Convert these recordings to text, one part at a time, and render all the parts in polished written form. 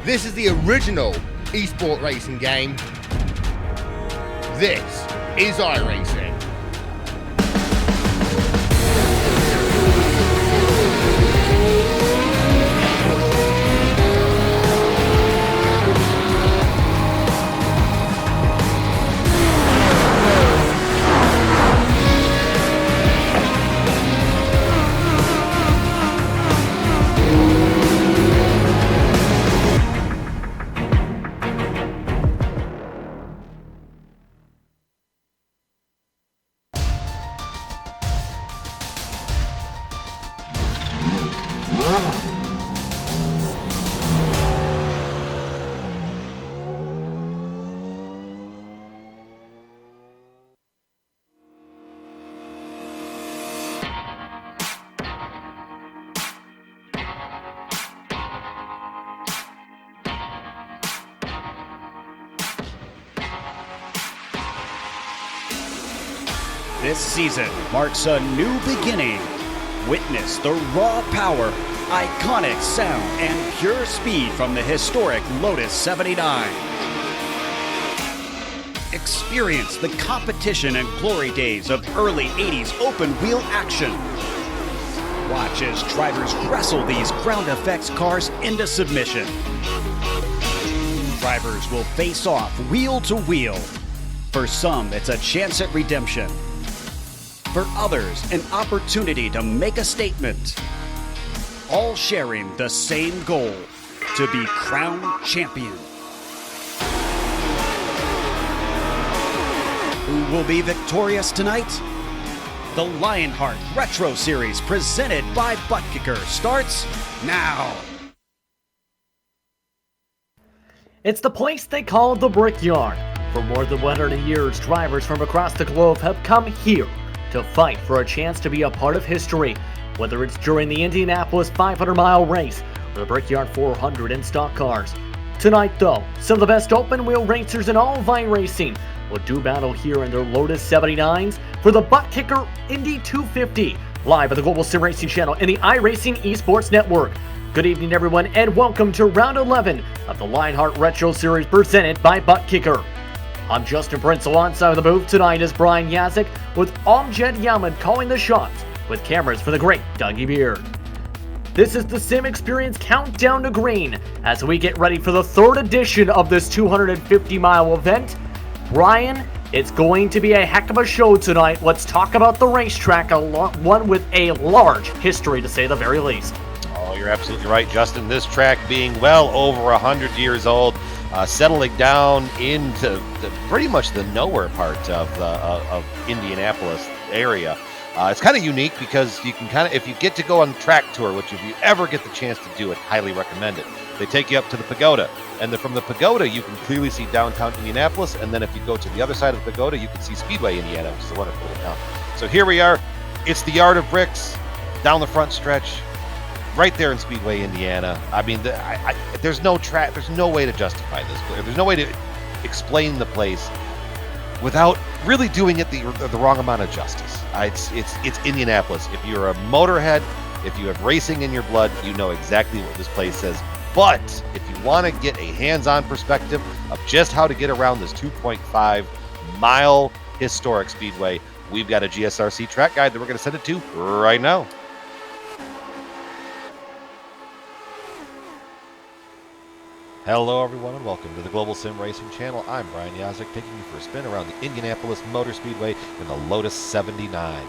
This is the original esport racing game. This is iRacing. This season marks a new beginning. Witness the raw power, iconic sound, and pure speed from the historic Lotus 79. Experience the competition and glory days of early 80s open-wheel action. Watch as drivers wrestle these ground effects cars into submission. Drivers will face off wheel to wheel. For some, it's a chance at redemption. For others, an opportunity to make a statement. All sharing the same goal, to be crowned champion. Who will be victorious tonight? The Lionheart Retro Series presented by Butt Kicker starts now. It's the place they call the Brickyard. For more than 100 years, drivers from across the globe have come here to fight for a chance to be a part of history, whether it's during the Indianapolis 500-mile race or the Brickyard 400 in stock cars. Tonight, though, some of the best open-wheel racers in all of iRacing will do battle here in their Lotus 79s for the Butt Kicker Indy 250, live at the Global SimRacing Channel and the iRacing Esports Network. Good evening, everyone, and welcome to Round 11 of the Lionheart Retro Series presented by Butt Kicker. I'm Justin Prince. Alongside the booth tonight is Brian Yazik, with Amjad Yaman calling the shots, with cameras for the great Dougie Beard. This is the Sim Experience Countdown to Green as we get ready for the third edition of this 250-mile event. Brian, it's going to be a heck of a show tonight. Let's talk about the racetrack, one with a large history to say the very least. Oh, you're absolutely right, Justin. This track being well over 100 years old, settling down into pretty much the nowhere part of Indianapolis area. It's kind of unique because you can if you get to go on the track tour, which if you ever get the chance to do it, highly recommend it. They take you up to the pagoda. And then from the pagoda, you can clearly see downtown Indianapolis. And then if you go to the other side of the pagoda, you can see Speedway, Indiana, which is a wonderful little town. So here we are. It's the Yard of Bricks down the front stretch, right there in Speedway, Indiana. I mean, there's no track. There's no way to justify this. There's no way to explain the place without really doing it the wrong amount of justice. It's Indianapolis. If you're a motorhead, if you have racing in your blood, you know exactly what this place is. But if you want to get a hands-on perspective of just how to get around this 2.5-mile historic speedway, we've got a GSRC track guide that we're going to send it to right now. Hello everyone and welcome to the Global SimRacing Channel. I'm Brian Yazek, taking you for a spin around the Indianapolis Motor Speedway in the Lotus 79.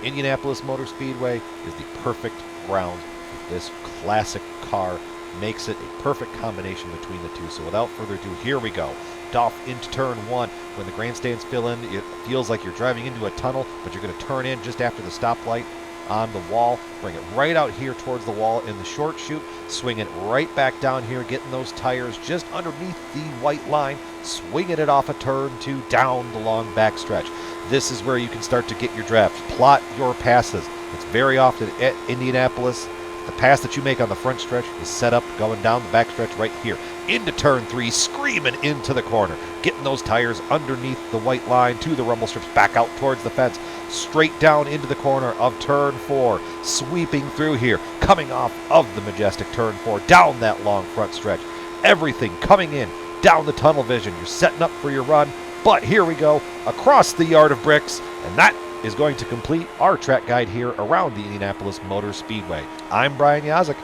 Indianapolis Motor Speedway is the perfect ground for this classic car. Makes it a perfect combination between the two. So without further ado, here we go. Off into turn one. When the grandstands fill in, it feels like you're driving into a tunnel, but you're going to turn in just after the stoplight on the wall, bring it right out here towards the wall in the short chute, swing it right back down here, getting those tires just underneath the white line, swinging it off a turn two down the long back stretch. This is where you can start to get your draft, plot your passes. It's very often at Indianapolis, the pass that you make on the front stretch is set up going down the back stretch right here. Into turn three, screaming into the corner, getting those tires underneath the white line to the rumble strips, back out towards the fence, straight down into the corner of turn four, sweeping through here, coming off of the majestic turn four, down that long front stretch. Everything coming in, down the tunnel vision. You're setting up for your run, but here we go, across the Yard of Bricks, and that is going to complete our track guide here around the Indianapolis Motor Speedway. I'm Brian Yazek.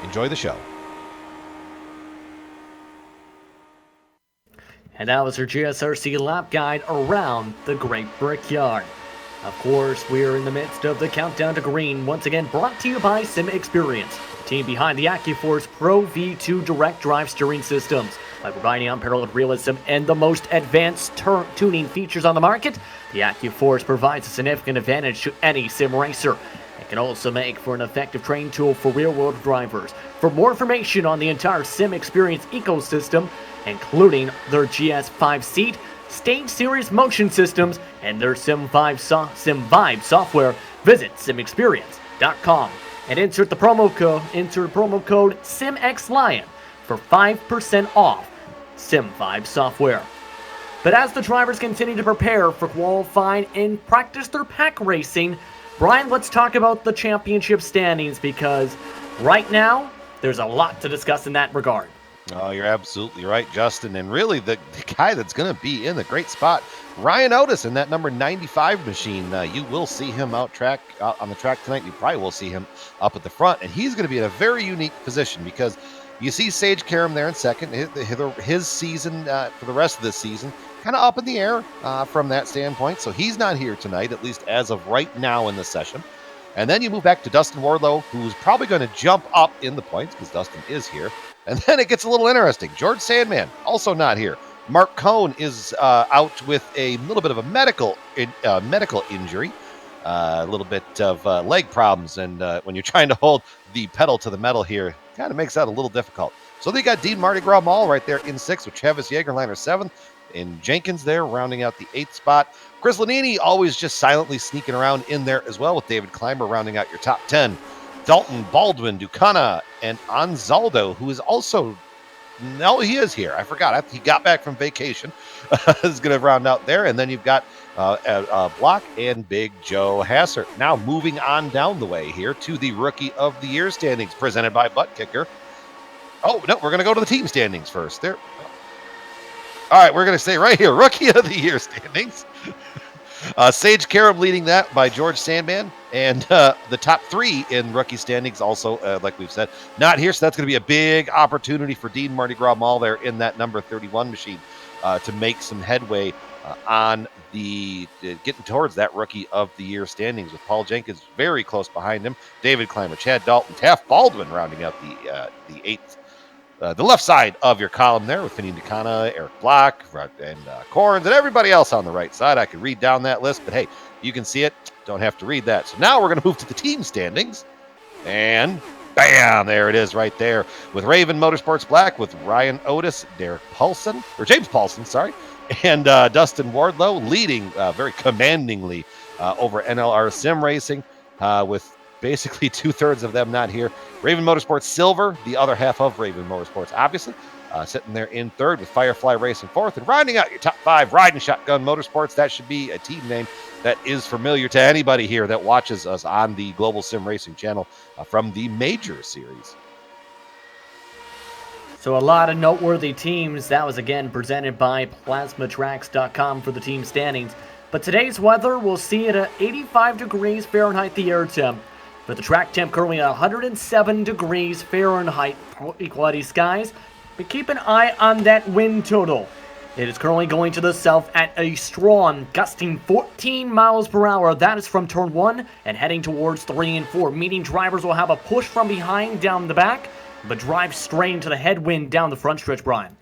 Enjoy the show. And that was our GSRC lap guide around the Great Brickyard. Of course, we're in the midst of the countdown to green, once again brought to you by Sim Experience, the team behind the AccuForce Pro V2 direct drive steering systems. By providing unparalleled realism and the most advanced tuning features on the market, the AccuForce provides a significant advantage to any sim racer. It can also make for an effective training tool for real-world drivers. For more information on the entire Sim Experience ecosystem, including their GS5 seat, stage series motion systems, and their Sim Vibe software, visit simexperience.com and enter promo code SimXLion for 5% off Sim Vibe software. But as the drivers continue to prepare for qualifying and practice their pack racing, Brian, let's talk about the championship standings, because right now there's a lot to discuss in that regard. Oh, you're absolutely right, Justin. And really, the guy that's going to be in the great spot, Ryan Otis in that number 95 machine. You will see him out on the track tonight. You probably will see him up at the front. And he's going to be in a very unique position, because you see Sage Karam there in second. His season, for the rest of this season, kind of up in the air from that standpoint. So he's not here tonight, at least as of right now in the session. And then you move back to Dustin Wardlow, who's probably going to jump up in the points because Dustin is here. And then it gets a little interesting. George Sandman, also not here. Mark Cohn is out with a little bit of a medical injury, a little bit of leg problems. And when you're trying to hold the pedal to the metal here, it kind of makes that a little difficult. So they got Dean Mardi Gras Mall right there in 6th with Travis Jagerliner 7th. And Jenkins there rounding out the 8th spot. Chris Lanini always just silently sneaking around in there as well, with David Clymer rounding out your top 10. Dalton, Baldwin, Ducana, and Anzaldo, who is also, no, he is here. I forgot. He got back from vacation. Is going to round out there. And then you've got Block and Big Joe Hasser. Now moving on down the way here to the Rookie of the Year standings presented by Butt Kicker. Oh, no, we're going to go to the team standings first. There. All right, we're going to stay right here. Rookie of the Year standings. Sage Karam leading that by George Sandman. And the top 3 in rookie standings also, like we've said, not here. So that's going to be a big opportunity for Dean Mardi Gras Mall there in that number 31 machine to make some headway on the getting towards that Rookie of the Year standings, with Paul Jenkins very close behind him. David Clymer, Chad Dalton, Taft Baldwin rounding out the 8th. The left side of your column there with Finney Ducana, Eric Block, and Corns, and everybody else on the right side. I could read down that list, but hey, you can see it. Don't have to read that. So now we're going to move to the team standings. And Bam! There it is right there with Raven Motorsports Black with Ryan Otis, James Paulson, sorry, and Dustin Wardlow leading very commandingly over NLR Sim Racing with basically 2/3 of them not here. Raven Motorsports Silver, the other half of Raven Motorsports, obviously, sitting there in third with Firefly Racing fourth. And rounding out your top five, Riding Shotgun Motorsports. That should be a team name that is familiar to anybody here that watches us on the Global Sim Racing Channel from the Major Series. So a lot of noteworthy teams. That was again presented by PlasmaTracks.com for the team standings. But today's weather, we'll see it at 85 degrees Fahrenheit, the air temp. But the track temp currently at 107 degrees Fahrenheit, cloudy skies. But keep an eye on that wind total. It is currently going to the south at a strong, gusting 14 miles per hour. That is from turn 1 and heading towards 3 and 4, meaning drivers will have a push from behind down the back, but drive straight into the headwind down the front stretch, Brian.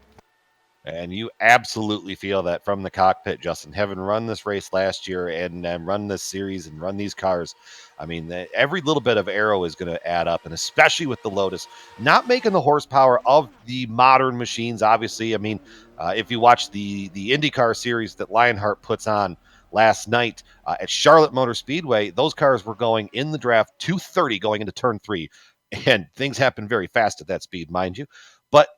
And you absolutely feel that from the cockpit, Justin. Having run this race last year and run this series and run these cars, I mean, every little bit of aero is going to add up, and especially with the Lotus, not making the horsepower of the modern machines, obviously. I mean, if you watch the IndyCar series that Lionheart puts on last night at Charlotte Motor Speedway, those cars were going in the draft 230 going into turn 3, and things happen very fast at that speed, mind you. But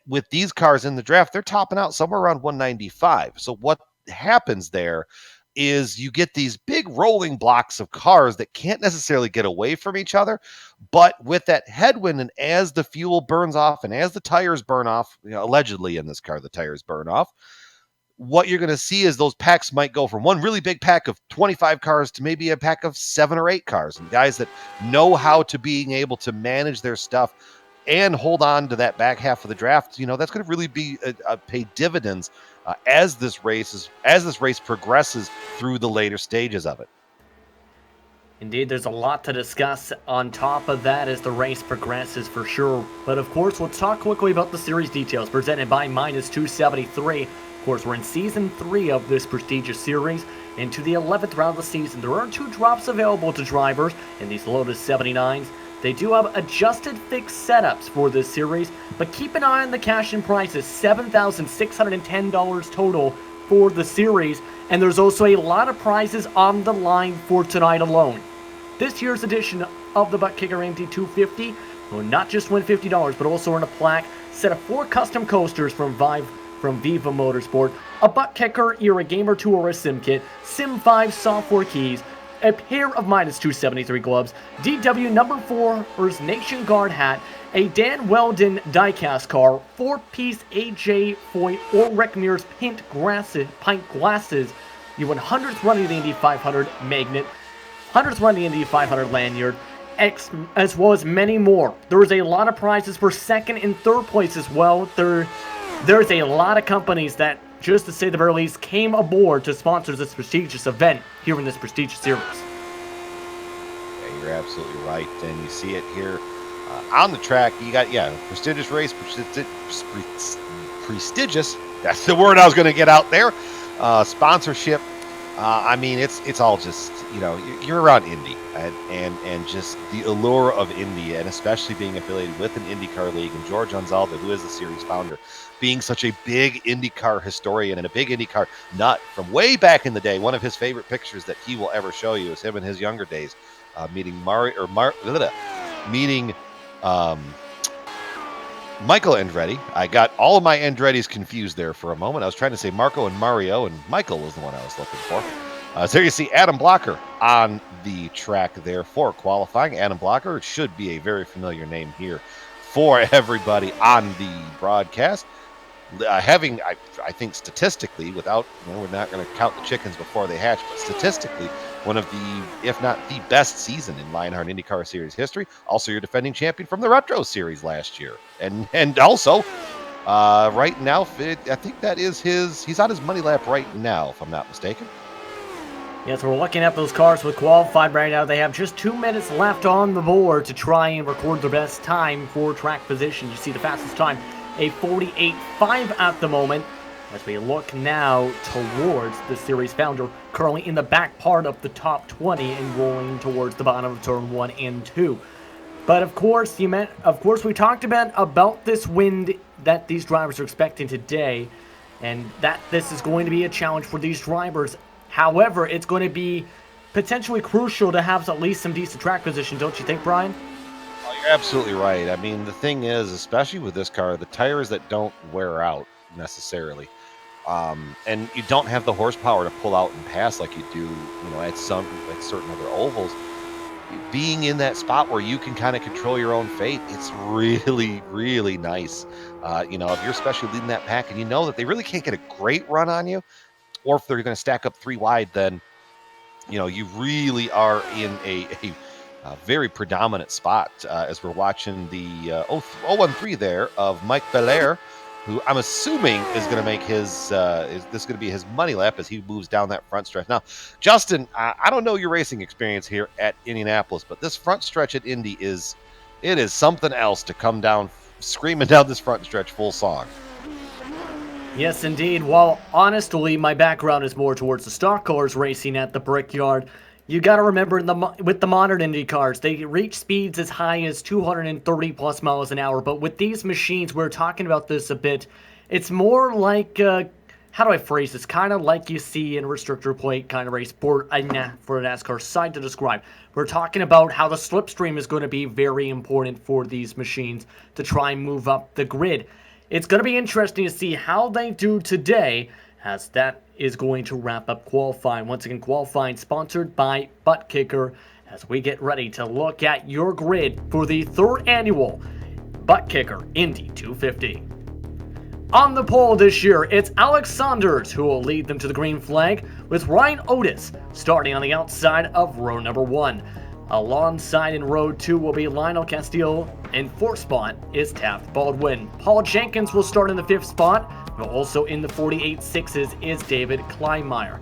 with these cars in the draft, they're topping out somewhere around 195. So what happens there is you get these big rolling blocks of cars that can't necessarily get away from each other. But with that headwind, and as the fuel burns off and as the tires burn off, allegedly in this car, the tires burn off, what you're going to see is those packs might go from one really big pack of 25 cars to maybe a pack of 7 or 8 cars. And guys that know how to being able to manage their stuff and hold on to that back half of the draft, that's going to really be pay dividends as this race progresses through the later stages of it. Indeed, there's a lot to discuss on top of that as the race progresses for sure. But of course, let's talk quickly about the series details presented by Minus 273. Of course, we're in Season 3 of this prestigious series. And to the 11th round of the season, there are 2 drops available to drivers in these Lotus 79s. They do have adjusted fixed setups for this series, but keep an eye on the cash-in prices, $7,610 total for the series, and there's also a lot of prizes on the line for tonight alone. This year's edition of the Butt Kicker AMT 250 will not just win $50, but also earn a plaque, set of 4 custom coasters from Viva Motorsport, a Butt Kicker Era Gamer Tourist Sim Kit, Sim 5 software keys, a pair of Minus 273 gloves, DW number 4's Nation Guard hat, a Dan Weldon diecast car, 4-piece AJ Foyt or Rick Mears pint glasses, the 100th run of the Indy 500 magnet, 100th run of the Indy 500 lanyard, as well as many more. There is a lot of prizes for second and third place as well. There's a lot of companies that, just to say the very least, came aboard to sponsor this prestigious event here in this prestigious series. Yeah, you're absolutely right, and you see it here on the track. You got, prestigious race, prestigious. That's the word I was going to get out there. Sponsorship. I mean, it's all just, you're around Indy and just the allure of Indy, and especially being affiliated with an IndyCar league, and George Anzalda, who is the series founder, being such a big IndyCar historian and a big IndyCar nut from way back in the day. One of his favorite pictures that he will ever show you is him in his younger days meeting Michael Andretti. I got all of my Andrettis confused there for a moment. I was trying to say Marco and Mario, and Michael was the one I was looking for. So here you see Adam Blocker on the track there for qualifying. Adam Blocker should be a very familiar name here for everybody on the broadcast. Having, I think statistically, without, we're not going to count the chickens before they hatch, but statistically, one of the, if not the best season in Lionheart IndyCar Series history. Also, your defending champion from the Retro Series last year. And also, right now, I think that is he's on his money lap right now, if I'm not mistaken. Yes, we're looking at those cars with qualified right now. They have just 2 minutes left on the board to try and record their best time for track position. You see the fastest time, a 48.5 at the moment. As we look now towards the series founder, currently in the back part of the top 20 and rolling towards the bottom of turn 1 and 2. But of course, we talked about this wind that these drivers are expecting today, and that this is going to be a challenge for these drivers. However, it's going to be potentially crucial to have at least some decent track position, don't you think, Brian? Well, you're absolutely right. I mean, the thing is, especially with this car, the tires that don't wear out necessarily, and you don't have the horsepower to pull out and pass like you do, at certain other ovals. Being in that spot where you can kind of control your own fate, it's really, really nice. If you're especially leading that pack and you know that they really can't get a great run on you, or if they're going to stack up 3 wide, then you really are in a very predominant spot as we're watching the 013 there of Mike Belair, who I'm assuming is going to make is this going to be his money lap as he moves down that front stretch. Now, Justin, I don't know your racing experience here at Indianapolis, but this front stretch at Indy is something else to come down screaming down this front stretch full song. Yes, indeed. While honestly, my background is more towards the stock cars racing at the Brickyard, you got to remember with the modern Indy cars, they reach speeds as high as 230 plus miles an hour. But with these machines, we're talking about this a bit. It's more like, how do I phrase this? Kind of like you see in a restrictor plate kind of race for a NASCAR side to describe. We're talking about how the slipstream is going to be very important for these machines to try and move up the grid. It's going to be interesting to see how they do today, as that is going to wrap up qualifying. Once again, qualifying sponsored by Butt Kicker, as we get ready to look at your grid for the 3rd annual Butt Kicker Indy 250. On the pole this year, it's Alex Saunders who will lead them to the green flag, with Ryan Otis starting on the outside of row number 1. Alongside in row 2 will be Lionel Castillo, and 4th spot is Taft Baldwin. Paul Jenkins will start in the 5th spot. Also in the 48.6s is David Clymer,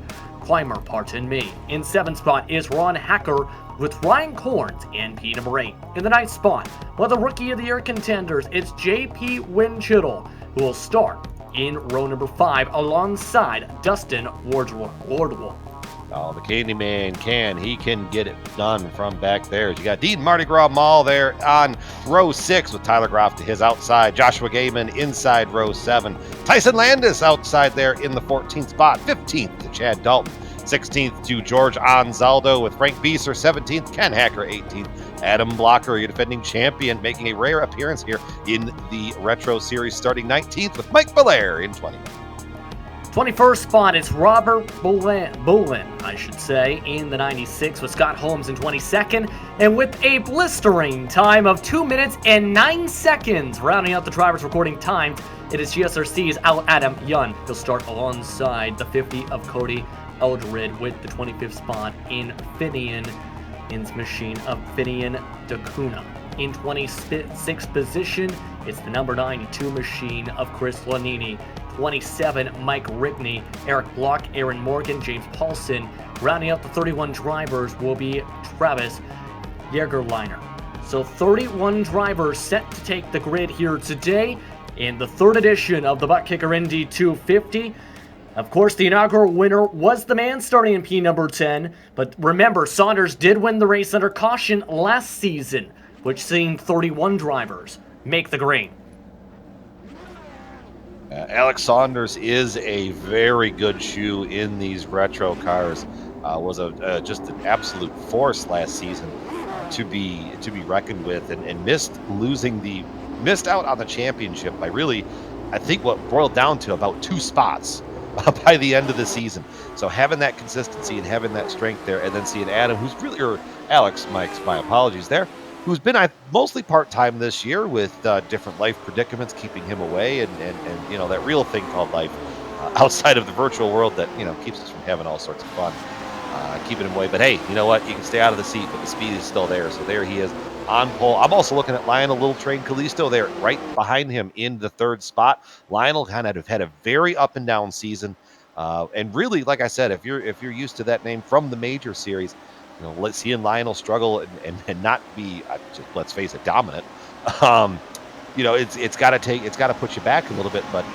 In 7th spot is Ron Hacker with Ryan Corns in P number 8. In the 9th spot, one of the Rookie of the Year contenders, it's JP Winchittle, who will start in row number 5 alongside Dustin Wardwell. Oh, the Candyman can get it done from back there. You got Dean Mardi Gras Mall there on row 6 with Tyler Groff to his outside. Joshua Gaiman inside row 7. Tyson Landis outside there in the 14th spot. 15th to Chad Dalton. 16th to George Anzaldo with Frank Beeser. 17th, Ken Hacker. 18th, Adam Blocker, your defending champion, making a rare appearance here in the Retro Series, starting 19th with Mike Belair in 20th. 21st spot is Robert Bolin, in the 96 with Scott Holmes in 22nd, and with a blistering time of 2 minutes and 9 seconds, rounding out the drivers' recording time, it is GSRC's Adam Yun. He'll start alongside the 50 of Cody Eldred with the 25th spot in Finian's machine of Finian DeCuna. In 26th position, it's the number 92 machine of Chris Lanini. 27, Mike Rigney, Eric Block, Aaron Morgan, James Paulson. Rounding out the 31 drivers will be Travis Jägerliner. So 31 drivers set to take the grid here today in the 3rd edition of the Butt Kicker Indy 250. Of course, the inaugural winner was the man starting in P number 10, but remember, Saunders did win the race under caution last season, which seen 31 drivers make the green. Alex Saunders is a very good shoe in these retro cars. Was just an absolute force last season to be reckoned with, and missed out on the championship by really, I think, what boiled down to about 2 spots by the end of the season. So having that consistency and having that strength there, and then seeing Adam, Alex, my apologies there, who's been mostly part-time this year with different life predicaments keeping him away, and that real thing called life outside of the virtual world that keeps us from having all sorts of fun, keeping him away. But hey, you know what? You can stay out of the seat, but the speed is still there. So there he is on pole. I'm also looking at Lionel Little Train Callisto there, right behind him in the 3rd spot. Lionel kind of had a very up and down season, and really, like I said, if you're used to that name from the Major Series, seeing Lionel struggle and not be, let's face it, dominant. It's got to put you back a little bit. But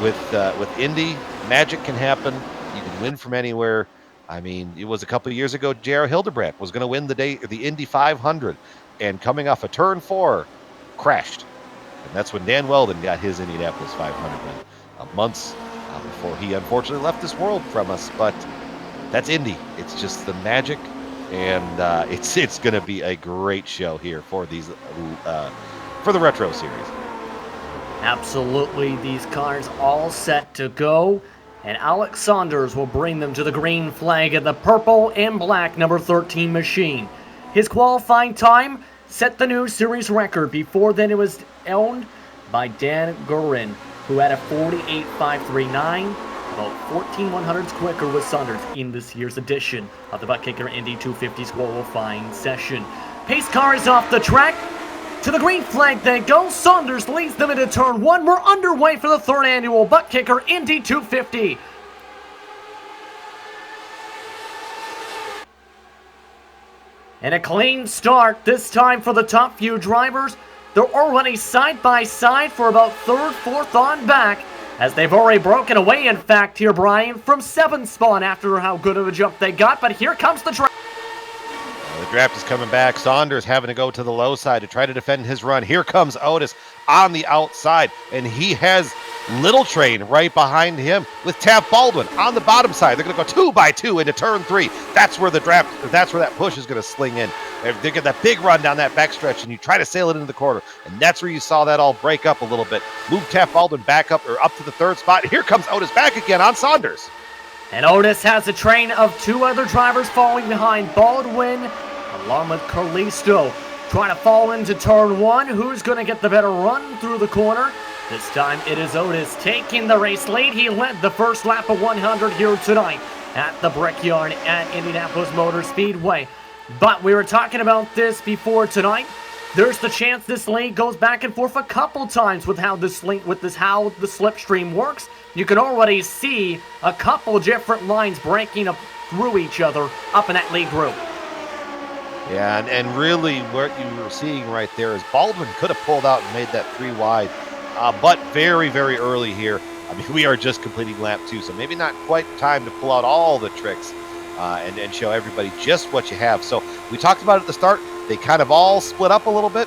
with Indy, magic can happen. You can win from anywhere. I mean, it was a couple of years ago, J.R. Hildebrand was going to win the Indy 500, and coming off a turn 4, crashed. And that's when Dan Weldon got his Indianapolis 500 win, months before he unfortunately left this world from us. But that's Indy. It's just the magic, and it's going to be a great show here for these for the Retro Series. Absolutely, these cars all set to go, and Alex Saunders will bring them to the green flag of the purple and black number 13 machine. His qualifying time set the new series record. Before then, it was owned by Dan Gurin, who had a 48.539, about 14/100ths quicker with Saunders in this year's edition of the Butt Kicker Indy 250's qualifying session. Pace car is off the track. To the green flag they go. Saunders leads them into turn 1. We're underway for the 3rd annual Butt Kicker Indy 250. And a clean start this time for the top few drivers. They're already side by side for about 3rd, 4th on back, as they've already broken away, in fact, here, Brian, from 7th spot after how good of a jump they got. But here comes the draft. The draft is coming back. Saunders having to go to the low side to try to defend his run. Here comes Otis on the outside, and he has Little Train right behind him with Taft Baldwin on the bottom side. They're going to go 2 by 2 into turn 3. That's where that push is going to sling in. They get that big run down that backstretch, and you try to sail it into the corner, and that's where you saw that all break up a little bit. Move Taft Baldwin back up to the 3rd spot. Here comes Otis back again on Saunders. And Otis has a train of 2 other drivers following behind Baldwin, along with Carlisto, trying to fall into turn 1. Who's going to get the better run through the corner? This time it is Otis taking the race lead. He led the first lap of 100 here tonight at the Brickyard at Indianapolis Motor Speedway. But we were talking about this before tonight. There's the chance this lead goes back and forth a couple times with how the slipstream works. You can already see a couple different lines breaking up through each other up in that lead group. Yeah, and really what you were seeing right there is Baldwin could have pulled out and made that 3 wide, but very, very early here. I mean, we are just completing lap 2, so maybe not quite time to pull out all the tricks and show everybody just what you have. So we talked about it at the start. They kind of all split up a little bit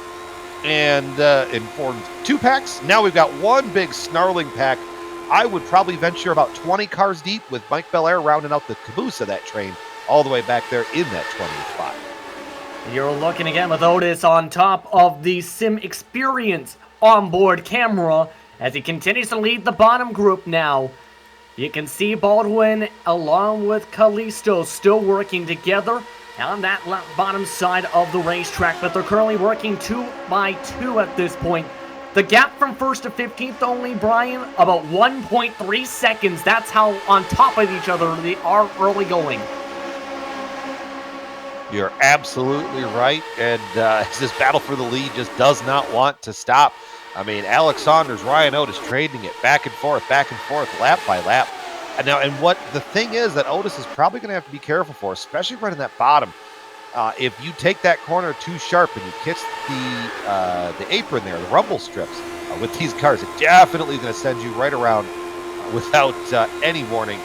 and formed 2 packs. Now we've got one big snarling pack. I would probably venture about 20 cars deep, with Mike Belair rounding out the caboose of that train all the way back there in that 20th spot. You're looking again with Otis on top of the Sim Experience onboard camera as he continues to lead the bottom group now. You can see Baldwin along with Callisto still working together on that bottom side of the racetrack, but they're currently working 2 by 2 at this point. The gap from 1st to 15th only, Brian, about 1.3 seconds. That's how on top of each other they are early going. You're absolutely right, and this battle for the lead just does not want to stop. I mean, Alex Saunders, Ryan Otis trading it back and forth, lap by lap. And what the thing is that Otis is probably going to have to be careful for, especially right in that bottom. If you take that corner too sharp and you kiss the apron there, the rumble strips with these cars, it definitely is going to send you right around without any warning.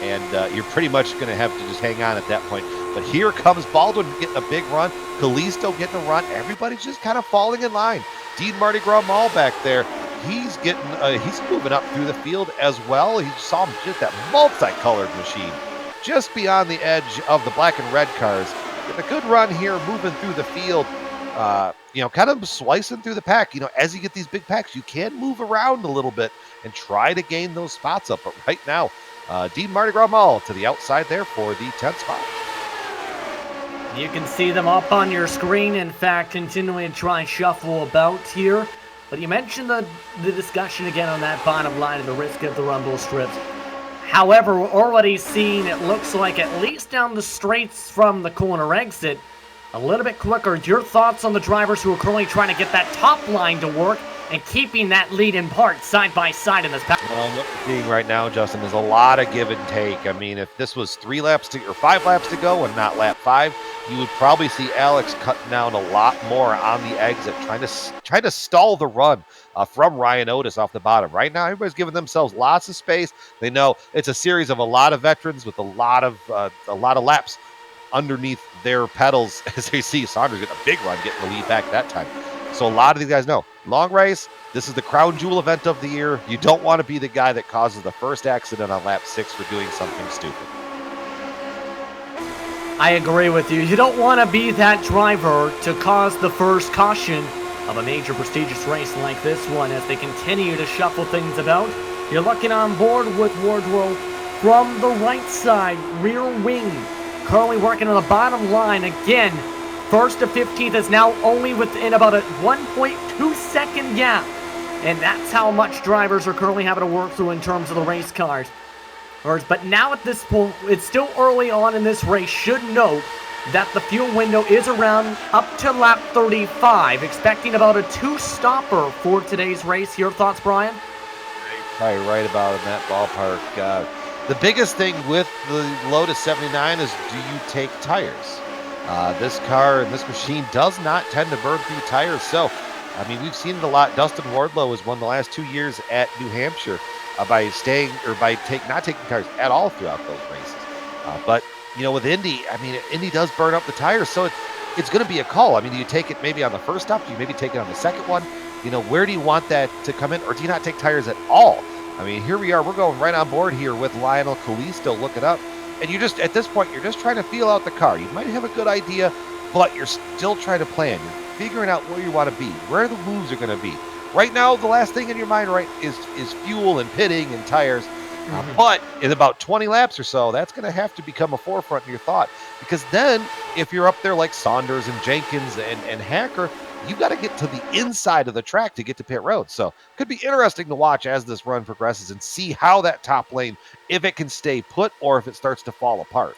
And you're pretty much going to have to just hang on at that point. But here comes Baldwin getting a big run. Callisto getting a run. Everybody's just kind of falling in line. Dean Mardi Gras Mall back there. He's moving up through the field as well. He saw him just that multicolored machine just beyond the edge of the black and red cars. Getting a good run here, moving through the field. Kind of slicing through the pack. As you get these big packs, you can move around a little bit and try to gain those spots up. But right now, Dean Mardi Gras Mall to the outside there for the 10th spot. You can see them up on your screen, in fact, continuing to try and shuffle about here. But you mentioned the discussion again on that bottom line and the risk of the rumble strips. However, we're already seeing, it looks like, at least down the straights from the corner exit, a little bit quicker. Your thoughts on the drivers who are currently trying to get that top line to work and keeping that lead in part side by side in this pack? Well, what we're seeing right now, Justin, is a lot of give and take. I mean, if this was 5 laps to go and not lap 5, you would probably see Alex cutting down a lot more on the exit, trying to stall the run from Ryan Otis off the bottom. Right now, everybody's giving themselves lots of space. They know it's a series of a lot of veterans with a lot of laps underneath their pedals as they see Saunders get a big run, getting the lead back that time. So a lot of these guys know, long race, this is the crown jewel event of the year. You don't want to be the guy that causes the first accident on lap 6 for doing something stupid. I agree with you. You don't want to be that driver to cause the first caution of a major prestigious race like this one as they continue to shuffle things about. You're looking on board with Wardrow from the right side, rear wing, currently working on the bottom line again. First to 15th is now only within about a 1.2 second gap. And that's how much drivers are currently having to work through in terms of the race cars. But now at this point, it's still early on in this race. Should note that the fuel window is around up to lap 35. Expecting about a 2-stopper for today's race. Your thoughts, Brian? Probably right about in that ballpark. The biggest thing with the Lotus 79 is, do you take tires? This car and this machine does not tend to burn through tires. So, I mean, we've seen it a lot. Dustin Wardlow has won the last 2 years at New Hampshire by staying or by not taking tires at all throughout those races. But, you know, with Indy, I mean, Indy does burn up the tires. So it's going to be a call. I mean, do you take it maybe on the first stop? Do you maybe take it on the second one? You know, where do you want that to come in? Or do you not take tires at all? I mean, here we are. We're going right on board here with Lionel Kalisto looking up. And you just, at this point, you're just trying to feel out the car. You might have a good idea, but you're still trying to plan. You're figuring out where you want to be, where the moves are going to be. Right now, the last thing in your mind, right, is fuel and pitting and tires. But in about 20 laps or so, that's going to have to become a forefront in your thought. Because then, if you're up there like Saunders and Jenkins and Hacker, you've got to get to the inside of the track to get to pit road. So could be interesting to watch as this run progresses and see how that top lane, if it can stay put or if it starts to fall apart.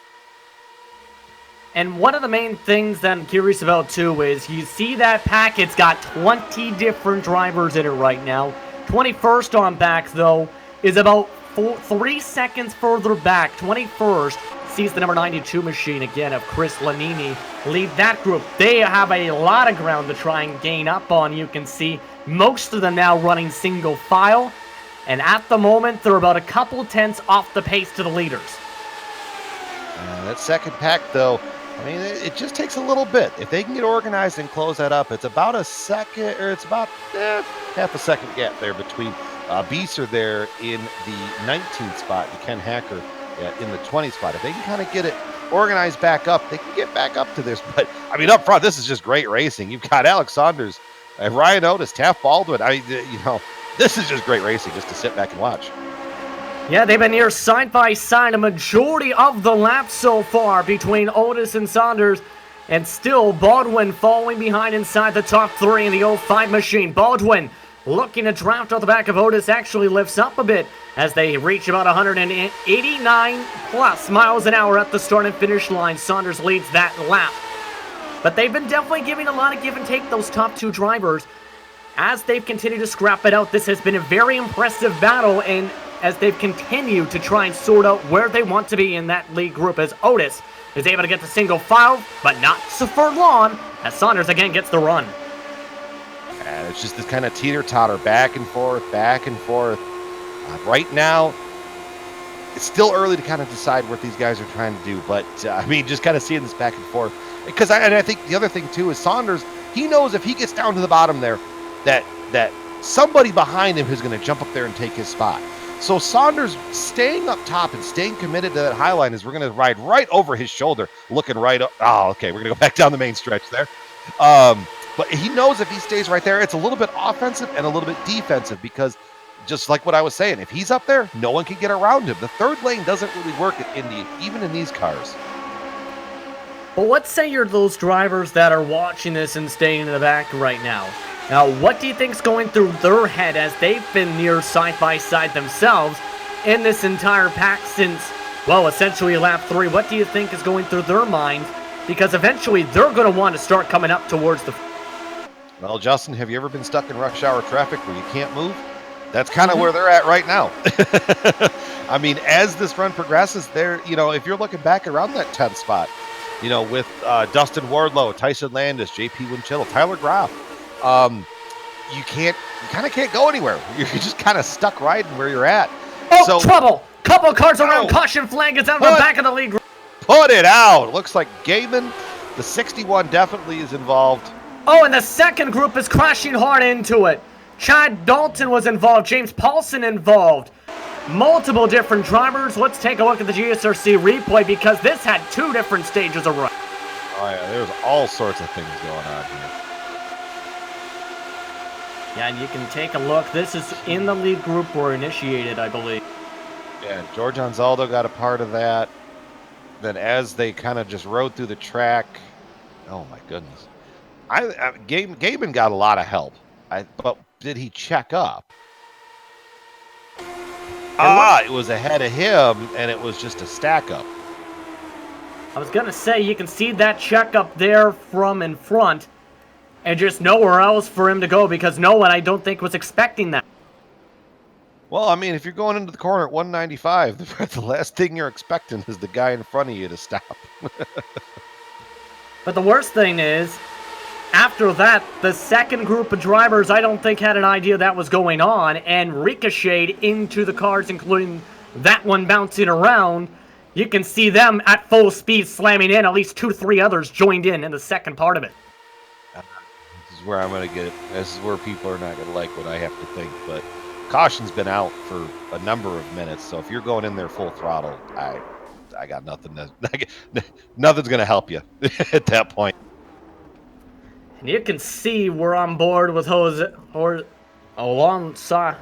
And one of the main things that I'm curious about too is you see that pack, it's got 20 different drivers in it right now. 21st on back though is about 3 seconds further back. 21st sees the number 92 machine again of Chris Lanini lead that group. They have a lot of ground to try and gain up on. You can see most of them now running single file. And at the moment, they're about a couple tenths off the pace to the leaders. That second pack, though, I mean, it just takes a little bit. If they can get organized and close that up, it's about a second, or it's about half a second gap there between Beeser there in the 19th spot and Ken Hacker in the 20th spot. If they can kind of get it organized back up, they can get back up to this. But, I mean, up front, this is just great racing. You've got Alex Saunders, Ryan Otis, Taft Baldwin. I mean, you know, this is just great racing just to sit back and watch. Yeah, they've been here side by side a majority of the laps so far between Otis and Saunders. And still, Baldwin falling behind inside the top three in the 05 machine. Baldwin looking to draft off the back of Otis actually lifts up a bit as they reach about 189 plus miles an hour at the start and finish line. Saunders leads that lap. But they've been definitely giving a lot of give and take, those top two drivers. As they've continued to scrap it out, this has been a very impressive battle, and as they've continued to try and sort out where they want to be in that lead group, as Otis is able to get the single file, but not so for long, as Saunders again gets the run. And it's just this kind of teeter-totter, back and forth, back and forth. Right now, it's still early to kind of decide what these guys are trying to do, but I mean, just kind of seeing this back and forth. Because I think the other thing, too, is Saunders, he knows if he gets down to the bottom there, that somebody behind him is going to jump up there and take his spot. So Saunders staying up top and staying committed to that high line is we're going to ride right over his shoulder, looking right up. Oh, okay, we're going to go back down the main stretch there. But he knows if he stays right there, it's a little bit offensive and a little bit defensive because just like what I was saying, if he's up there, no one can get around him. The third lane doesn't really work at Indy, even in these cars. But let's say you're those drivers that are watching this and staying in the back right now. Now, what do you think's going through their head as they've been near side by side themselves in this entire pack since, well, essentially lap 3? What do you think is going through their mind? Because eventually they're going to want to start coming up towards the... Well, Justin, have you ever been stuck in rush hour traffic where you can't move? That's kind of where they're at right now. I mean, as this run progresses, they're, you know, if you're looking back around that 10th spot, you know, with Dustin Wardlow, Tyson Landis, JP Winchell, Tyler Groff, you kind of can't go anywhere. You're just kind of stuck riding where you're at. Oh, so, trouble! Couple cars around, caution flag is out of the back of the lead. put it out. Looks like Gaiman, the 61, definitely is involved. Oh, and the second group is crashing hard into it. Chad Dalton was involved. James Paulson involved. Multiple different drivers. Let's take a look at the GSRC replay because this had two different stages of run. Oh, yeah, there's all sorts of things going on here. Yeah, and you can take a look. This is in the lead group were initiated, I believe. Yeah, George Anzaldo got a part of that. Then as they kind of just rode through the track, oh my goodness. Gaiman got a lot of help. But did he check up? It was ahead of him, and it was just a stack up. I was going to say, you can see that check up there from in front, and just nowhere else for him to go, because no one, I don't think, was expecting that. Well, I mean, if you're going into the corner at 195, the last thing you're expecting is the guy in front of you to stop. But the worst thing is, after that, the second group of drivers, I don't think, had an idea that was going on, and ricocheted into the cars, including that one bouncing around. You can see them at full speed slamming in. At least 2 to 3 others joined in the second part of it. This is where I'm going to get it. This is where people are not going to like what I have to think. But caution's been out for a number of minutes. So if you're going in there full throttle, I got nothing. Nothing's going to help you at that point. And you can see we're on board with Jose, or alongside,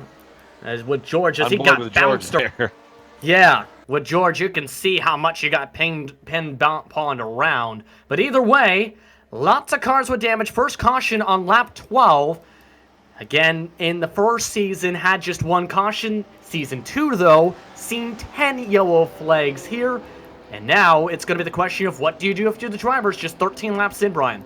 as with George, as he got bounced. Yeah, with George, you can see how much he got pinned, pawned around. But either way, lots of cars with damage. First caution on lap 12. Again, in the first season, had just 1 caution. Season 2, though, seen 10 yellow flags here. And now it's going to be the question of what do you do if you're the drivers just 13 laps in, Brian?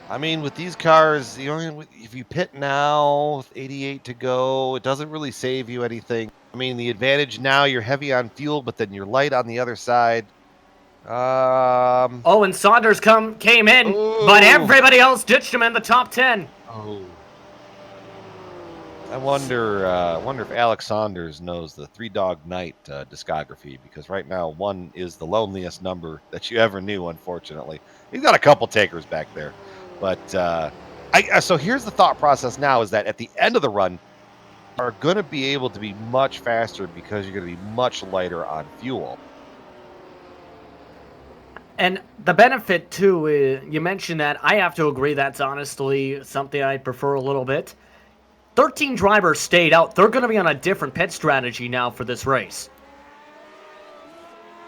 I mean, with these cars, if you pit now with 88 to go, it doesn't really save you anything. I mean, the advantage now, you're heavy on fuel, but then you're light on the other side. Oh, and Saunders came in, but everybody else ditched him in the top 10. Oh. I wonder if Alex Saunders knows the Three Dog Night discography, because right now 1 is the loneliest number that you ever knew, unfortunately. He's got a couple takers back there. But so here's the thought process now, is that at the end of the run, you are going to be able to be much faster because you're going to be much lighter on fuel. And the benefit, too, you mentioned that. I have to agree that's honestly something I prefer a little bit. 13 drivers stayed out. They're going to be on a different pit strategy now for this race.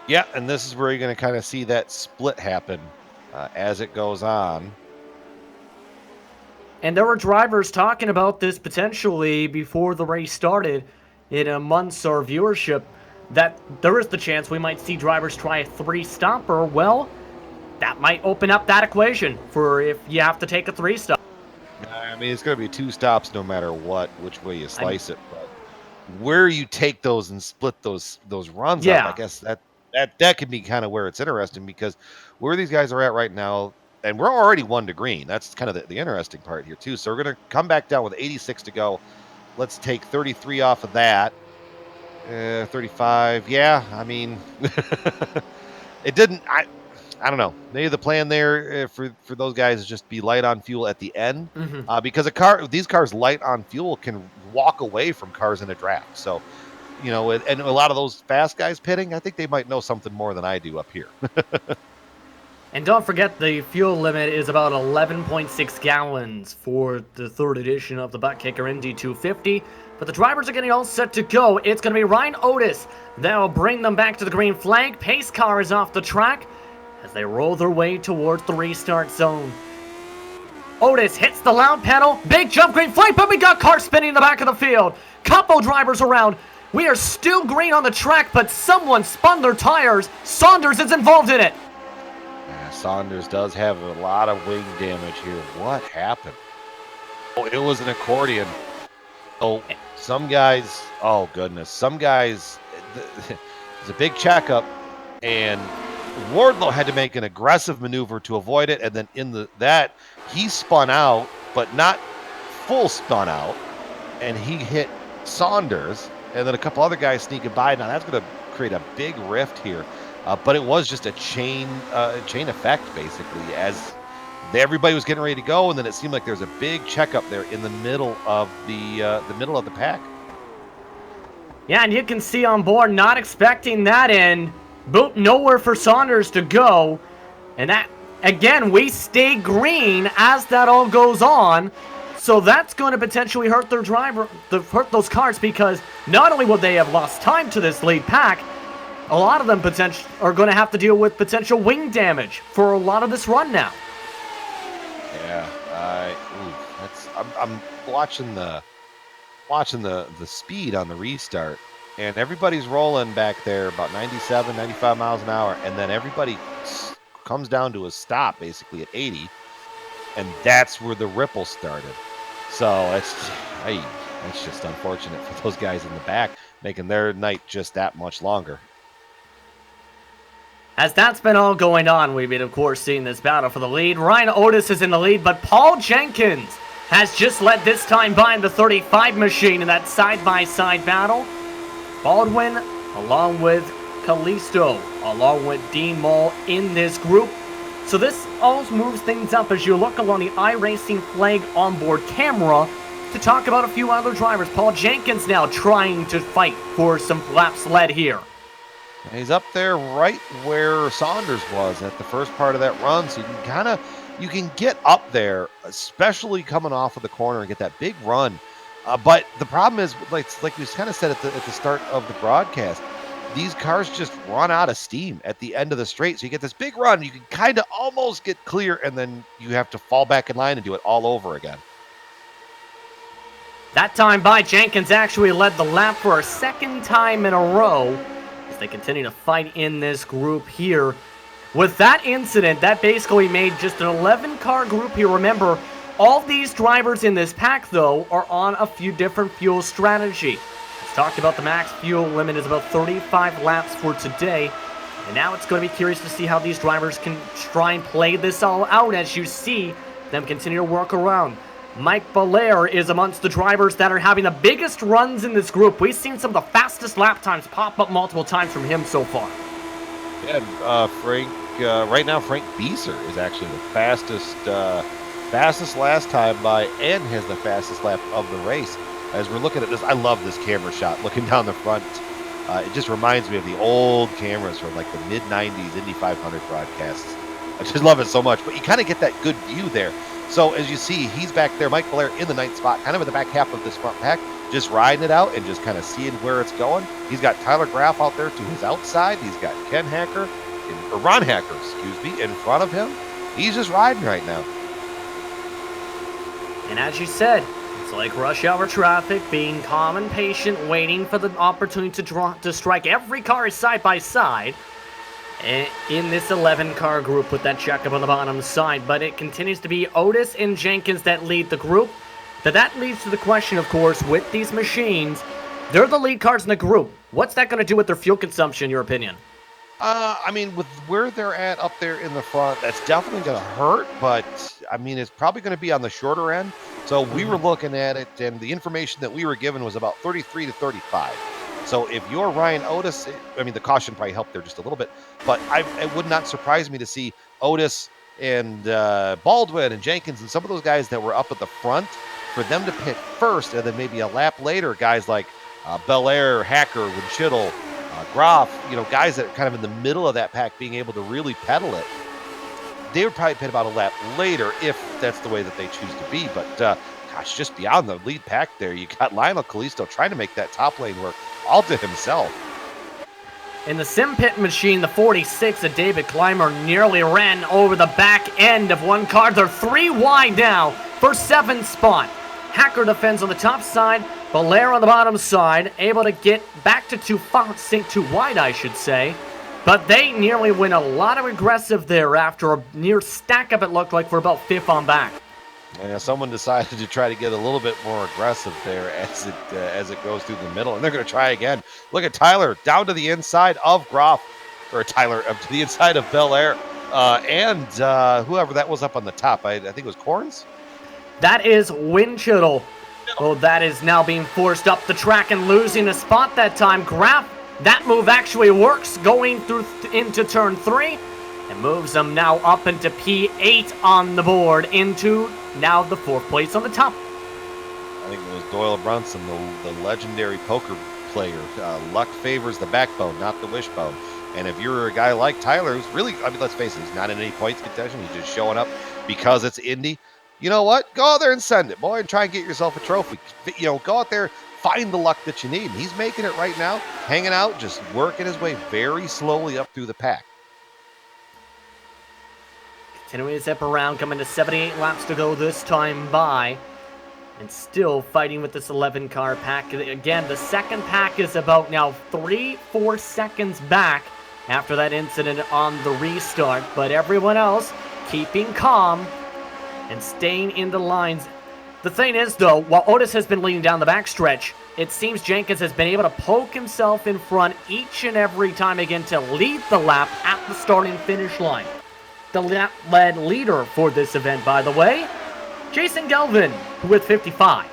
Yeah, and this is where you're going to kind of see that split happen as it goes on. And there were drivers talking about this potentially before the race started in a month's or viewership, that there is the chance we might see drivers try a 3-stopper. Well, that might open up that equation for if you have to take a 3-stop. I mean, it's going to be 2 stops no matter which way you slice it. But where you take those and split those runs up, I guess that can be kind of where it's interesting, because where these guys are at right now, and we're already 1 to green. That's kind of the interesting part here, too. So we're going to come back down with 86 to go. Let's take 33 off of that. 35. Yeah, I mean, it didn't. I don't know. Maybe the plan there for those guys is just be light on fuel at the end, because these cars light on fuel can walk away from cars in a draft. So, and a lot of those fast guys pitting, I think they might know something more than I do up here. And don't forget, the fuel limit is about 11.6 gallons for the 3rd edition of the Butt Kicker Indy 250. But the drivers are getting all set to go. It's going to be Ryan Otis that'll bring them back to the green flag. Pace car is off the track as they roll their way towards the restart zone. Otis hits the loud pedal. Big jump, green flag, but we got cars spinning in the back of the field. Couple drivers around. We are still green on the track, but someone spun their tires. Saunders is involved in it. Saunders does have a lot of wing damage here. What happened? Oh, it was an accordion. Oh, some guys, oh goodness, some guys, it's a big checkup, and Wardlow had to make an aggressive maneuver to avoid it, and then he spun out, but not full spun out, and he hit Saunders, and then a couple other guys sneaking by. Now that's going to create a big rift here. But it was just a chain effect, basically, as everybody was getting ready to go, and then it seemed like there's a big checkup there in the middle of the pack. Yeah, and you can see on board, not expecting that, and boop, nowhere for Saunders to go. And that, again, we stay green as that all goes on. So that's going to potentially hurt their driver, hurt those cars, because not only will they have lost time to this lead pack, a lot of them are going to have to deal with potential wing damage for a lot of this run now. Yeah, I'm watching the speed on the restart, and everybody's rolling back there about 97, 95 miles an hour, and then everybody comes down to a stop basically at 80, and that's where the ripple started. So it's just unfortunate for those guys in the back, making their night just that much longer. As that's been all going on, we've been, of course, seeing this battle for the lead. Ryan Otis is in the lead, but Paul Jenkins has just led this time by the 35 machine in that side-by-side battle. Baldwin, along with Kalisto, along with Dean Mull in this group. So this all moves things up as you look along the iRacing flag onboard camera to talk about a few other drivers. Paul Jenkins now trying to fight for some laps led here. He's up there right where Saunders was at the first part of that run, so you can get up there, especially coming off of the corner and get that big run. But the problem is, like we kind of said at the start of the broadcast, these cars just run out of steam at the end of the straight. So you get this big run, you can kind of almost get clear, and then you have to fall back in line and do it all over again. That time by, Jenkins actually led the lap for a second time in a row as they continue to fight in this group here. With that incident, that basically made just an 11-car group here. Remember, all these drivers in this pack, though, are on a few different fuel strategy. Let's talk about the max fuel limit is about 35 laps for today. And now it's going to be curious to see how these drivers can try and play this all out as you see them continue to work around. Mike Belair is amongst the drivers that are having the biggest runs in this group. We've seen some of the fastest lap times pop up multiple times from him so far. Yeah, Frank, right now Frank Bieser is actually the fastest last time by and has the fastest lap of the race. As we're looking at this, I love this camera shot looking down the front. It just reminds me of the old cameras from like the mid-90s Indy 500 broadcasts. I just love it so much, but you kind of get that good view there. So as you see, he's back there, Mike Belair in the 9th spot, kind of in the back half of this front pack, just riding it out and just kind of seeing where it's going. He's got Tyler Graff out there to his outside. He's got Ron Hacker, in front of him. He's just riding right now. And as you said, it's like rush hour traffic, being calm and patient, waiting for the opportunity to strike every car side by side. In this 11-car group with that checkup on the bottom side, but it continues to be Otis and Jenkins that lead the group. That leads to the question, of course, with these machines, they're the lead cars in the group. What's that going to do with their fuel consumption, in your opinion? I mean, with where they're at up there in the front, that's definitely going to hurt, but I mean, it's probably going to be on the shorter end. So we were looking at it, and the information that we were given was about 33 to 35. So if you're Ryan Otis, I mean, the caution probably helped there just a little bit, but it would not surprise me to see Otis and Baldwin and Jenkins and some of those guys that were up at the front, for them to pit first, and then maybe a lap later, guys like Belair, Hacker, Winchittle, Groff, guys that are kind of in the middle of that pack being able to really pedal it. They would probably pit about a lap later if that's the way that they choose to be. But gosh, just beyond the lead pack there, you got Lionel Kalisto trying to make that top lane work all to himself. In the sim pit machine, the 46 of David Clymer nearly ran over the back end of one car. They're 3 wide now for 7th spot. Hacker defends on the top side, Belair on the bottom side, able to get back to sink 2 wide, I should say. But they nearly win a lot of aggressive there after a near stack up, it looked like, for about 5th on back. And someone decided to try to get a little bit more aggressive there as it goes through the middle, and they're going to try again. Look at Tyler down to the inside of Groff, or Tyler up to the inside of Belair, and whoever that was up on the top. I think it was Corns. That is Winchittle. Oh, that is now being forced up the track and losing a spot that time. Graff That move actually works, going through into turn 3, and moves them now up into P8 on the board, into now the 4th place on the top. I think it was Doyle Brunson, the legendary poker player. Luck favors the backbone, not the wishbone. And if you're a guy like Tyler, who's really, I mean, let's face it, he's not in any points contention. He's just showing up because it's Indy. You know what? Go out there and send it, boy, and try and get yourself a trophy. You know, go out there, find the luck that you need. And he's making it right now, hanging out, just working his way very slowly up through the pack. Continuing to zip around, coming to 78 laps to go this time by. And still fighting with this 11-car pack. Again, the second pack is about now 3-4 seconds back after that incident on the restart. But everyone else keeping calm and staying in the lines. The thing is, though, while Otis has been leading down the backstretch, it seems Jenkins has been able to poke himself in front each and every time again to lead the lap at the start and finish line. The lap-led leader for this event, by the way, Jason Gelvin with 55.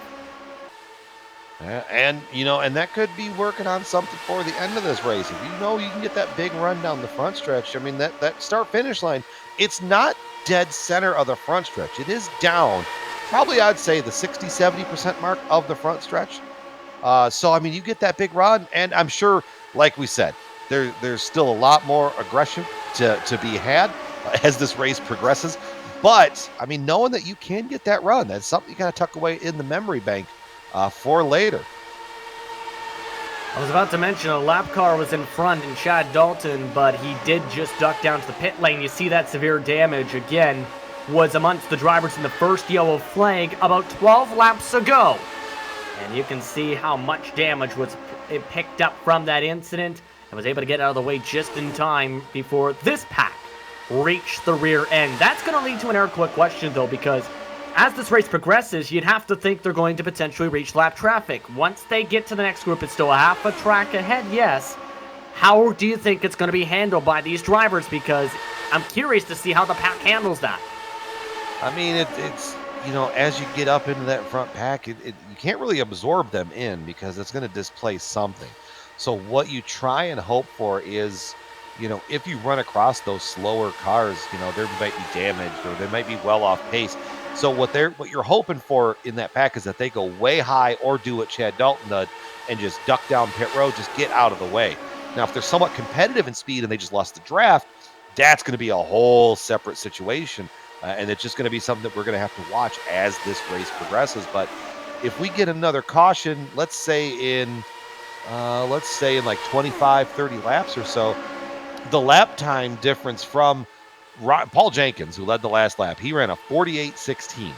And, you know, and that could be working on something for the end of this race. If you know you can get that big run down the front stretch, I mean, that start-finish line, it's not dead center of the front stretch. It is down, probably I'd say the 60-70% mark of the front stretch. So, I mean, you get that big run, and I'm sure, like we said, there's still a lot more aggression to be had as this race progresses. But, I mean, knowing that you can get that run, that's something you got to tuck away in the memory bank for later. I was about to mention a lap car was in front in Chad Dalton, but he did just duck down to the pit lane. You see that severe damage again was amongst the drivers in the first yellow flag about 12 laps ago. And you can see how much damage was picked up from that incident and was able to get out of the way just in time before this pack reached the rear end. That's going to lead to an air quick question, though, because as this race progresses, you'd have to think they're going to potentially reach lap traffic. Once they get to the next group, it's still a half a track ahead, yes. How do you think it's going to be handled by these drivers? Because I'm curious to see how the pack handles that. I mean, it's you know, as you get up into that front pack, you can't really absorb them in because it's going to displace something. So what you try and hope for is, you know, if you run across those slower cars, you know, there might be damage or they might be well off pace. So what you're hoping for in that pack is that they go way high or do what Chad Dalton did and just duck down pit road, just get out of the way. Now, if they're somewhat competitive in speed and they just lost the draft, that's going to be a whole separate situation. And it's just going to be something that we're going to have to watch as this race progresses. But if we get another caution, let's say in like 25, 30 laps or so, the lap time difference from Paul Jenkins, who led the last lap, he ran a 48.16.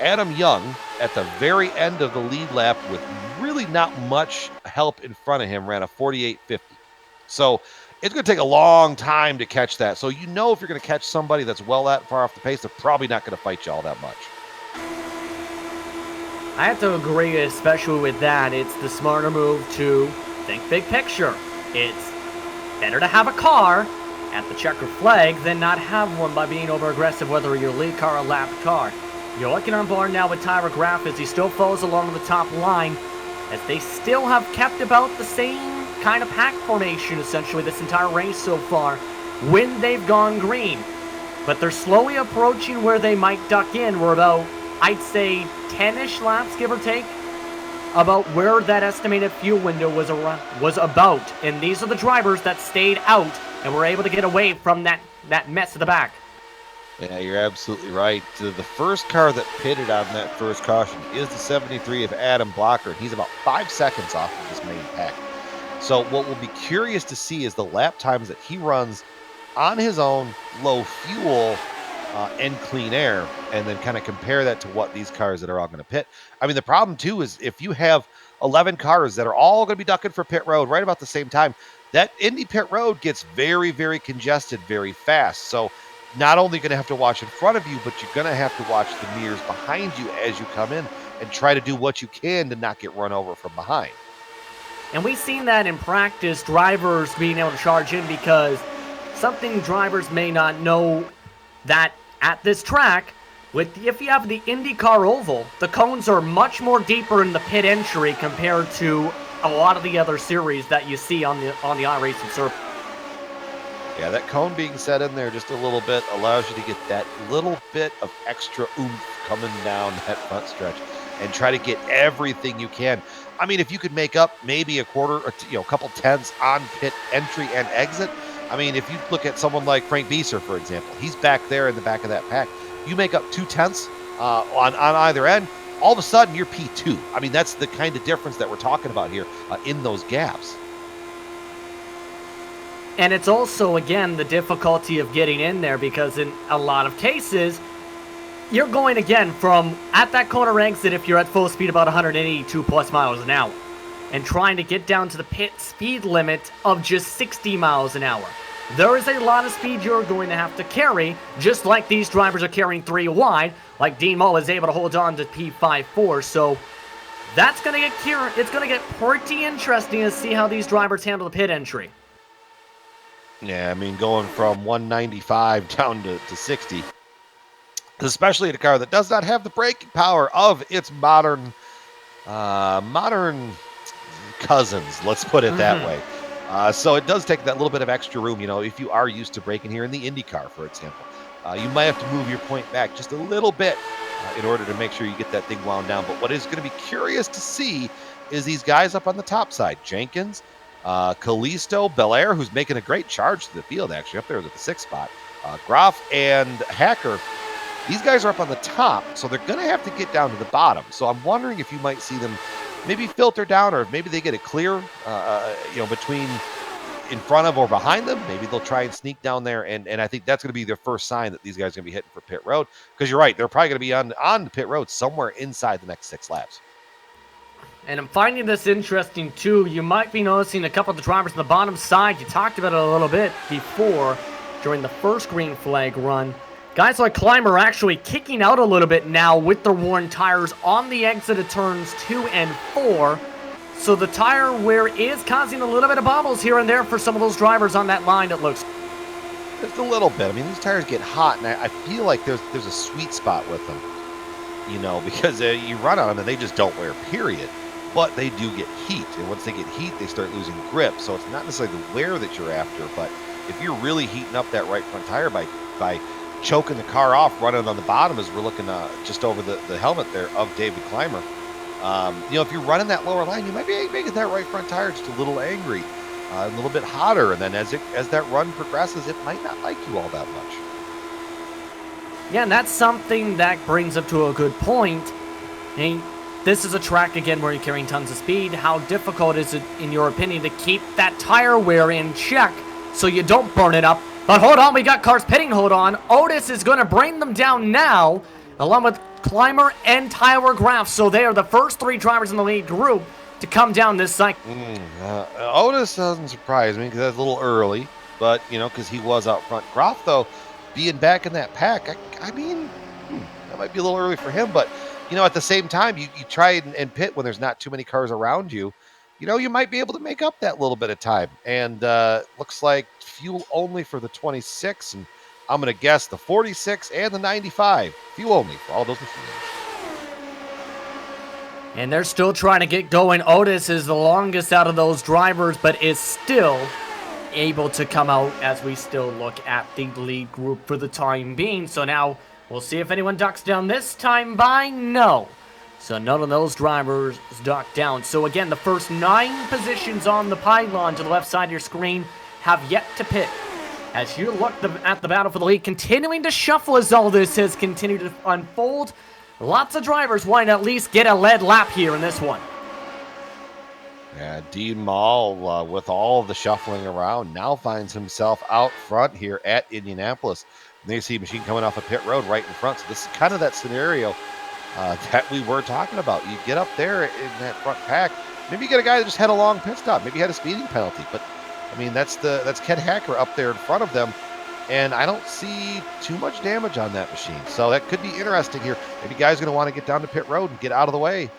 Adam Young, at the very end of the lead lap with really not much help in front of him, ran a 48.50. So it's going to take a long time to catch that. So you know if you're going to catch somebody that's well that far off the pace, they're probably not going to fight you all that much. I have to agree, especially with that. It's the smarter move to think big picture. It's better to have a car at the checker flag than not have one by being over-aggressive, whether you're a lead car or a lap car. You're looking on board now with Tyra Graff as he still follows along the top line, as they still have kept about the same kind of pack formation, essentially, this entire race so far, when they've gone green. But they're slowly approaching where they might duck in. We're about, I'd say, 10-ish laps, give or take, about where that estimated fuel window was about. And these are the drivers that stayed out and were able to get away from that mess at the back. Yeah, you're absolutely right. The first car that pitted on that first caution is the 73 of Adam Blocker. He's about 5 seconds off of this main pack. So what we'll be curious to see is the lap times that he runs on his own, low fuel and clean air, and then kind of compare that to what these cars that are all going to pit. I mean, the problem too is if you have 11 cars that are all going to be ducking for pit road right about the same time, that Indy pit road gets very, very congested very fast. So not only going to have to watch in front of you, but you're going to have to watch the mirrors behind you as you come in and try to do what you can to not get run over from behind. And we've seen that in practice, drivers being able to charge in, because something drivers may not know that at this track, if you have the IndyCar Oval, the cones are much more deeper in the pit entry compared to a lot of the other series that you see on the iRacing circuit. Yeah, that cone being set in there just a little bit allows you to get that little bit of extra oomph coming down that front stretch and try to get everything you can. I mean, if you could make up maybe a quarter or a couple tenths on pit entry and exit. I mean, if you look at someone like Frank Bieser, for example, he's back there in the back of that pack. You make up 2/10 on either end, all of a sudden you're P2. I mean, that's the kind of difference that we're talking about here in those gaps. And it's also, again, the difficulty of getting in there, because in a lot of cases, you're going, again, from at that corner exit, if you're at full speed, about 182 plus miles an hour, and trying to get down to the pit speed limit of just 60 miles an hour. There is a lot of speed you're going to have to carry, just like these drivers are carrying 3 wide, like Dean Mull is able to hold on to P54, so that's going to it's going to get pretty interesting to see how these drivers handle the pit entry. Yeah, I mean, going from 195 down to 60, especially in a car that does not have the braking power of its modern cousins, let's put it that way. So it does take that little bit of extra room. If you are used to braking here in the IndyCar, for example, you might have to move your point back just a little bit in order to make sure you get that thing wound down. But what is going to be curious to see is these guys up on the top side, Jenkins, Callisto, Belair, who's making a great charge to the field, actually, up there at the 6th spot. Groff and Hacker, these guys are up on the top, so they're going to have to get down to the bottom. So I'm wondering if you might see them maybe filter down, or maybe they get it clear, between in front of or behind them. Maybe they'll try and sneak down there, and I think that's going to be their first sign that these guys are going to be hitting for pit road, because you're right, they're probably going to be on the pit road somewhere inside the next 6 laps. And I'm finding this interesting, too. You might be noticing a couple of the drivers on the bottom side. You talked about it a little bit before during the first green flag run. Guys like Clymer are actually kicking out a little bit now with their worn tires on the exit of turns 2 and 4. So the tire wear is causing a little bit of bobbles here and there for some of those drivers on that line, it looks. Just a little bit. I mean, these tires get hot, and I feel like there's a sweet spot with them, because you run on them and they just don't wear, period. But they do get heat, and once they get heat, they start losing grip. So it's not necessarily the wear that you're after, but if you're really heating up that right front tire by choking the car off, running on the bottom, as we're looking just over the helmet there of David Clymer, if you're running that lower line, you might be making that right front tire just a little angry, a little bit hotter, and then as that run progresses, it might not like you all that much. Yeah, and that's something that brings up to a good point. This is a track, again, where you're carrying tons of speed. How difficult is it, in your opinion, to keep that tire wear in check so you don't burn it up? But hold on, we got cars pitting, hold on. Otis is going to bring them down now, along with Clymer and Tyler Graff. So they are the first 3 drivers in the lead group to come down this cycle. Otis doesn't surprise me, because that's a little early, but, because he was out front. Graff, though, being back in that pack, I mean, that might be a little early for him, but at the same time, you try and pit when there's not too many cars around you. You might be able to make up that little bit of time. And looks like fuel only for the 26, and I'm going to guess the 46 and the 95. Fuel only for all those machines. And they're still trying to get going. Otis is the longest out of those drivers, but is still able to come out as we still look at the lead group for the time being. So now we'll see if anyone ducks down this time by no. So none of those drivers duck down. So again, the first 9 positions on the pylon to the left side of your screen have yet to pit. As you look at the battle for the lead, continuing to shuffle as all this has continued to unfold. Lots of drivers want to at least get a lead lap here in this one. Yeah, Dean Mull, with all of the shuffling around, now finds himself out front here at Indianapolis. And you see a machine coming off a pit road right in front. So this is kind of that scenario that we were talking about. You get up there in that front pack. Maybe you get a guy that just had a long pit stop. Maybe he had a speeding penalty. But, I mean, that's Ken Hacker up there in front of them. And I don't see too much damage on that machine. So that could be interesting here. Maybe guys going to want to get down to pit road and get out of the way.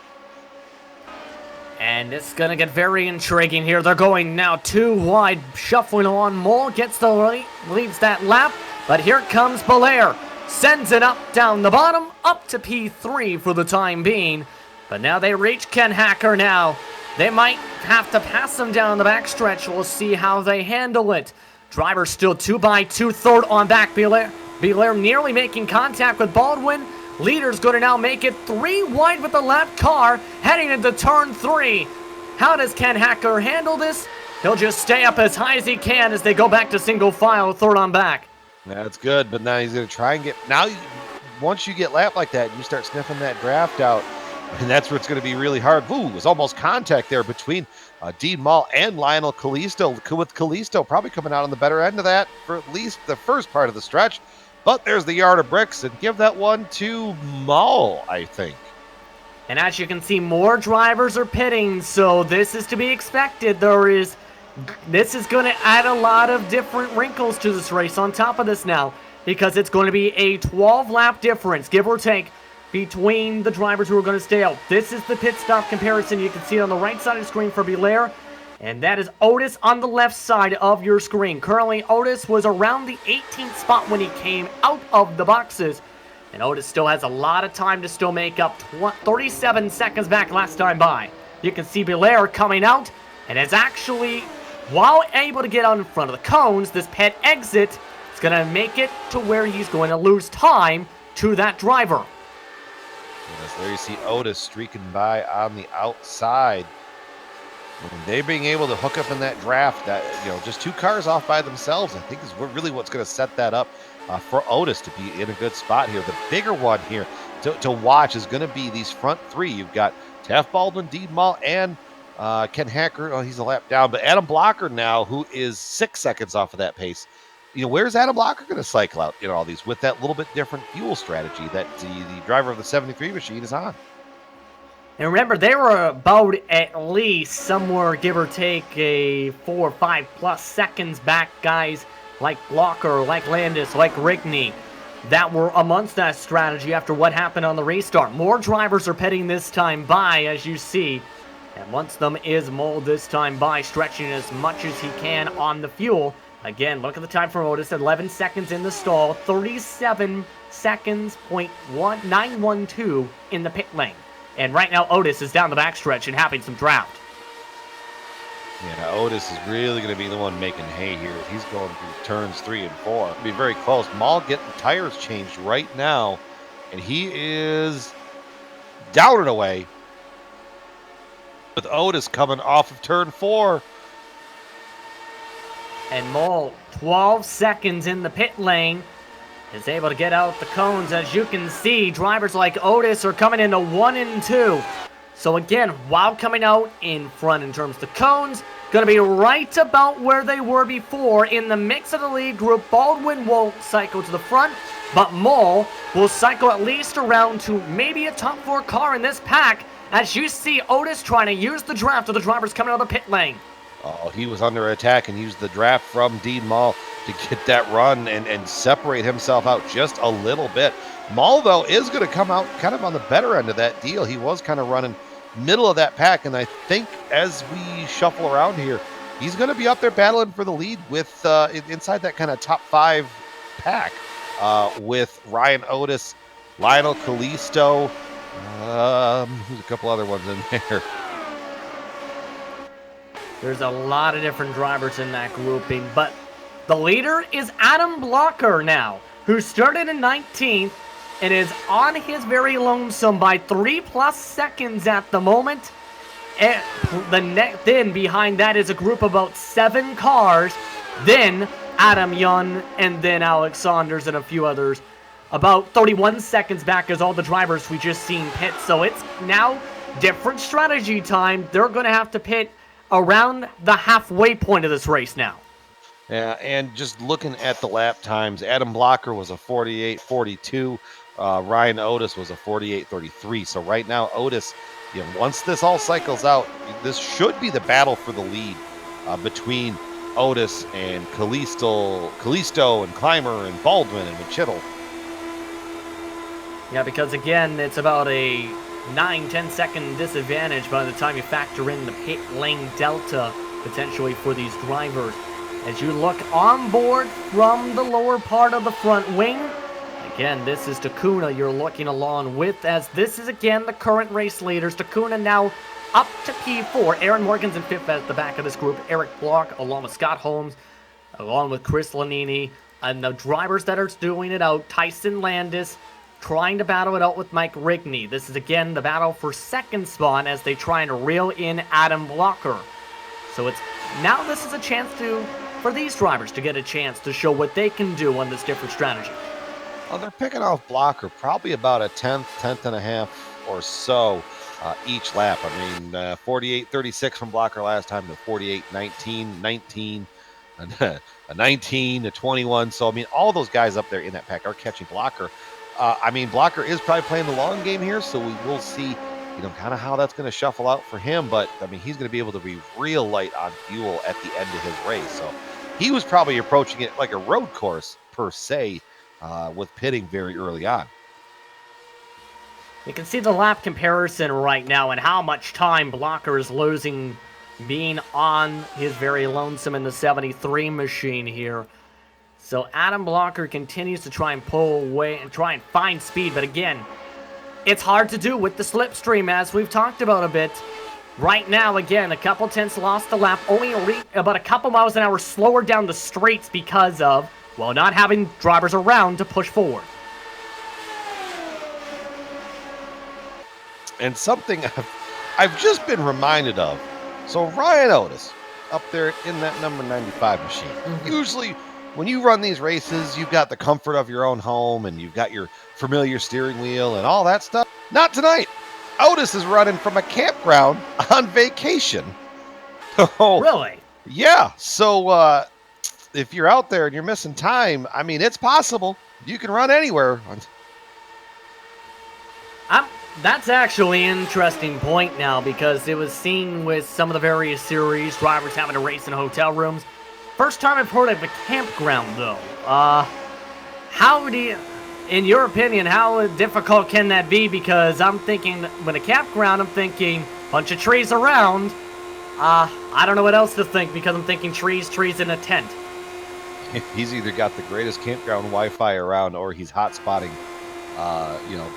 And it's going to get very intriguing here. They're going now 2 wide, shuffling along. Mull gets the lead, leads that lap. But here comes Belair. Sends it up down the bottom, up to P3 for the time being. But now they reach Ken Hacker now. They might have to pass them down the backstretch. We'll see how they handle it. Drivers still 2x2, third on back. Belair nearly making contact with Baldwin. Leader's going to now make it 3 wide with the lap car, heading into turn 3. How does Ken Hacker handle this? He'll just stay up as high as he can as they go back to single file, third on back. That's good, but now he's going to try and get... Now, once you get lapped like that, you start sniffing that draft out, and that's where it's going to be really hard. Ooh, it was almost contact there between Dean Mall and Lionel Kalisto, with Kalisto probably coming out on the better end of that for at least the first part of the stretch. But there's the yard of bricks, and give that one to Mall, I think. And as you can see, more drivers are pitting, so this is to be expected. This is going to add a lot of different wrinkles to this race on top of this now, because it's going to be a 12-lap difference, give or take, between the drivers who are going to stay out. This is the pit stop comparison. You can see it on the right side of the screen for Belair, and that is Otis on the left side of your screen. Currently, Otis was around the 18th spot when he came out of the boxes, and Otis still has a lot of time to still make up 37 seconds back last time by. You can see Belair coming out, and is actually, while able to get out in front of the cones, this pit exit is going to make it to where he's going to lose time to that driver. Yes, there you see Otis streaking by on the outside. And they being able to hook up in that draft, that just 2 cars off by themselves, I think is really what's going to set that up for Otis to be in a good spot here. The bigger one here to watch is going to be these front 3. You've got Taft Baldwin, Dean Mall, and Ken Hacker. Oh, he's a lap down, but Adam Blocker now, who is 6 seconds off of that pace. Where's Adam Blocker going to cycle out? All these with that little bit different fuel strategy that the driver of the 73 machine is on. And remember, they were about at least somewhere, give or take, a 4 or 5 plus seconds back, guys like Blocker, like Landis, like Rigney, that were amongst that strategy after what happened on the restart. More drivers are pitting this time by, as you see. And once them is Mole this time by, stretching as much as he can on the fuel. Again, look at the time for Otis, 11 seconds in the stall, 37 seconds, .912 in the pit lane. And right now, Otis is down the backstretch and having some draft. Yeah, Otis is really going to be the one making hay here. He's going through turns 3 and 4. It'll be very close. Maul getting tires changed right now, and he is down and away with Otis coming off of turn 4. And Mole, 12 seconds in the pit lane, is able to get out the cones. As you can see, drivers like Otis are coming into 1 and 2. So again, while coming out in front in terms of the cones, going to be right about where they were before in the mix of the lead group. Baldwin won't cycle to the front, but Mole will cycle at least around to maybe a top 4 car in this pack. As you see, Otis trying to use the draft of the drivers coming out of the pit lane. Oh, he was under attack and used the draft from Dean Mall to get that run and separate himself out just a little bit. Mall, though, is going to come out kind of on the better end of that deal. He was kind of running middle of that pack, and I think as we shuffle around here, he's going to be up there battling for the lead with inside that kind of top 5 pack with Ryan Otis, Lionel Kalisto, who's a couple other ones in there. There's a lot of different drivers in that grouping, but the leader is Adam Blocker now, who started in 19th and is on his very lonesome by 3+ seconds at the moment. And then behind that is a group of about 7 cars, then Adam Young, and then Alex Saunders and a few others. About 31 seconds back is all the drivers we just seen pit, so it's now different strategy time. They're going to have to pit around the halfway point of this race now. Yeah, and just looking at the lap times, Adam Blocker was a 48.42. Ryan Otis was a 48.33. So right now, Otis, once this all cycles out, this should be the battle for the lead between Otis and Kalisto and Clymer and Baldwin and Machittle. Yeah, because again, it's about a 9-10 second disadvantage by the time you factor in the pit lane delta potentially for these drivers. As you look on board from the lower part of the front wing, again, this is Takuna you're looking along with, as this is again the current race leaders. Takuna now up to P4. Aaron Morgan's in fifth at the back of this group. Eric Block, along with Scott Holmes, along with Chris Lanini, and the drivers that are doing it out, Tyson Landis, trying to battle it out with Mike Rigney. This is again the battle for second spot as they try and reel in Adam Blocker. So this is a chance for these drivers to get a chance to show what they can do on this different strategy. Well, they're picking off Blocker probably about a tenth and a half or so each lap. I mean, 48-36 from Blocker last time to 48-19, 19, a 19, a 21. So, I mean, all those guys up there in that pack are catching Blocker. I mean, Blocker is probably playing the long game here, so we will see, kind of how that's going to shuffle out for him. But, I mean, he's going to be able to be real light on fuel at the end of his race. So he was probably approaching it like a road course, per se, with pitting very early on. You can see the lap comparison right now and how much time Blocker is losing being on his very lonesome in the 73 machine here. So Adam Blocker continues to try and pull away and try and find speed, but again, it's hard to do with the slipstream, as we've talked about a bit. Right now, again, a couple tenths lost the lap, only about a couple miles an hour slower down the straights because of, well, not having drivers around to push forward. And something I've just been reminded of. So Ryan Otis, up there in that number 95 machine. Mm-hmm. Usually, when you run these races, you've got the comfort of your own home and you've got your familiar steering wheel and all that stuff. Not tonight. Otis is running from a campground on vacation. Oh, really? Yeah. So if you're out there and you're missing time, I mean, it's possible. You can run anywhere. That's actually an interesting point now, because it was seen with some of the various series, drivers having to race in hotel rooms. First time I've heard of a campground, though. In your opinion, how difficult can that be? Because I'm thinking, when a campground, I'm thinking bunch of trees around. I don't know what else to think, because I'm thinking trees in a tent. He's either got the greatest campground Wi-Fi around, or he's hot spotting,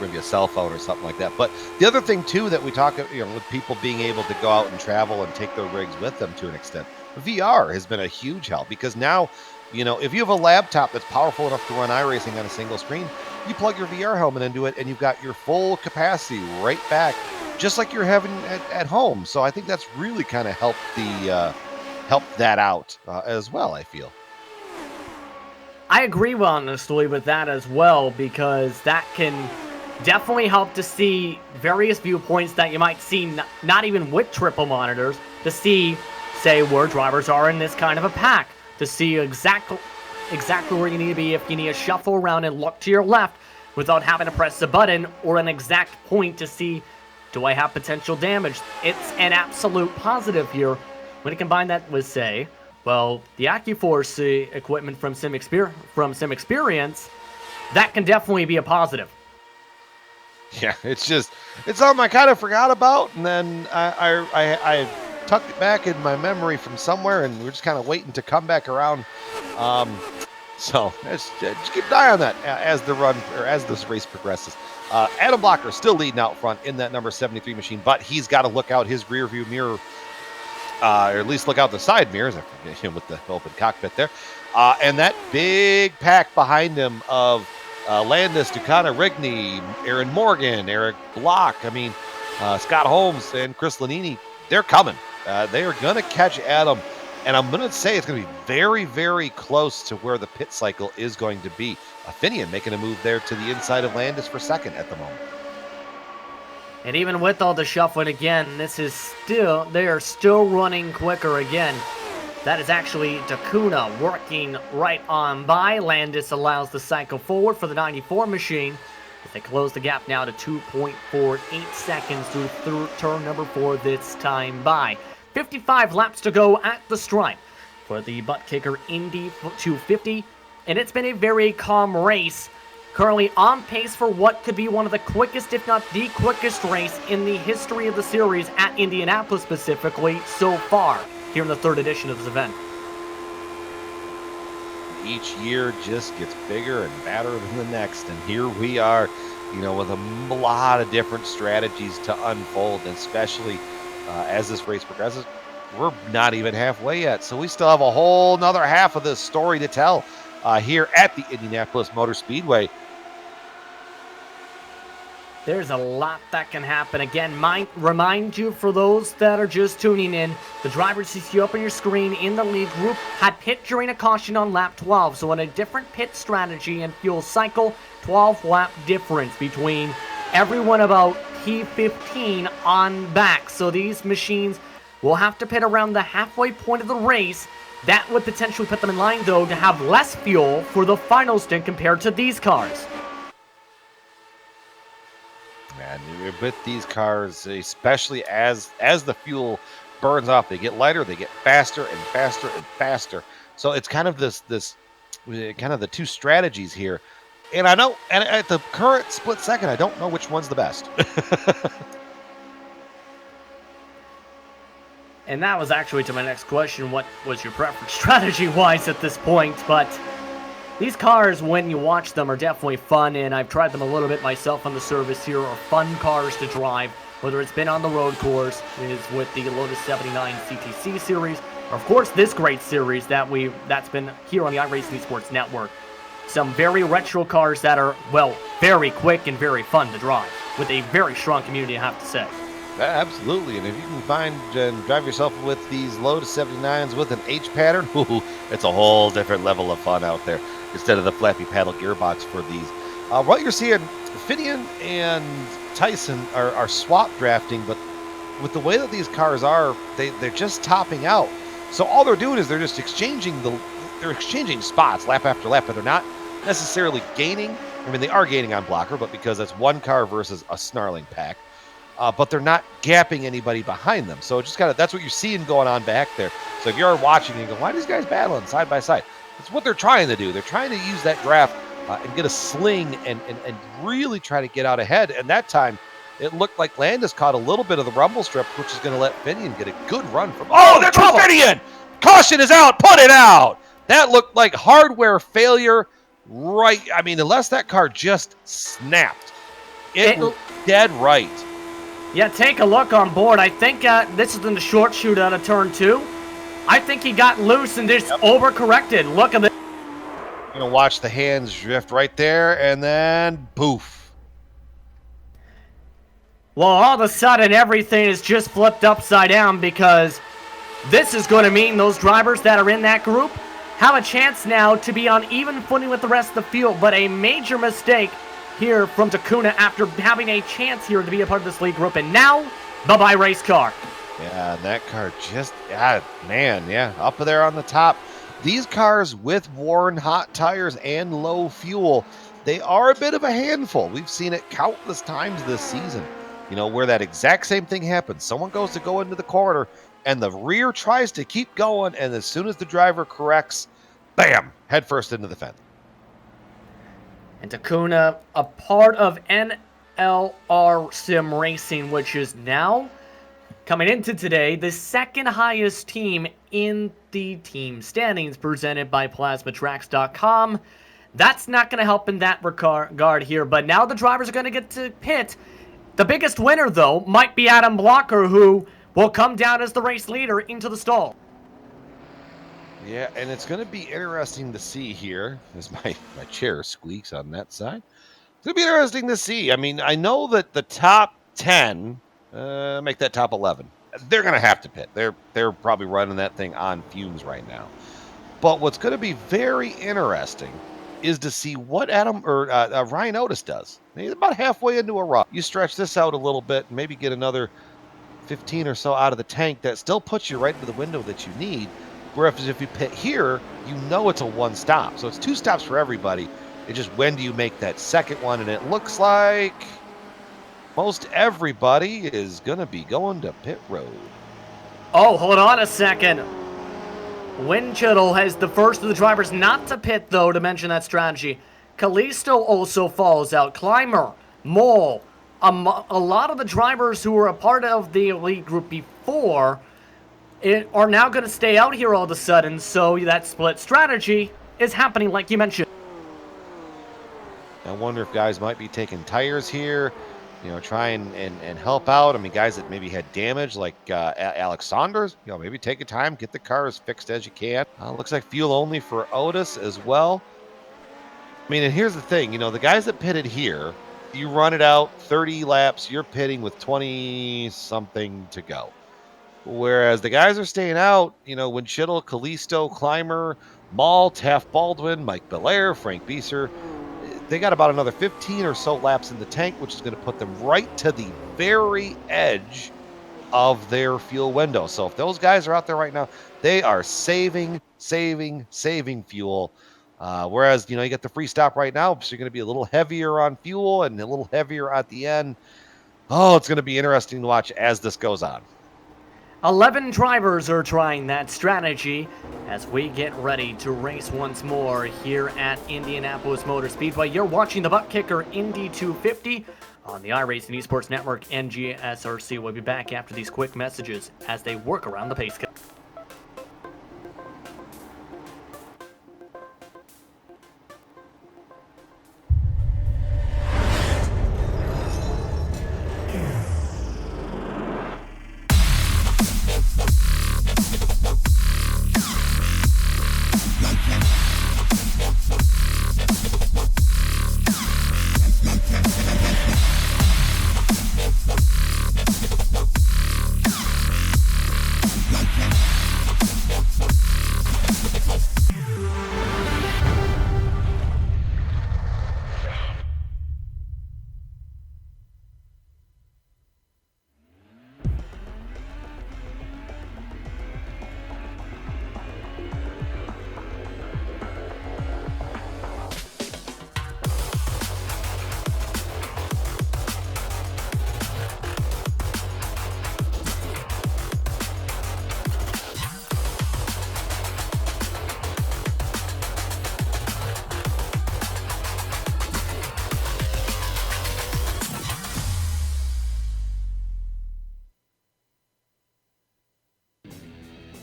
maybe a cell phone or something like that. But the other thing too that we talk, with people being able to go out and travel and take their rigs with them to an extent, VR has been a huge help, because now, if you have a laptop that's powerful enough to run iRacing on a single screen, you plug your VR helmet into it and you've got your full capacity right back, just like you're having at home. So I think that's really kind of helped that out as well, I feel. I agree, honestly, with that as well, because that can definitely help to see various viewpoints that you might see not even with triple monitors, to see, say, where drivers are in this kind of a pack, to see exactly where you need to be if you need to shuffle around and look to your left without having to press a button, or an exact point to see, do I have potential damage? It's an absolute positive here. When you combine that with, say, well, the AccuForce equipment from Sim Experience, that can definitely be a positive. Yeah, it's something I kind of forgot about, and then I tucked it back in my memory from somewhere, and we're just kind of waiting to come back around. So just keep an eye on that as this race progresses. Adam Blocker still leading out front in that number 73 machine, but he's got to look out his rear view mirror, or at least look out the side mirrors, with the open cockpit there. And that big pack behind him of Landis, Ducana, Rigney, Aaron Morgan, Eric Block, Scott Holmes, and Chris Lanini, they're coming. They are going to catch Adam, and I'm going to say it's going to be very, very close to where the pit cycle is going to be. Finian making a move there to the inside of Landis for second at the moment. And even with all the shuffling again, they are still running quicker again. That is actually Takuna working right on by. Landis allows the cycle forward for the 94 machine, as they close the gap now to 2.48 seconds through turn number 4 this time by. 55 laps to go at the stripe for the butt kicker Indy 250, and it's been a very calm race. Currently on pace for what could be one of the quickest, if not the quickest race in the history of the series at Indianapolis specifically so far, here in the third edition of this event. Each year just gets bigger and badder than the next, and here we are, with a lot of different strategies to unfold, especially as this race progresses. We're not even halfway yet, so we still have a whole nother half of this story to tell here at the Indianapolis Motor Speedway. There's a lot that can happen. Again, remind you, for those that are just tuning in, the drivers you see up on your screen in the lead group had pit during a caution on lap 12. So in a different pit strategy and fuel cycle, 12-lap difference between everyone about P15 on back. So these machines will have to pit around the halfway point of the race. That would potentially put them in line, though, to have less fuel for the final stint compared to these cars. And with these cars, especially as the fuel burns off, they get lighter, they get faster and faster and faster. So it's kind of this kind of the two strategies here. And I know, and at the current split second, I don't know which one's the best. And that was actually to my next question, what was your preference strategy-wise at this point? But these cars, when you watch them, are definitely fun, and I've tried them a little bit myself on the service here, are fun cars to drive, whether it's been on the road course, is with the Lotus 79 CTC series, or of course this great series that's been here on the iRacing Esports Network. Some very retro cars that are, well, very quick and very fun to drive, with a very strong community, I have to say. Absolutely, and if you can find and drive yourself with these Lotus 79s with an H pattern, it's a whole different level of fun out there instead of the flappy paddle gearbox for these. What you're seeing, Finian and Tyson are swap drafting, but with the way that these cars are, they're just topping out. So all they're doing is they're just exchanging spots lap after lap, but they're not necessarily gaining. I mean, they are gaining on blocker, but because that's one car versus a snarling pack. But they're not gapping anybody behind them. So it just that's what you're seeing going on back there. So if you're watching and you go, why are these guys battling side by side? That's what they're trying to do. They're trying to use that draft and get a sling and really try to get out ahead. And that time, it looked like Landis caught a little bit of the rumble strip, which is going to let Finian get a good run from. Oh, there goes Finian! Caution is out! Put it out! That looked like hardware failure, right? I mean, unless that car just snapped. It was dead right. Yeah, take a look on board. I think this is in the short shoot out of turn 2. I think he got loose and just overcorrected. Look at this. You're going to watch the hands drift right there, and then poof. Well, all of a sudden, everything is just flipped upside down, because this is going to mean those drivers that are in that group have a chance now to be on even footing with the rest of the field. But a major mistake here from Takuna after having a chance here to be a part of this lead group, and now bye-bye race car. Yeah, that car just, up there on the top. These cars with worn hot tires and low fuel, they are a bit of a handful. We've seen it countless times this season, where that exact same thing happens. Someone goes to go into the corner and the rear tries to keep going, and as soon as the driver corrects, bam, head first into the fence. And Takuna, a part of NLR Sim Racing, which is now coming into today the second highest team in the team standings, presented by PlasmaTracks.com. That's not going to help in that regard here, but now the drivers are going to get to pit. The biggest winner, though, might be Adam Blocker, who will come down as the race leader into the stall. Yeah, and it's going to be interesting to see here, as my chair squeaks on that side. It's going to be interesting to see. I mean, I know that the top 10 make that top 11. They're going to have to pit. They're probably running that thing on fumes right now. But what's going to be very interesting is to see what Ryan Otis does. He's about halfway into a run. You stretch this out a little bit and maybe get another 15 or so out of the tank. That still puts you right into the window that you need. Whereas if you pit here, it's a one stop. So it's 2 stops for everybody. It's just when do you make that second one? And it looks like most everybody is going to be going to pit road. Oh, hold on a second. Winchell has the first of the drivers not to pit, though, to mention that strategy. Kalisto also falls out. Clymer, Mole, a lot of the drivers who were a part of the elite group before are now going to stay out here all of a sudden, so that split strategy is happening like you mentioned. I wonder if guys might be taking tires here. try and help out. I mean, guys that maybe had damage like Alexander's, maybe take your time, get the car as fixed as you can. Looks like fuel only for Otis as well. I mean, and here's the thing, the guys that pitted here, you run it out 30 laps, you're pitting with 20 something to go. Whereas the guys are staying out, Winchittle, Callisto, Clymer, Maul, Taft Baldwin, Mike Belair, Frank Bieser, they got about another 15 or so laps in the tank, which is going to put them right to the very edge of their fuel window. So if those guys are out there right now, they are saving fuel. Whereas, you get the free stop right now, so you're going to be a little heavier on fuel and a little heavier at the end. Oh, it's going to be interesting to watch as this goes on. 11 drivers are trying that strategy as we get ready to race once more here at Indianapolis Motor Speedway. You're watching the Butt Kicker Indy 250 on the iRacing Esports Network and GSRC. We'll be back after these quick messages as they work around the pace car.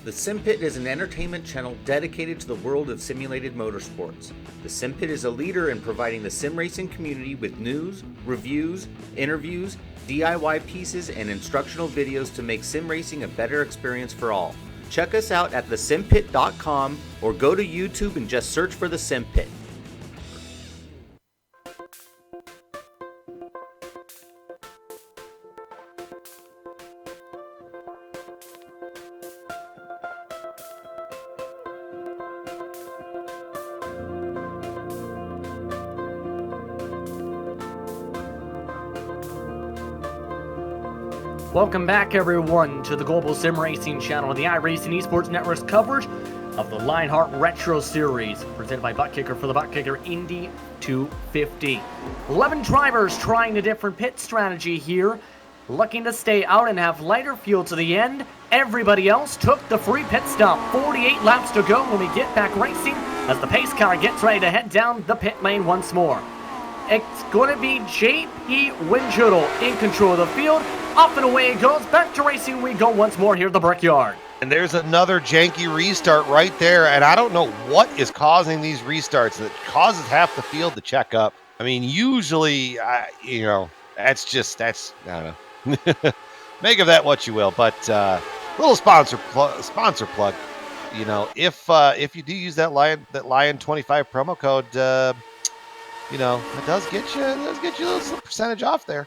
The Sim Pit is an entertainment channel dedicated to the world of simulated motorsports. The Sim Pit is a leader in providing the sim racing community with news, reviews, interviews, DIY pieces, and instructional videos to make sim racing a better experience for all. Check us out at thesimpit.com or go to YouTube and just search for The Sim Pit. Welcome back, everyone, to the Global SimRacing Channel and the iRacing Esports Network's coverage of the Lionheart Retro Series, presented by Butt Kicker for the Butt Kicker Indy 250. 11 drivers trying a different pit strategy here, looking to stay out and have lighter fuel to the end. Everybody else took the free pit stop. 48 laps to go when we get back racing as the pace car gets ready to head down the pit lane once more. It's going to be J.P. Winchittle in control of the field. Up and away it goes. Back to racing we go once more here at the Brickyard. And there's another janky restart right there. And I don't know what is causing these restarts that causes half the field to check up. I mean, usually, I don't know. Make of that what you will. But little sponsor plug. If you do use that Lion 25 promo code, it does get you a little percentage off there.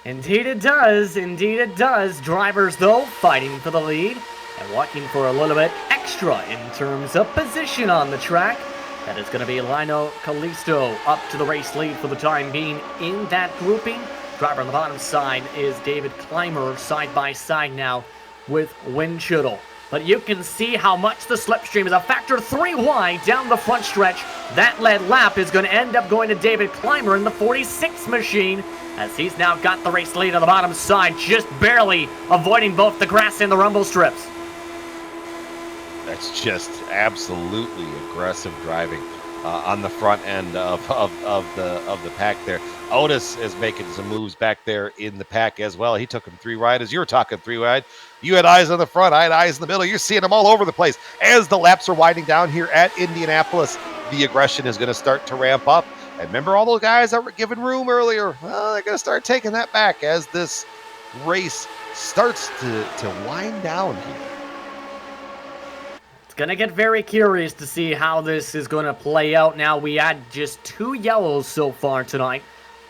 Indeed it does. Indeed it does. Drivers, though, fighting for the lead and walking for a little bit extra in terms of position on the track. That is going to be Lino Callisto up to the race lead for the time being in that grouping. Driver on the bottom side is David Clymer, side by side now with Winchittle. But you can see how much the slipstream is a factor 3 wide down the front stretch. That lead lap is going to end up going to David Clymer in the 46 machine, as he's now got the race lead on the bottom side, just barely avoiding both the grass and the rumble strips. That's just absolutely aggressive driving on the front end of the pack there. Otis is making some moves back there in the pack as well. He took him 3 wide, as you were talking 3 wide. You had eyes on the front, I had eyes in the middle. You're seeing them all over the place. As the laps are winding down here at Indianapolis, the aggression is going to start to ramp up. And remember all those guys that were given room earlier? Well, they're going to start taking that back as this race starts to wind down here. It's going to get very curious to see how this is going to play out. Now, we had just 2 yellows so far tonight,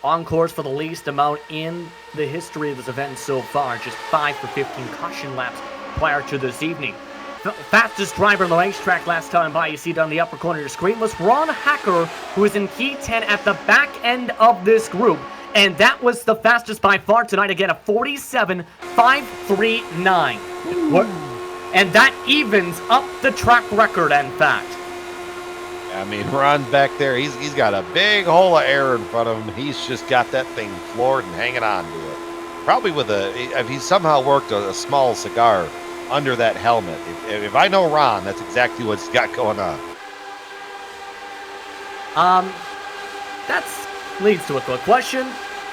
on course for the least amount in the history of this event so far. Just 5 for 15 caution laps prior to this evening. The fastest driver on the racetrack last time by, you see down the upper corner of your screen, was Ron Hacker, who is in P10 at the back end of this group. And that was the fastest by far tonight. Again, a 47.539. And that evens up the track record, in fact. I mean, Ron's back there. He's got a big hole of air in front of him. He's just got that thing floored and hanging on to it. Probably with if he somehow worked a small cigar under that helmet. If I know Ron, that's exactly what he's got going on. That leads to a quick question.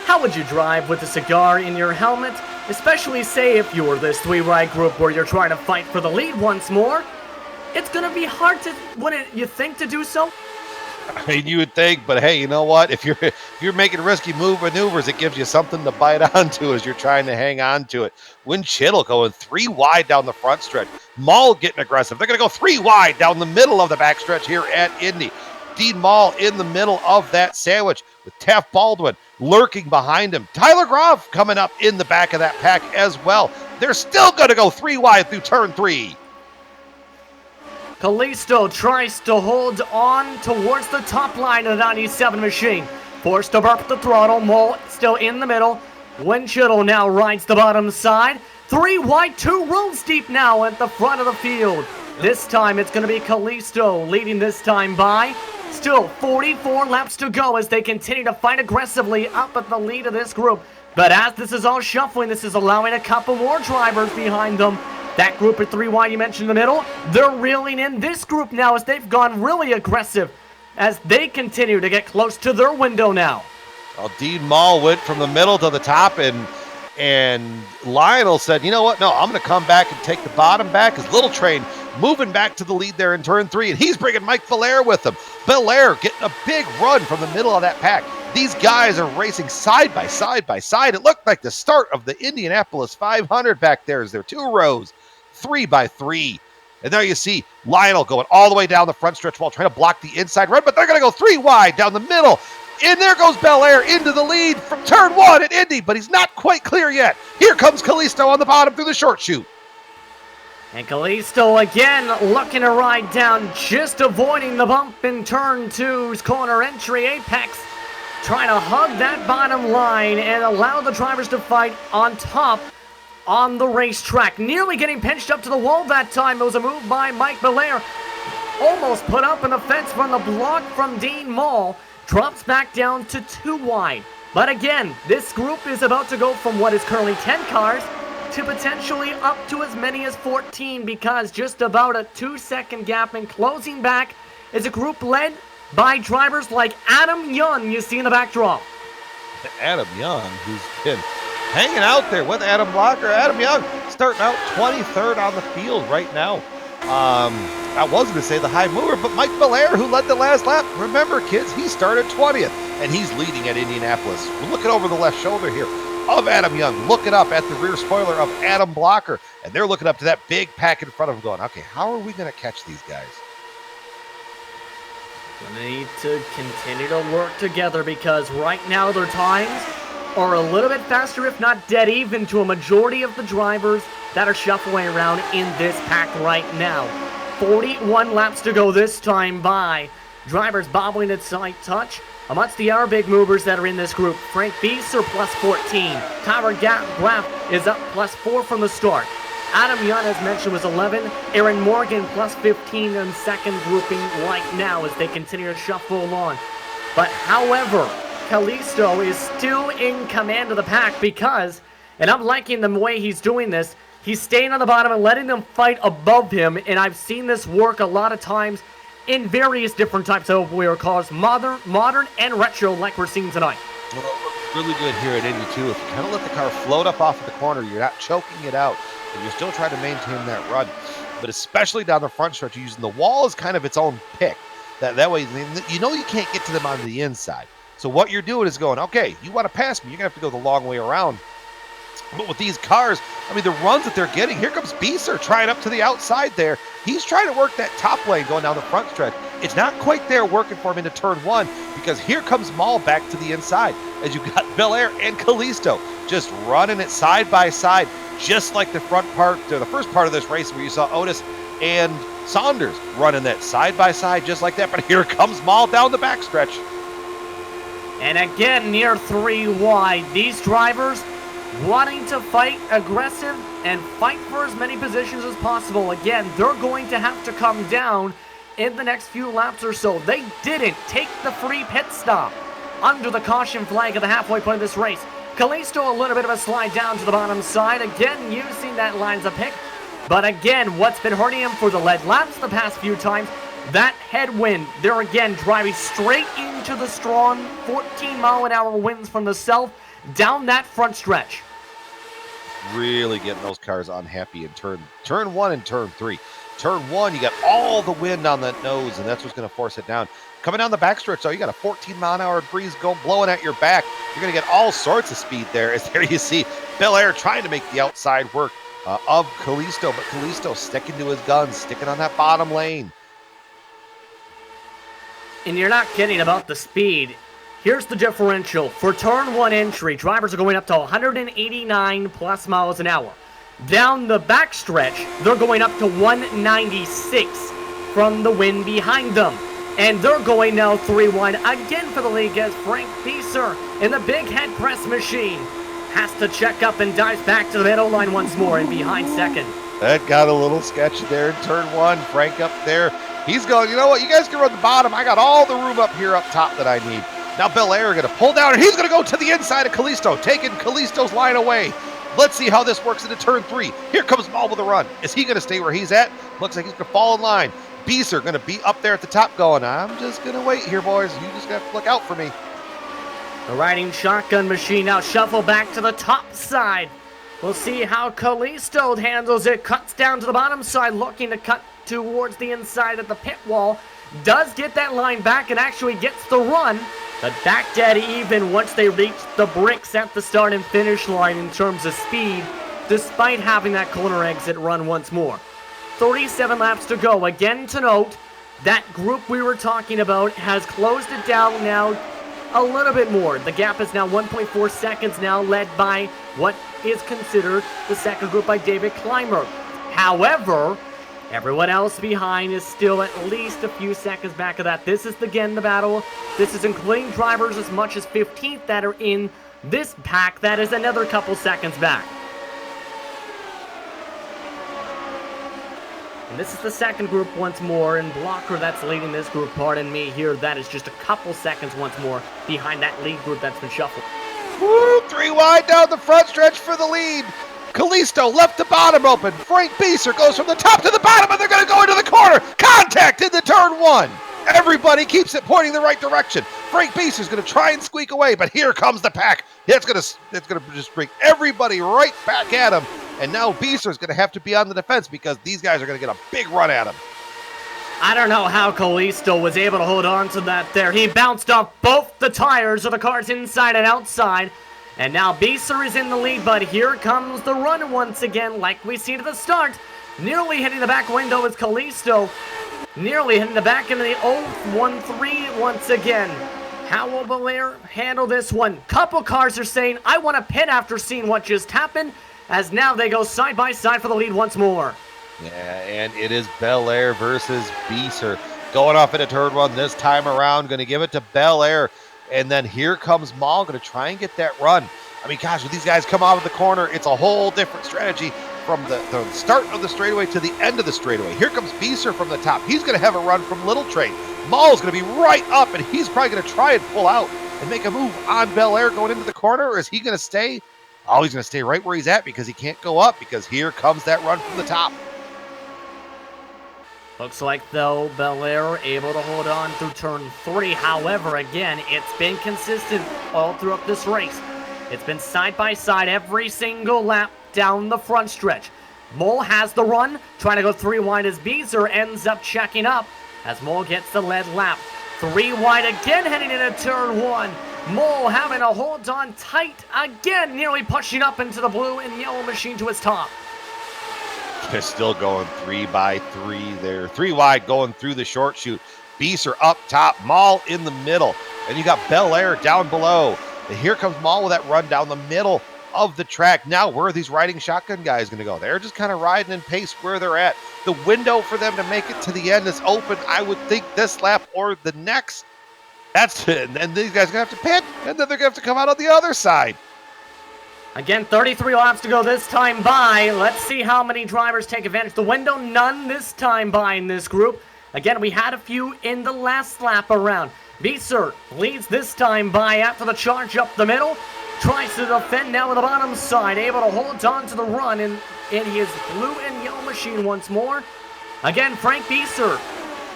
How would you drive with a cigar in your helmet? Especially, say, if you're this 3-ride group where you're trying to fight for the lead once more. It's going to be hard to, wouldn't you think, to do so? I mean, you would think, but hey, you know what? If you're making risky maneuvers, it gives you something to bite onto as you're trying to hang on to it. Win Chittle going 3 wide down the front stretch. Maul getting aggressive. They're going to go 3 wide down the middle of the backstretch here at Indy. Dean Maul in the middle of that sandwich with Taft Baldwin lurking behind him. Tyler Groff coming up in the back of that pack as well. They're still going to go 3 wide through turn 3. Kalisto tries to hold on towards the top line of the 97 machine. Forced to burp the throttle. Mole still in the middle. Winchittle now rides the bottom side. 3 wide, 2 rows deep now at the front of the field. This time it's going to be Kalisto leading this time by. Still 44 laps to go as they continue to fight aggressively up at the lead of this group. But as this is all shuffling, this is allowing a couple more drivers behind them. That group at 3 wide you mentioned in the middle, they're reeling in this group now as they've gone really aggressive as they continue to get close to their window now. Well, Dean Mall went from the middle to the top, and Lionel said, you know what, no, I'm going to come back and take the bottom back. His little train moving back to the lead there in turn 3, and he's bringing Mike Belair with him. Belair getting a big run from the middle of that pack. These guys are racing side by side by side. It looked like the start of the Indianapolis 500 back there as they're 2 rows, 3 by 3. And there you see Lionel going all the way down the front stretch while trying to block the inside run, but they're going to go 3 wide down the middle. And there goes Belair into the lead from turn 1 at Indy, but he's not quite clear yet. Here comes Kalisto on the bottom through the short chute. And Kalisto again looking to ride down, just avoiding the bump in turn 2's corner entry apex. Trying to hug that bottom line and allow the drivers to fight on top on the racetrack. Nearly getting pinched up to the wall that time. It was a move by Mike Belair. Almost put up in the fence from the block from Dean Mall. Drops back down to 2 wide. But again, this group is about to go from what is currently 10 cars to potentially up to as many as 14, because just about a 2-second gap in closing back is a group led by drivers like Adam Young, you see in the backdrop. Adam Young, who's been hanging out there with Adam Blocker. Adam Young starting out 23rd on the field right now. I was going to say the high mover, but Mike Belair, who led the last lap, remember, kids, he started 20th, and he's leading at Indianapolis. We're looking over the left shoulder here of Adam Young, looking up at the rear spoiler of Adam Blocker, and they're looking up to that big pack in front of him going, okay, how are we going to catch these guys? Gonna need to continue to work together, because right now their times are a little bit faster, if not dead even, to a majority of the drivers that are shuffling around in this pack right now. 41 laps to go this time by. Drivers bobbling at side touch. Amongst the other big movers that are in this group, Frank Beeser plus 14. Tyler Graff is up plus 4 from the start. Adam Young, as mentioned, was 11. Aaron Morgan plus 15 in second grouping right now as they continue to shuffle along. But however, Kalisto is still in command of the pack because, and I'm liking the way he's doing this, he's staying on the bottom and letting them fight above him, and I've seen this work a lot of times in various different types of open wheel cars, modern and retro, like we're seeing tonight. Well, really good here at Indy too. If you kind of let the car float up off of the corner, you're not choking it out, and you're still trying to maintain that run. But especially down the front stretch, you're using the wall as kind of its own pick. That way, you know you can't get to them on the inside. So what you're doing is going, okay, you want to pass me, you're going to have to go the long way around. But with these cars, I mean, the runs that they're getting, here comes Beeser trying up to the outside there. He's trying to work that top lane going down the front stretch. It's not quite there working for him into turn one, because here comes Maul back to the inside as you've got Belair and Kalisto just running it side by side, just like the front part, or the first part of this race where you saw Otis and Saunders running that side by side just like that. But here comes Maul down the backstretch. And again, near 3 wide, these drivers wanting to fight aggressive and fight for as many positions as possible. Again, they're going to have to come down in the next few laps or so. They didn't take the free pit stop under the caution flag at the halfway point of this race. Kalisto, a little bit of a slide down to the bottom side, again using that lines of pick. But again, what's been hurting him for the lead laps the past few times, that headwind. They're again driving straight into the strong 14-mile-an-hour winds from the south down that front stretch. Really getting those cars unhappy in turn one and turn three. Turn one, you got all the wind on that nose, and that's what's going to force it down. Coming down the backstretch, though, you got a 14-mile-an-hour breeze blowing at your back. You're going to get all sorts of speed there. As there you see Belair trying to make the outside work of Kalisto, but Kalisto sticking to his guns, sticking on that bottom lane. And you're not kidding about the speed. Here's the differential. For turn one entry, drivers are going up to 189 plus miles an hour. Down the backstretch, they're going up to 196 from the wind behind them. And they're going now 3 wide again for the league as Frank Beeser in the big head press machine has to check up and dives back to the middle line once more and behind second. That got a little sketchy there in turn one. Frank up there. He's going, you know what, you guys can run the bottom. I got all the room up here up top that I need. Now Belair going to pull down, and he's going to go to the inside of Kalisto, taking Kalisto's line away. Let's see how this works into turn three. Here comes Maul with a run. Is he going to stay where he's at? Looks like he's going to fall in line. Beeser going to be up there at the top going, I'm just going to wait here, boys. You just got to look out for me. The riding shotgun machine now shuffle back to the top side. We'll see how Kalisto handles it. Cuts down to the bottom side, looking to cut towards the inside of the pit wall. Does get that line back and actually gets the run. But back dead even once they reach the bricks at the start and finish line in terms of speed, despite having that corner exit run once more. 37 laps to go. Again to note, that group we were talking about has closed it down now a little bit more. The gap is now 1.4 seconds now, led by what is considered the second group by David Clymer. However, everyone else behind is still at least a few seconds back of that. This is again the battle. This is including drivers as much as 15th that are in this pack. That is another couple seconds back. And this is the second group once more, and Blocker that's leading this group, pardon me here, that is just a couple seconds once more behind that lead group that's been shuffled. Woo, 3 wide down the front stretch for the lead. Kalisto left the bottom open. Frank Beeser goes from the top to the bottom, and they're going to go into the corner. Contact in the turn one. Everybody keeps it pointing the right direction. Frank Beeser's going to try and squeak away, but here comes the pack. It's going to just bring everybody right back at him. And now Beeser's going to have to be on the defense because these guys are going to get a big run at him. I don't know how Kalisto was able to hold on to that there. He bounced off both the tires of the cars inside and outside. And now Beeser is in the lead, but here comes the run once again, like we see at the start. Nearly hitting the back window is Kalisto. Nearly hitting the back into the 0-1-3 once again. How will Belair handle this one? Couple cars are saying, I want to pit after seeing what just happened, as now they go side by side for the lead once more. Yeah, and it is Belair versus Beeser. Going off into turn one this time around, going to give it to Belair. And then here comes Maul, going to try and get that run. I mean, gosh, when these guys come out of the corner, it's a whole different strategy from the start of the straightaway to the end of the straightaway. Here comes Beeser from the top. He's going to have a run from Little Train. Maul's going to be right up, and he's probably going to try and pull out and make a move on Belair going into the corner, or is he going to stay? Oh, he's going to stay right where he's at because he can't go up because here comes that run from the top. Looks like, though, Belair able to hold on through turn 3. However, again, it's been consistent all throughout this race. It's been side by side every single lap down the front stretch. Mole has the run, trying to go 3 wide as Beeser ends up checking up as Mole gets the lead lap. 3 wide again heading into turn 1. Mole having to hold on tight again, nearly pushing up into the blue and yellow machine to his top. They're still going 3 by 3 there. 3 wide going through the short chute. Beaster up top, Maul in the middle. And you got Bel Air down below. And here comes Maul with that run down the middle of the track. Now, where are these riding shotgun guys going to go? They're just kind of riding in pace where they're at. The window for them to make it to the end is open, I would think, this lap or the next. That's it. And then these guys are going to have to pit, and then they're going to have to come out on the other side. Again, 33 laps to go this time by. Let's see how many drivers take advantage. The window, none this time by in this group. Again, we had a few in the last lap around. Beaster leads this time by after the charge up the middle. Tries to defend now on the bottom side. Able to hold on to the run in his blue and yellow machine once more. Again, Frank Beaster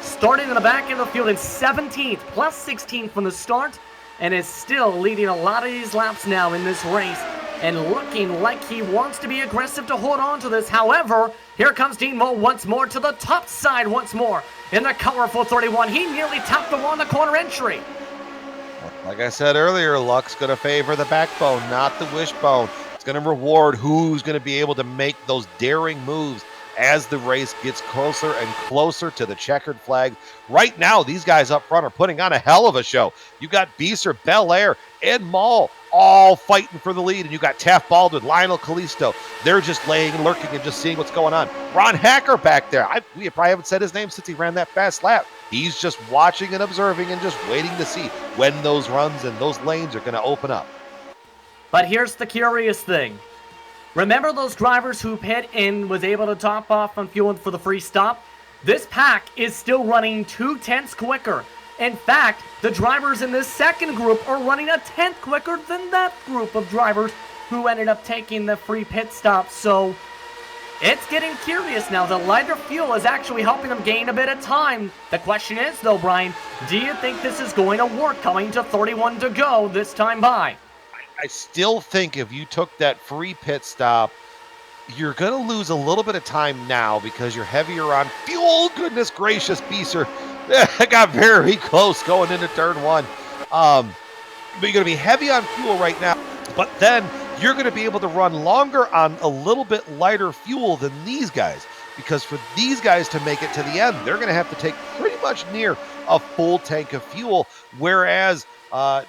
starting in the back of the field in 17th, plus 16 from the start. And is still leading a lot of these laps now in this race. And looking like he wants to be aggressive to hold on to this. However, here comes Dean Mole once more to the top side once more. In the colorful 31, he nearly tapped the wall in the corner entry. Like I said earlier, luck's going to favor the backbone, not the wishbone. It's going to reward who's going to be able to make those daring moves as the race gets closer and closer to the checkered flag. Right now, these guys up front are putting on a hell of a show. You got Beaster, Bel Air, and Maul all fighting for the lead, and you got Taft Baldwin, Lionel Kalisto. They're just laying and lurking and just seeing what's going on. Ron Hacker back there. We probably haven't said his name since he ran that fast lap. He's just watching and observing and just waiting to see when those runs and those lanes are going to open up. But here's the curious thing. Remember those drivers who pit in was able to top off on fuel for the free stop? This pack is still running 2/10 quicker. In fact, the drivers in this second group are running 1/10 quicker than that group of drivers who ended up taking the free pit stop. So it's getting curious now. The lighter fuel is actually helping them gain a bit of time. The question is, though, Brian, do you think this is going to work coming to 31 to go this time by? I still think if you took that free pit stop, you're going to lose a little bit of time now because you're heavier on fuel. Goodness gracious, Beaster. It got very close going into turn 1. But you're going to be heavy on fuel right now. But then you're going to be able to run longer on a little bit lighter fuel than these guys. Because for these guys to make it to the end, they're going to have to take pretty much near a full tank of fuel. Whereas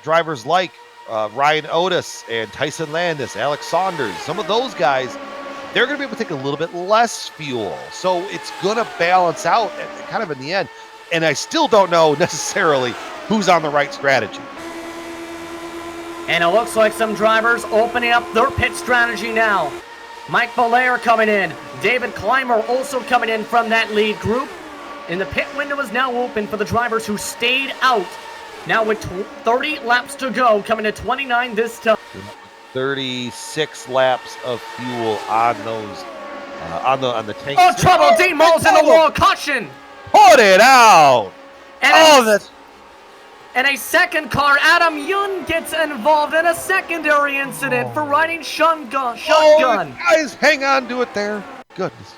drivers like Ryan Otis and Tyson Landis, Alex Saunders, some of those guys, they're going to be able to take a little bit less fuel. So it's going to balance out kind of in the end. And I still don't know necessarily who's on the right strategy. And it looks like some drivers opening up their pit strategy now. Mike Belair coming in. David Clymer also coming in from that lead group. And the pit window is now open for the drivers who stayed out. Now with 30 laps to go, coming to 29 this time. 36 laps of fuel on those on the tank. Oh, trouble! Dean Mole's in the wall. Caution! Put it out! And and a second car, Adam Young, gets involved in a secondary incident for riding shotgun. Oh, guys, hang on to it there. Goodness.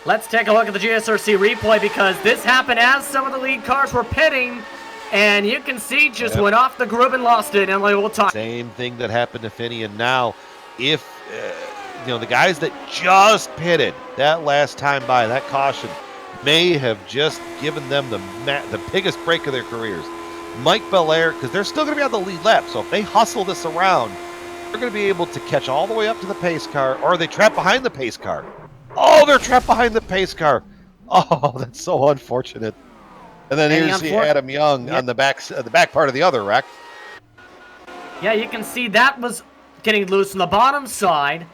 Let's take a look at the GSRC replay because this happened as some of the lead cars were pitting. And you can see just went off the group and lost it. And we'll talk. Same thing that happened to Finney. And now, if the guys that just pitted that last time by, that caution may have just given them the biggest break of their careers. Mike Belair, because they're still going to be on the lead lap. So if they hustle this around, they're going to be able to catch all the way up to the pace car, or are they trapped behind the pace car? Oh, they're trapped behind the pace car. Oh, that's so unfortunate. And then here's the Adam Young on the back part of the other wreck. Yeah, you can see that was getting loose on the bottom side.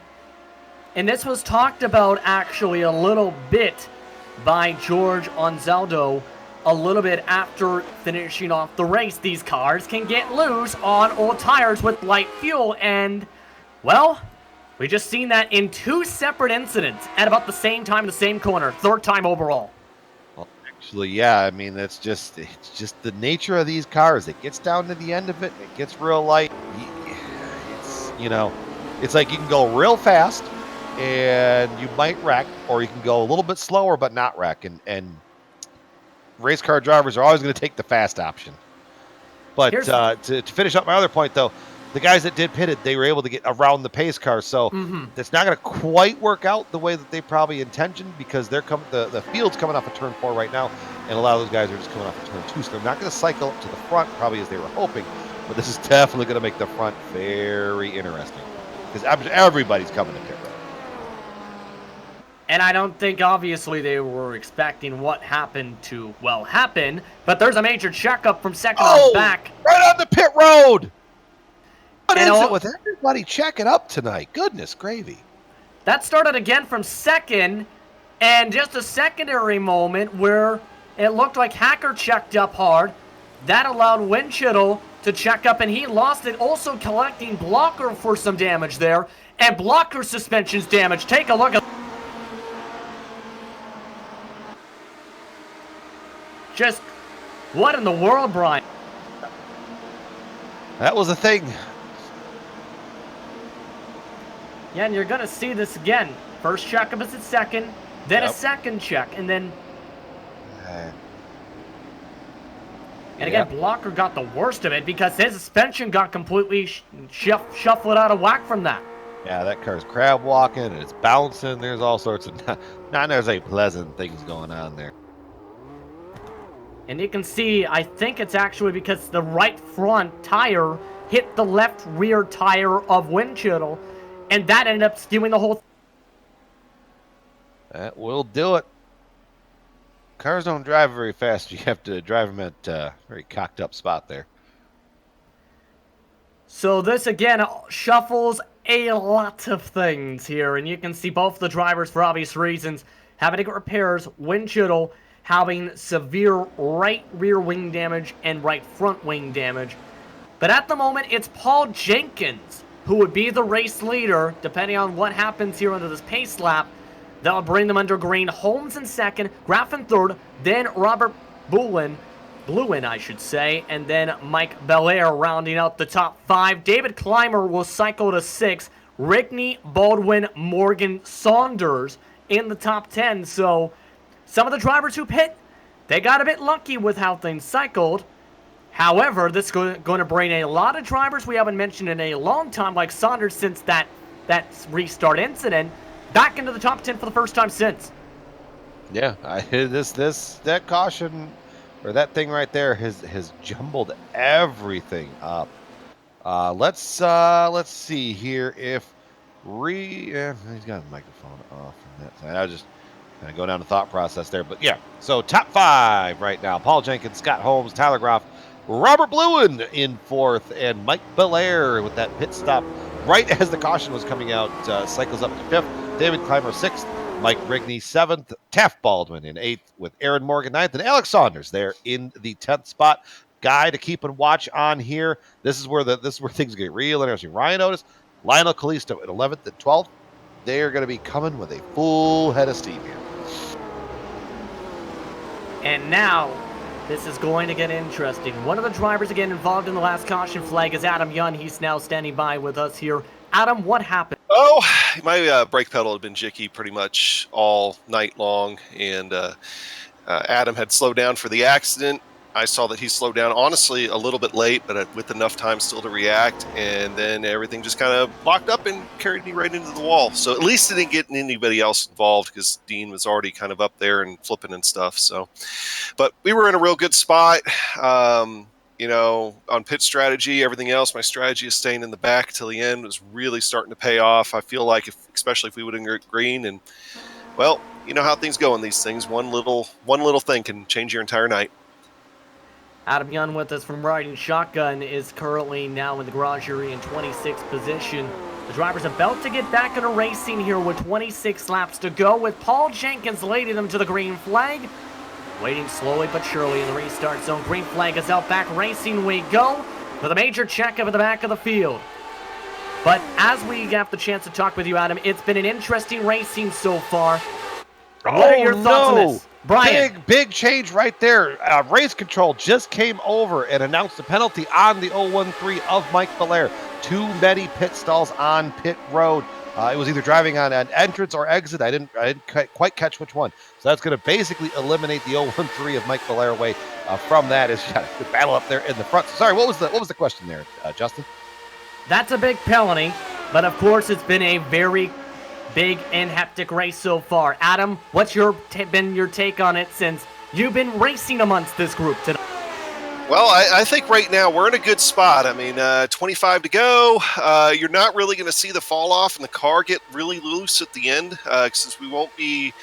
And this was talked about actually a little bit by George Onzaldo a little bit after finishing off the race. These cars can get loose on old tires with light fuel. And, well, we just seen that in 2 separate incidents at about the same time, the same corner. 3rd time overall. Actually, yeah, I mean, it's just the nature of these cars. It gets down to the end of it, it gets real light. It's like you can go real fast and you might wreck, or you can go a little bit slower but not wreck. And race car drivers are always going to take the fast option. But Here's- to finish up my other point, though, the guys that did pitted, they were able to get around the pace car. So that's not going to quite work out the way that they probably intended, because they're the field's coming off of turn 4 right now, and a lot of those guys are just coming off of turn 2. So they're not going to cycle up to the front probably as they were hoping. But this is definitely going to make the front very interesting, because everybody's coming to pit road. And I don't think, obviously, they were expecting what happened to, well, happen. But there's a major checkup from second on back. Right on the pit road! What And is it with everybody checking up tonight? Goodness gravy. That started again from second. And just a secondary moment where it looked like Hacker checked up hard. That allowed Winchittle to check up, and he lost it, also collecting Blocker for some damage there. And Blocker suspension's damage. Take a look at... Just, what in the world, Brian? That was a thing. Yeah, and you're going to see this again. First checkup is at second, then a second check, and then... And again, Blocker got the worst of it because his suspension got completely shuffled out of whack from that. Yeah, that car's crab walking, and it's bouncing. There's all sorts of not necessarily pleasant things going on there. And you can see, I think it's actually because the right front tire hit the left rear tire of Winchittle, and that ended up skewing the whole... That will do it. Cars don't drive very fast. You have to drive them at a very cocked up spot there. So this, again, shuffles a lot of things here, and you can see both the drivers, for obvious reasons, having to get repairs. Winchittle having severe right rear wing damage and right front wing damage. But at the moment, it's Paul Jenkins who would be the race leader, depending on what happens here under this pace lap. That will bring them under green. Holmes in second, Graff in third, then Robert Bluin, I should say, and then Mike Belair rounding out the top 5. David Clymer will cycle to 6. Rickney, Baldwin, Morgan, Saunders in the top 10. So some of the drivers who pit, they got a bit lucky with how things cycled. However, this is going to bring a lot of drivers we haven't mentioned in a long time, like Saunders, since that restart incident, back into the top 10 for the first time since. Yeah, that caution, or that thing right there, has jumbled everything up. Let's see here if he's got the microphone off from that side. I was just kind of go down the thought process there, but yeah. So top 5 right now: Paul Jenkins, Scott Holmes, Tyler Groff, Robert Bluin in 4th, and Mike Belair with that pit stop right as the caution was coming out, cycles up to 5th. David Clymer 6th, Mike Rigney 7th, Taft Baldwin in 8th, with Aaron Morgan 9th, and Alex Saunders there in the 10th spot. Guy to keep and watch on here. This is where things get real interesting. Ryan Otis, Lionel Kalisto at 11th and 12th. They are going to be coming with a full head of steam here. And now, this is going to get interesting. One of the drivers, again, involved in the last caution flag is Adam Young. He's now standing by with us here. Adam, what happened? Oh, my brake pedal had been jicky pretty much all night long, and Adam had slowed down for the accident. I saw that he slowed down, honestly, a little bit late, but with enough time still to react, and then everything just kind of locked up and carried me right into the wall. So at least it didn't get anybody else involved, because Dean was already kind of up there and flipping and stuff. So, but we were in a real good spot. On pit strategy, everything else, my strategy of staying in the back till the end was really starting to pay off. I feel like, especially if we would have got green, and well, you know how things go in these things. One little thing can change your entire night. Adam Young with us from Riding Shotgun is currently now in the garage area in 26th position. The driver's about to get back into racing here with 26 laps to go, with Paul Jenkins leading them to the green flag. Waiting slowly but surely in the restart zone. Green flag is out, back racing we go with a major checkup at the back of the field. But as we have the chance to talk with you, Adam, it's been an interesting racing so far. What are your thoughts on this? Brian. Big change right there. Race control just came over and announced the penalty on the 013 of Mike Belair. Too many pit stalls on pit road. It was either driving on an entrance or exit. I didn't quite catch which one. So that's going to basically eliminate the 0-1-3 of Mike Valera away from that. Is the battle up there in the front. Sorry, what was the question there, Justin? That's a big penalty, but of course it's been a very big and hectic race so far. Adam, what's been your take on it since you've been racing amongst this group tonight? Well, I think right now we're in a good spot. I mean, 25 to go. You're not really going to see the fall off and the car get really loose at the end, since we won't be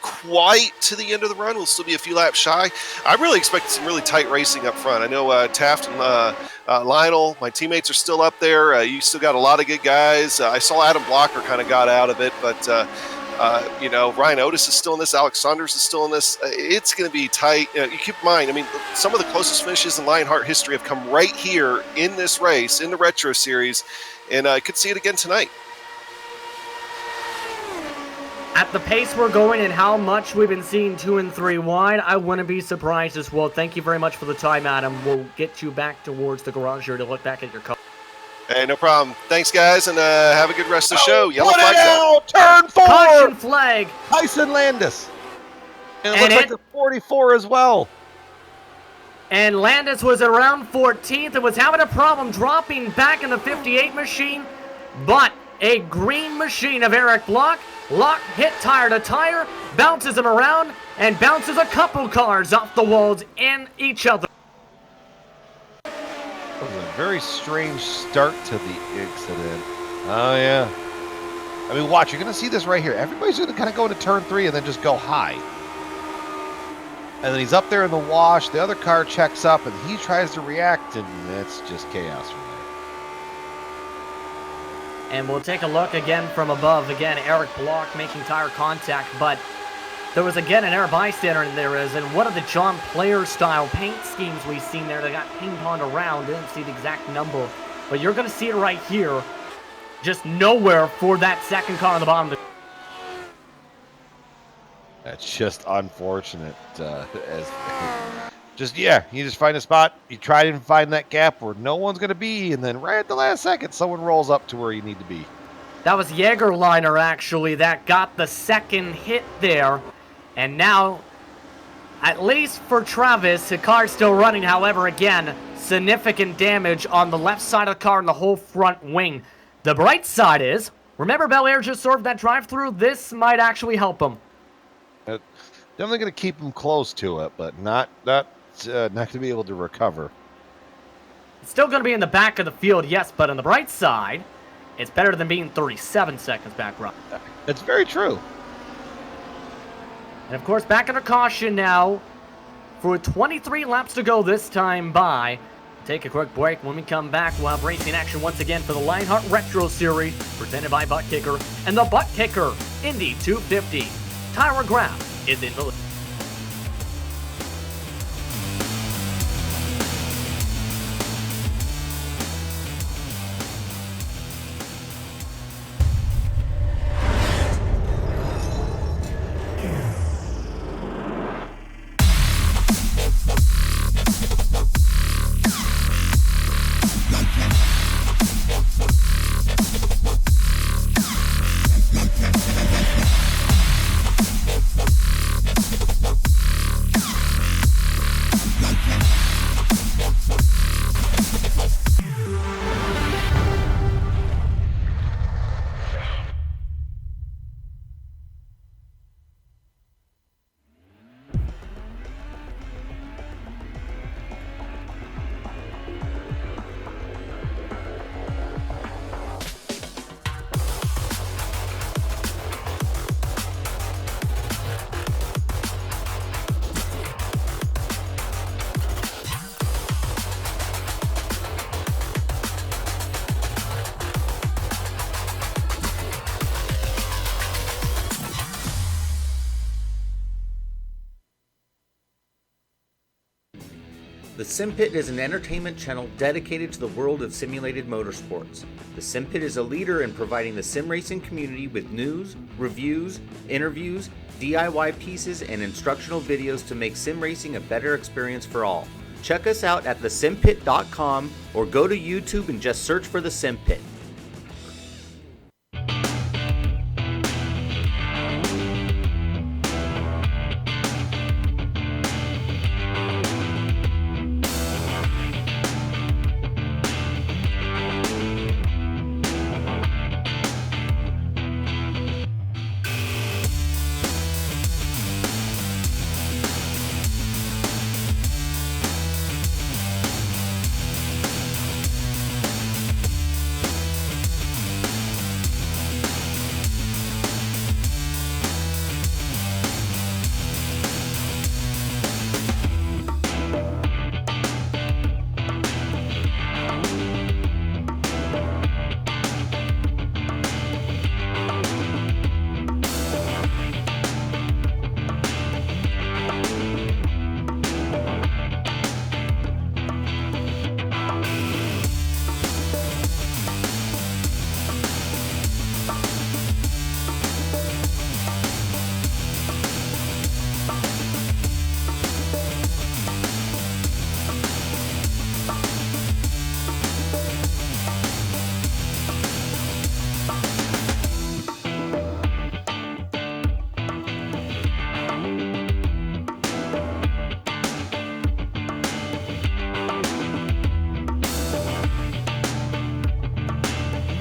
quite to the end of the run. We'll still be a few laps shy. I'm really expecting some really tight racing up front. I know Taft and Lionel, my teammates, are still up there. You still got a lot of good guys. I saw Adam Blocker kind of got out of it, but Ryan Otis is still in this. Alex Saunders is still in this. It's going to be tight. You keep in mind, I mean, some of the closest finishes in Lionheart history have come right here in this race, in the Retro Series, and I could see it again tonight. At the pace we're going and how much we've been seeing 2 and 3 wide, I wouldn't be surprised as well. Thank you very much for the time, Adam. We'll get you back towards the garage here to look back at your car. Hey, no problem. Thanks, guys, and have a good rest of the show. Yellow Put it flag's out. out! Turn 4! Caution flag! Tyson Landis. And it And looks like the 44 as well. And Landis was around 14th and was having a problem dropping back in the 58 machine, but a green machine of Eric Block hit tire to tire, bounces him around, and bounces a couple cars off the walls and each other. That was a very strange start to the incident. Oh, yeah. I mean, watch, you're going to see this right here. Everybody's going to kind of go into turn 3 and then just go high. And then he's up there in the wash. The other car checks up, and he tries to react, and it's just chaos from there. And we'll take a look again from above. Again, Eric Block making tire contact, but there was again an air bystander in there is, and one of the John Player style paint schemes we've seen there that got ping-ponged around. Didn't see the exact number, but you're going to see it right here. Just nowhere for that second car on the bottom. That's just unfortunate. You just find a spot, you try to find that gap where no one's going to be, and then right at the last second, someone rolls up to where you need to be. That was Jägerliner, actually, that got the second hit there. And now, at least for Travis, the car's still running. However, again, significant damage on the left side of the car and the whole front wing. The bright side is, remember Belair just served that drive-through? This might actually help him. Definitely going to keep him close to it, but not to be able to recover. It's still going to be in the back of the field, yes, but on the bright side, it's better than being 37 seconds back, Rob. That's very true. And of course, back under caution now for 23 laps to go this time by. Take a quick break. When we come back, we'll have racing action once again for the Lionheart Retro Series, presented by Butt Kicker, and the Butt Kicker Indy 250. Tyra Graf is in the lead. The Sim Pit is an entertainment channel dedicated to the world of simulated motorsports. The Sim Pit is a leader in providing the sim racing community with news, reviews, interviews, DIY pieces, and instructional videos to make sim racing a better experience for all. Check us out at thesimpit.com or go to YouTube and just search for The Sim Pit.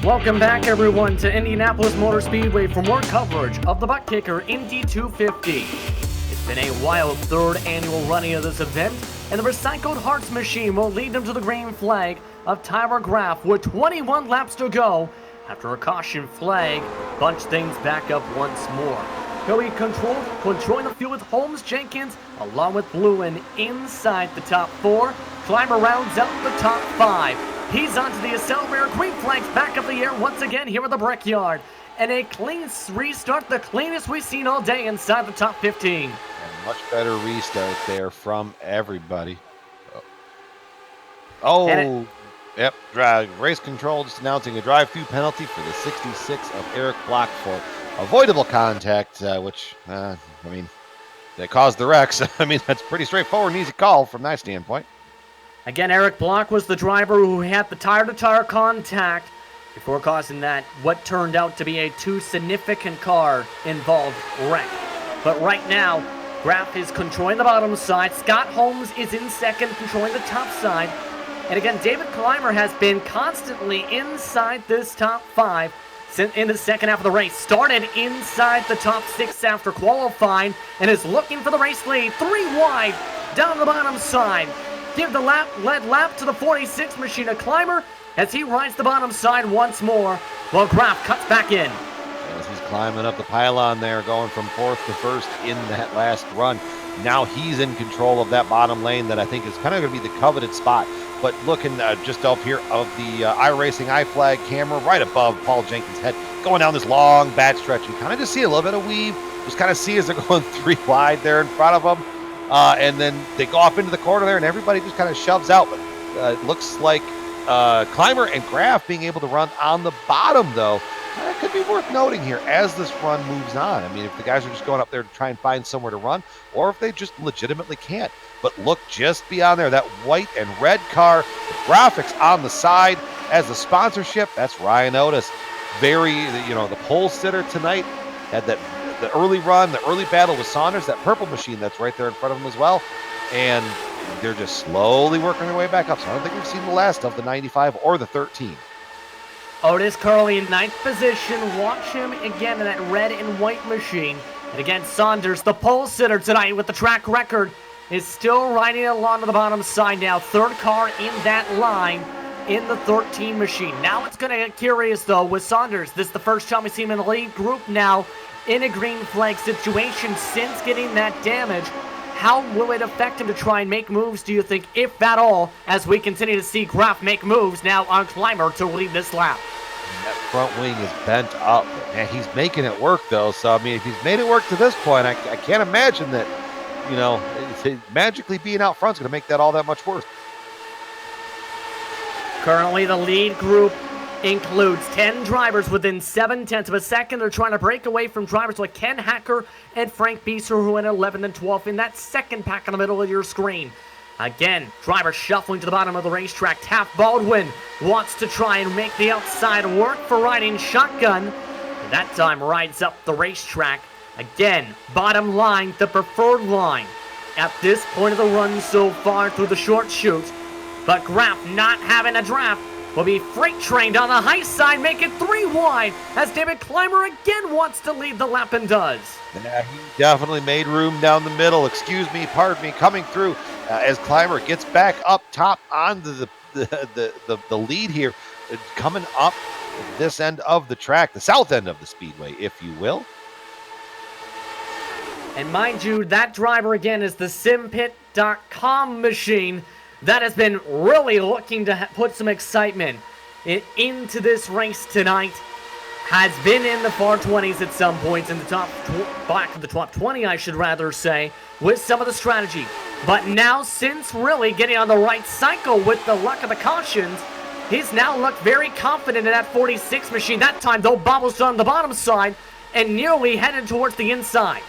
Welcome back, everyone, to Indianapolis Motor Speedway for more coverage of the butt kicker Indy 250. It's been a wild third annual running of this event, and the recycled hearts machine will lead them to the green flag of Tyler Graf with 21 laps to go after a caution flag bunched things back up once more. He'll be controlling the field with Holmes Jenkins along with Lewin inside the top 4. Climber rounds out the top 5. He's onto the accelerator. Green flags back up the air once again here at the Brickyard. And a clean restart, the cleanest we've seen all day inside the top 15. And much better restart there from everybody. Oh, yep. Race control just announcing a drive-through penalty for the 66 of Eric Block for avoidable contact, which, I mean, they caused the wrecks. I mean, that's pretty straightforward and easy call from that standpoint. Again, Eric Block was the driver who had the tire-to-tire contact before causing that what turned out to be a too significant car involved wreck. But right now, Graf is controlling the bottom side. Scott Holmes is in second, controlling the top side. And again, David Clymer has been constantly inside this top 5 in the second half of the race. Started inside the top 6 after qualifying and is looking for the race lead. 3 wide down the bottom side. Give the lead lap to the 46 machine of Clymer as he rides the bottom side once more while Graf cuts back in. As he's climbing up the pylon there, going from 4th to 1st in that last run. Now he's in control of that bottom lane that I think is kind of going to be the coveted spot. But looking just up here of the iRacing iFlag camera right above Paul Jenkins' head, going down this long bad stretch. You kind of just see a little bit of weave. Just kind of see as they're going 3 wide there in front of them. And then they go off into the corner there, and everybody just kind of shoves out. But it looks like Clymer and Graf being able to run on the bottom, though, that could be worth noting here as this run moves on. I mean, if the guys are just going up there to try and find somewhere to run, or if they just legitimately can't. But look just beyond there, that white and red car, the graphics on the side as the sponsorship, that's Ryan Otis. The pole sitter tonight had the early run, the early battle with Saunders, that purple machine that's right there in front of him as well. And they're just slowly working their way back up. So I don't think we've seen the last of the 95 or the 13. Otis currently in 9th position. Watch him again in that red and white machine. And again, Saunders, the pole sitter tonight with the track record, is still riding along to the bottom side now. 3rd car in that line in the 13 machine. Now it's going to get curious, though, with Saunders. This is the first time we see him in the lead group now in a green flag situation since getting that damage. How will it affect him to try and make moves, do you think, if at all, as we continue to see Graf make moves now on Clymer to lead this lap? That front wing is bent up. And he's making it work, though. So, I mean, if he's made it work to this point, I can't imagine that, magically being out front is going to make that all that much worse. Currently, the lead group includes 10 drivers within 7/10 of a second. They're trying to break away from drivers like Ken Hacker and Frank Bieser, who went 11th and 12th in that second pack in the middle of your screen. Again, drivers shuffling to the bottom of the racetrack. Taft Baldwin wants to try and make the outside work for riding shotgun. And that time rides up the racetrack. Again, bottom line, the preferred line at this point of the run so far through the short chute. But Graf not having a draft will be freight trained on the high side, make it 3 wide as David Clymer again wants to lead the lap and does. Yeah, he definitely made room down the middle. Pardon me, coming through as Clymer gets back up top onto the lead here, coming up this end of the track, the south end of the speedway, if you will. And mind you, that driver again is the simpit.com machine that has been really looking to put some excitement into this race tonight. Has been in the far 20s at some points, in the top 20, I should rather say, with some of the strategy. But now, since really getting on the right cycle with the luck of the cautions, he's now looked very confident in that 46 machine. That time, though, bobbles on the bottom side and nearly headed towards the inside.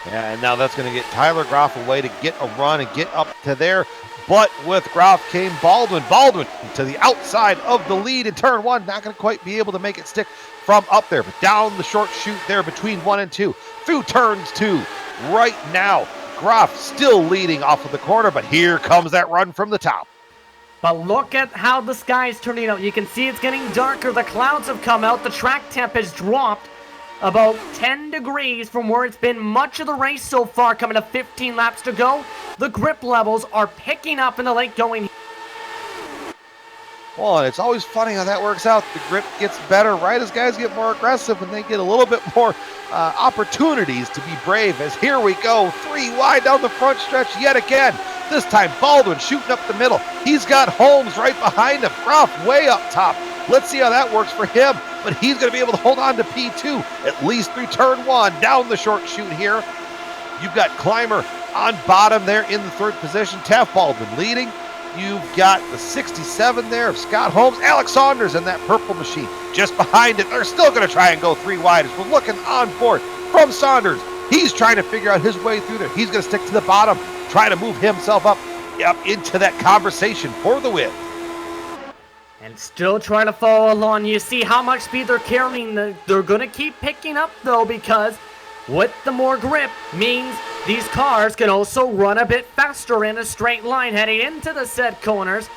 Yeah, and now that's going to get Tyler Graf away to get a run and get up to there. But with Graf came Baldwin. Baldwin to the outside of the lead in turn 1. Not going to quite be able to make it stick from up there. But down the short chute there between 1 and 2. Through turns 2. Right now, Graf still leading off of the corner. But here comes that run from the top. But look at how the sky's turning out. You can see it's getting darker. The clouds have come out. The track temp has dropped about 10 degrees from where it's been much of the race so far, coming to 15 laps to go. The grip levels are picking up in the late going. Well, and it's always funny how that works out. The grip gets better right as guys get more aggressive and they get a little bit more opportunities to be brave. As here we go, 3 wide down the front stretch yet again. This time Baldwin shooting up the middle. He's got Holmes right behind him. Ruff way up top. Let's see how that works for him. But he's going to be able to hold on to P2 at least through turn 1. Down the short chute here. You've got Clymer on bottom there in the 3rd position. Taft Baldwin leading. You've got the 67 there of Scott Holmes. Alex Saunders in that purple machine just behind it. They're still going to try and go 3 wide as we're looking on board from Saunders. He's trying to figure out his way through there. He's going to stick to the bottom, trying to move himself up into that conversation for the win. And still trying to follow along. You see how much speed they're carrying. They're going to keep picking up, though, because with the more grip means these cars can also run a bit faster in a straight line heading into the set corners.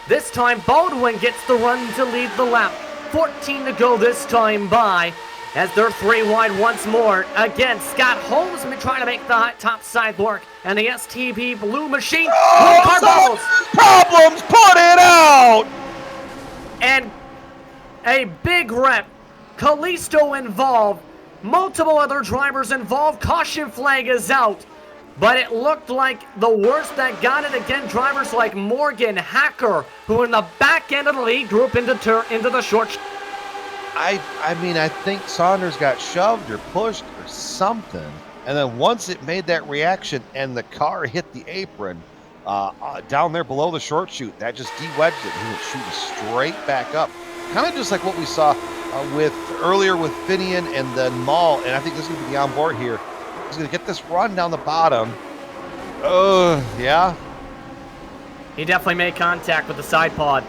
This time, Baldwin gets the run to lead the lap. 14 to go this time by as they're 3 wide once more. Again, Scott Holmes trying to make the top side work. And the STB blue machine. Oh, car bubbles. Problems, put it out! And a big wreck. Callisto involved. Multiple other drivers involved. Caution flag is out. But it looked like the worst that got it. Again, drivers like Morgan, Hacker, who are in the back end of the lead group into the short. I mean, I think Saunders got shoved or pushed or something. And then once it made that reaction and the car hit the apron down there below the short chute, that just de-wedged it. He went shooting straight back up. Kind of just like what we saw earlier with Finian and then Maul. And I think this is going to be on board here. He's going to get this run down the bottom. Yeah. He definitely made contact with the side pod.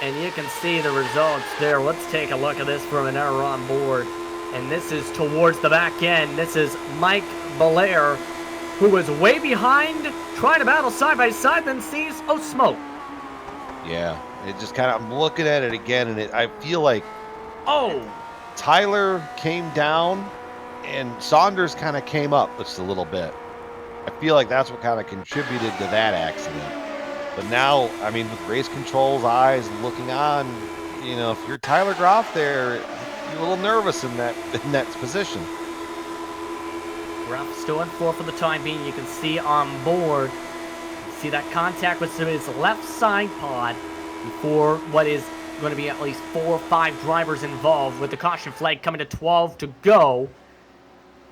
And you can see the results there. Let's take a look at this from an error on board. And this is towards the back end. This is Mike Belair, who was way behind, trying to battle side by side, then sees, oh, smoke. Yeah, it just kind of, I'm looking at it again, and I feel like, oh, Tyler came down, and Saunders kind of came up just a little bit. I feel like that's what kind of contributed to that accident. But now, I mean, with race control's eyes looking on, you know, if you're Tyler Groff there, you're a little nervous in that position. Groff still in 4 for the time being. You can see on board, see that contact with his left side pod before what is going to be at least 4 or 5 drivers involved, with the caution flag coming to 12 to go.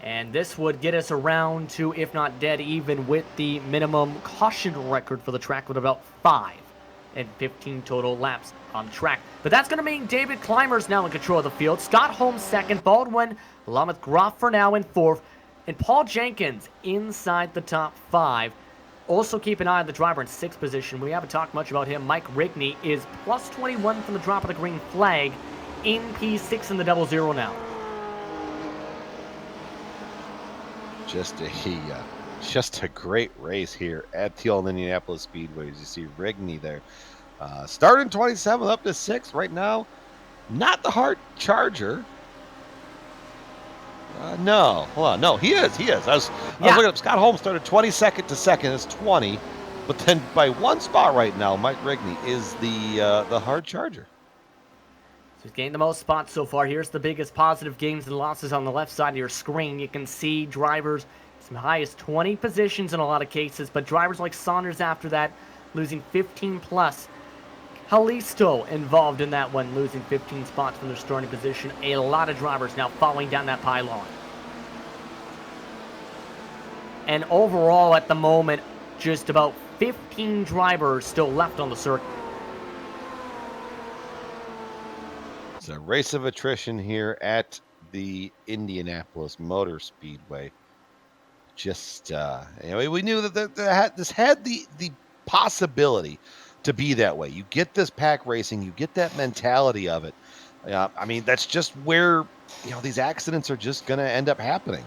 And this would get us around to, if not dead even, with the minimum caution record for the track with about 5 and 15 total laps on the track. But that's going to mean David Clymer's now in control of the field. Scott Holmes second, Baldwin along with Groff for now in 4th, and Paul Jenkins inside the top 5. Also keep an eye on the driver in 6th position. We haven't talked much about him. Mike Rigney is plus 21 from the drop of the green flag in P6 in the 00 now. Just a great race here at the old Indianapolis Speedway. As you see Rigney there, starting 27th up to 6th right now. Not the hard charger. No, hold on. No, he is. I was looking up. Scott Holmes started 22nd to 2nd. It's 20, but then by 1 spot right now, Mike Rigney is the hard charger. So he's gained the most spots so far. Here's the biggest positive gains and losses on the left side of your screen. You can see drivers as high as 20 positions in a lot of cases, but drivers like Saunders after that losing 15 plus. Callisto involved in that one, losing 15 spots from their starting position. A lot of drivers now falling down that pylon. And overall at the moment, just about 15 drivers still left on the circuit. It's a race of attrition here at the Indianapolis Motor Speedway. Just, we knew that this had the possibility to be that way. You get this pack racing, you get that mentality of it. I mean, that's just where, these accidents are just going to end up happening.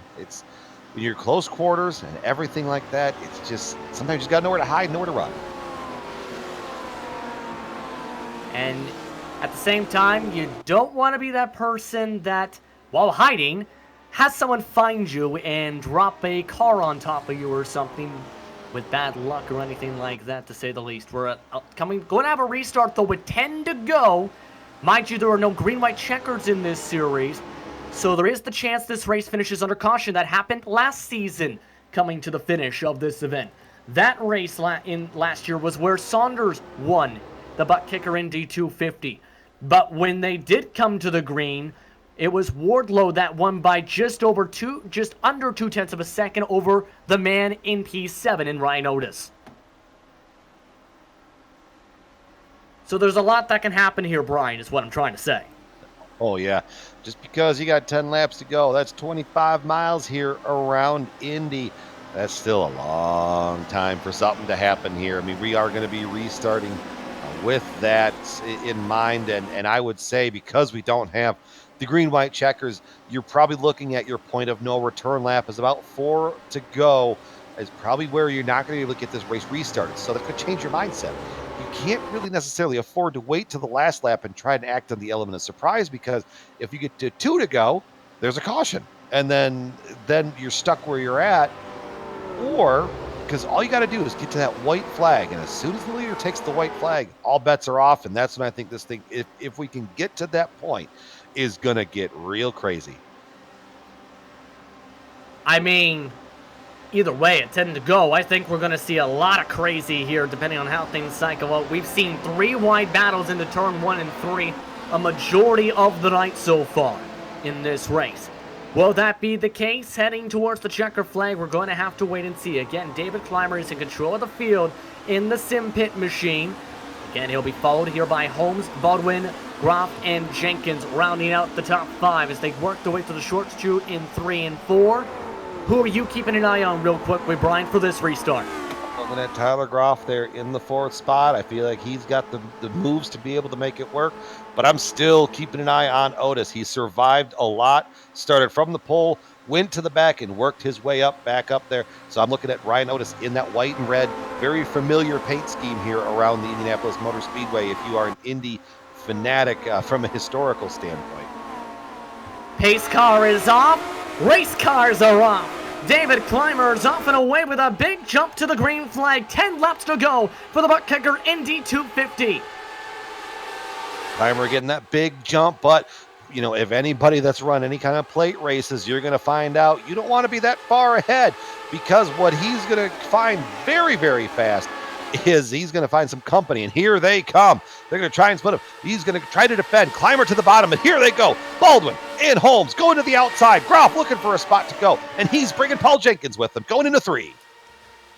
when you're close quarters and everything like that, it's just sometimes you just got nowhere to hide, nowhere to run. And at the same time, you don't want to be that person that, while hiding, has someone find you and drop a car on top of you or something with bad luck or anything like that, to say the least. We're going to have a restart, though, with 10 to go. Mind you, there are no green-white checkers in this series, so there is the chance this race finishes under caution. That happened last season, coming to the finish of this event. That race last year was where Saunders won the butt kicker Indy 250. But when they did come to the green, it was Wardlow that won by just under 0.2 of a second over the man in P7 in Ryan Otis. So there's a lot that can happen here, Brian, is what I'm trying to say. Oh, yeah. Just because you got 10 laps to go, that's 25 miles here around Indy. That's still a long time for something to happen here. I mean, we are going to be restarting with that in mind. And I would say, because we don't have the green-white checkers, you're probably looking at your point of no return lap is about 4 to go, is probably where you're not going to be able to get this race restarted. So that could change your mindset. You can't really necessarily afford to wait till the last lap and try and act on the element of surprise, because if you get to 2 to go, there's a caution. And then you're stuck where you're at. Or, because all you got to do is get to that white flag, and as soon as the leader takes the white flag, all bets are off. And that's when I think this thing, if we can get to that point, is going to get real crazy. I mean, either way, at 10 to go, I think we're going to see a lot of crazy here, depending on how things cycle out. We've seen 3 wide battles into turn 1 and 3, a majority of the night so far in this race. Will that be the case heading towards the checker flag? We're going to have to wait and see. Again, David Clymer is in control of the field in the sim pit machine. Again, he'll be followed here by Holmes, Baldwin, Groff, and Jenkins, rounding out the top 5 as they work their way to the short chute in 3 and 4. Who are you keeping an eye on real quickly, Brian, for this restart? Looking at Tyler Groff there in the 4th spot. I feel like he's got the moves to be able to make it work, but I'm still keeping an eye on Otis. He survived a lot, started from the pole, went to the back, and worked his way back up there. So I'm looking at Ryan Otis in that white and red, very familiar paint scheme here around the Indianapolis Motor Speedway if you are an Indy fanatic from a historical standpoint. Pace car is off. Race cars are off. David Clymer is off and away with a big jump to the green flag. 10 laps to go for the butt kicker Indy 250. Clymer getting that big jump, but you know, if anybody that's run any kind of plate races, you're going to find out you don't want to be that far ahead, because what he's going to find very, very fast is he's going to find some company, and here they come. They're going to try and split him. He's going to try to defend. Clymer to the bottom, and here they go. Baldwin and Holmes going to the outside. Groff looking for a spot to go, and he's bringing Paul Jenkins with him, going into 3.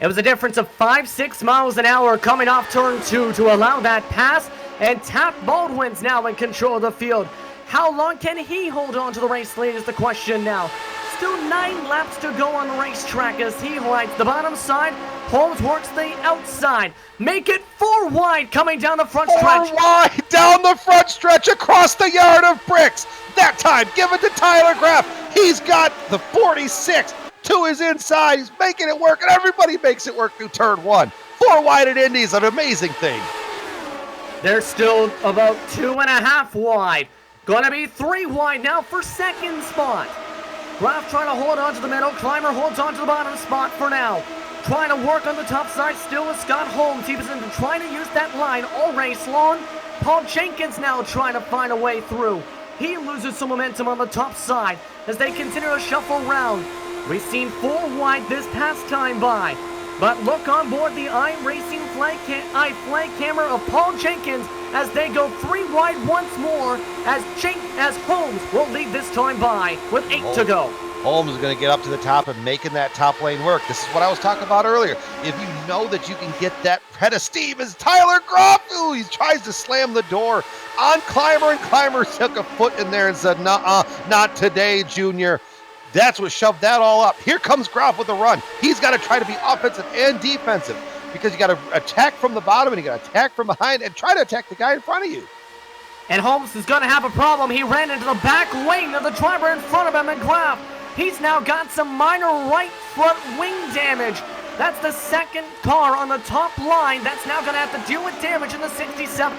It was a difference of 5-6 miles an hour coming off turn 2 to allow that pass, and Taft Baldwin's now in control of the field. How long can he hold on to the race lead is the question now. Still 9 laps to go on the racetrack as he rides the bottom side. Holmes works the outside. Make it 4 wide coming down the front stretch. 4 wide down the front stretch across the yard of bricks. That time, give it to Tyler Groff. He's got the 46 to his inside. He's making it work, and everybody makes it work through turn 1. 4 wide at Indy is an amazing thing. They're still about 2.5 wide. Gonna be 3 wide now for second spot. Groff trying to hold on to the middle. Clymer holds on to the bottom spot for now. Trying to work on the top side still with Scott Holmes. He was trying to use that line all race long. Paul Jenkins now trying to find a way through. He loses some momentum on the top side as they continue to shuffle around. We've seen 4 wide this past time by. But look on board the iRacing flag camera of Paul Jenkins as they go 3 wide once more as Holmes will lead this time by with 8 to go. Holmes is going to get up to the top and making that top lane work. This is what I was talking about earlier. If you know that you can get that head of steam as Tyler Groff, he tries to slam the door on Clymer, and Clymer took a foot in there and said, "Nuh-uh, not today, Junior." That's what shoved that all up. Here comes Groff with a run. He's got to try to be offensive and defensive, because you got to attack from the bottom and you got to attack from behind and try to attack the guy in front of you. And Holmes is going to have a problem. He ran into the back wing of the driver in front of him, and Groff He's now got some minor right front wing damage. That's the second car on the top line that's now going to have to deal with damage in the 67.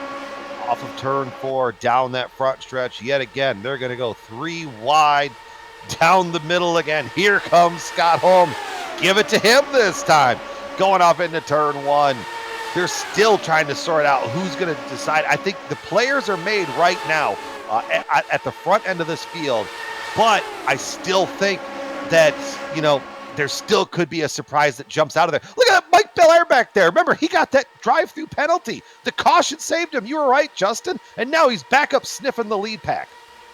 Off of turn 4, down that front stretch yet again. They're going to go 3 wide, down the middle again. Here comes Scott Holmes. Give it to him this time. Going off into turn 1. They're still trying to sort out who's going to decide. I think the players are made right now at the front end of this field, but I still think that, you know, there still could be a surprise that jumps out of there. Look at that Mike Belair back there. Remember, he got that drive-through penalty. The caution saved him. You were right, Justin. And now he's back up sniffing the lead pack.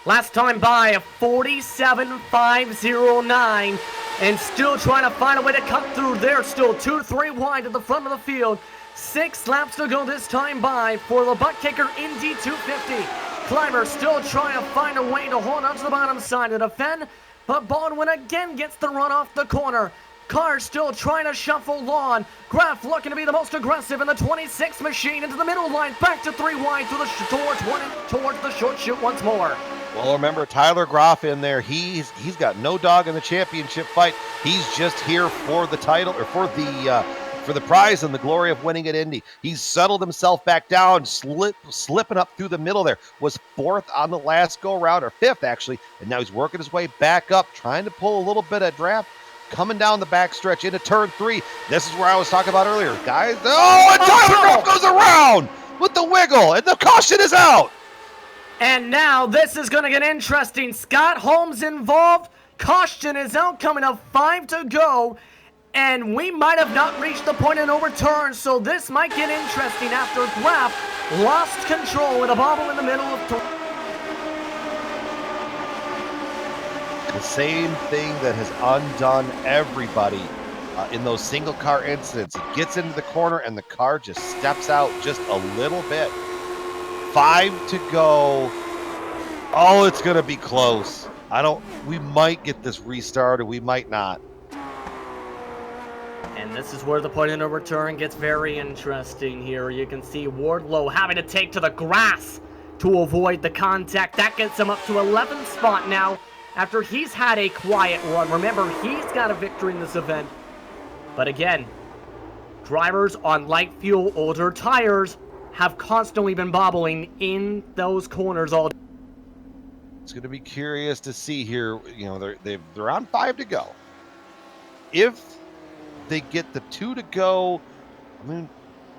Last time by a 47.509, and still trying to find a way to cut through there. Still 2-3 wide at the front of the field. 6 laps to go this time by for the butt kicker Indy 250. Climber still trying to find a way to hold on to the bottom side to defend, but Baldwin again gets the run off the corner. Carr still trying to shuffle on. Graff looking to be the most aggressive in the 26 machine into the middle line, back to 3 wide to the towards the short chute once more. Well, remember Tyler Groff in there. He's got no dog in the championship fight. He's just here for the title, or for the prize and the glory of winning at Indy. He's settled himself back down, slipping up through the middle there. Was 4th on the last go-around, or 5th actually, and now he's working his way back up, trying to pull a little bit of draft, coming down the backstretch into turn 3. This is where I was talking about earlier, guys. Oh, and Tyler Groff goes around with the wiggle, and the caution is out. And now this is going to get interesting. Scott Holmes involved. Caution is out, coming up 5 to go. And we might have not reached the point of no return, so this might get interesting after Graff lost control with a bobble in the middle of The same thing that has undone everybody in those single car incidents. It gets into the corner and the car just steps out just a little bit. 5 to go. Oh, it's going to be close. We might get this restarted. We might not. And this is where the point of no return gets very interesting here. You can see Wardlow having to take to the grass to avoid the contact. That gets him up to 11th spot now after he's had a quiet run. Remember, he's got a victory in this event. But again, drivers on light fuel, older tires have constantly been bobbling in those corners all day. It's going to be curious to see here. You know, they're on 5 to go. If they get the 2 to go, I mean,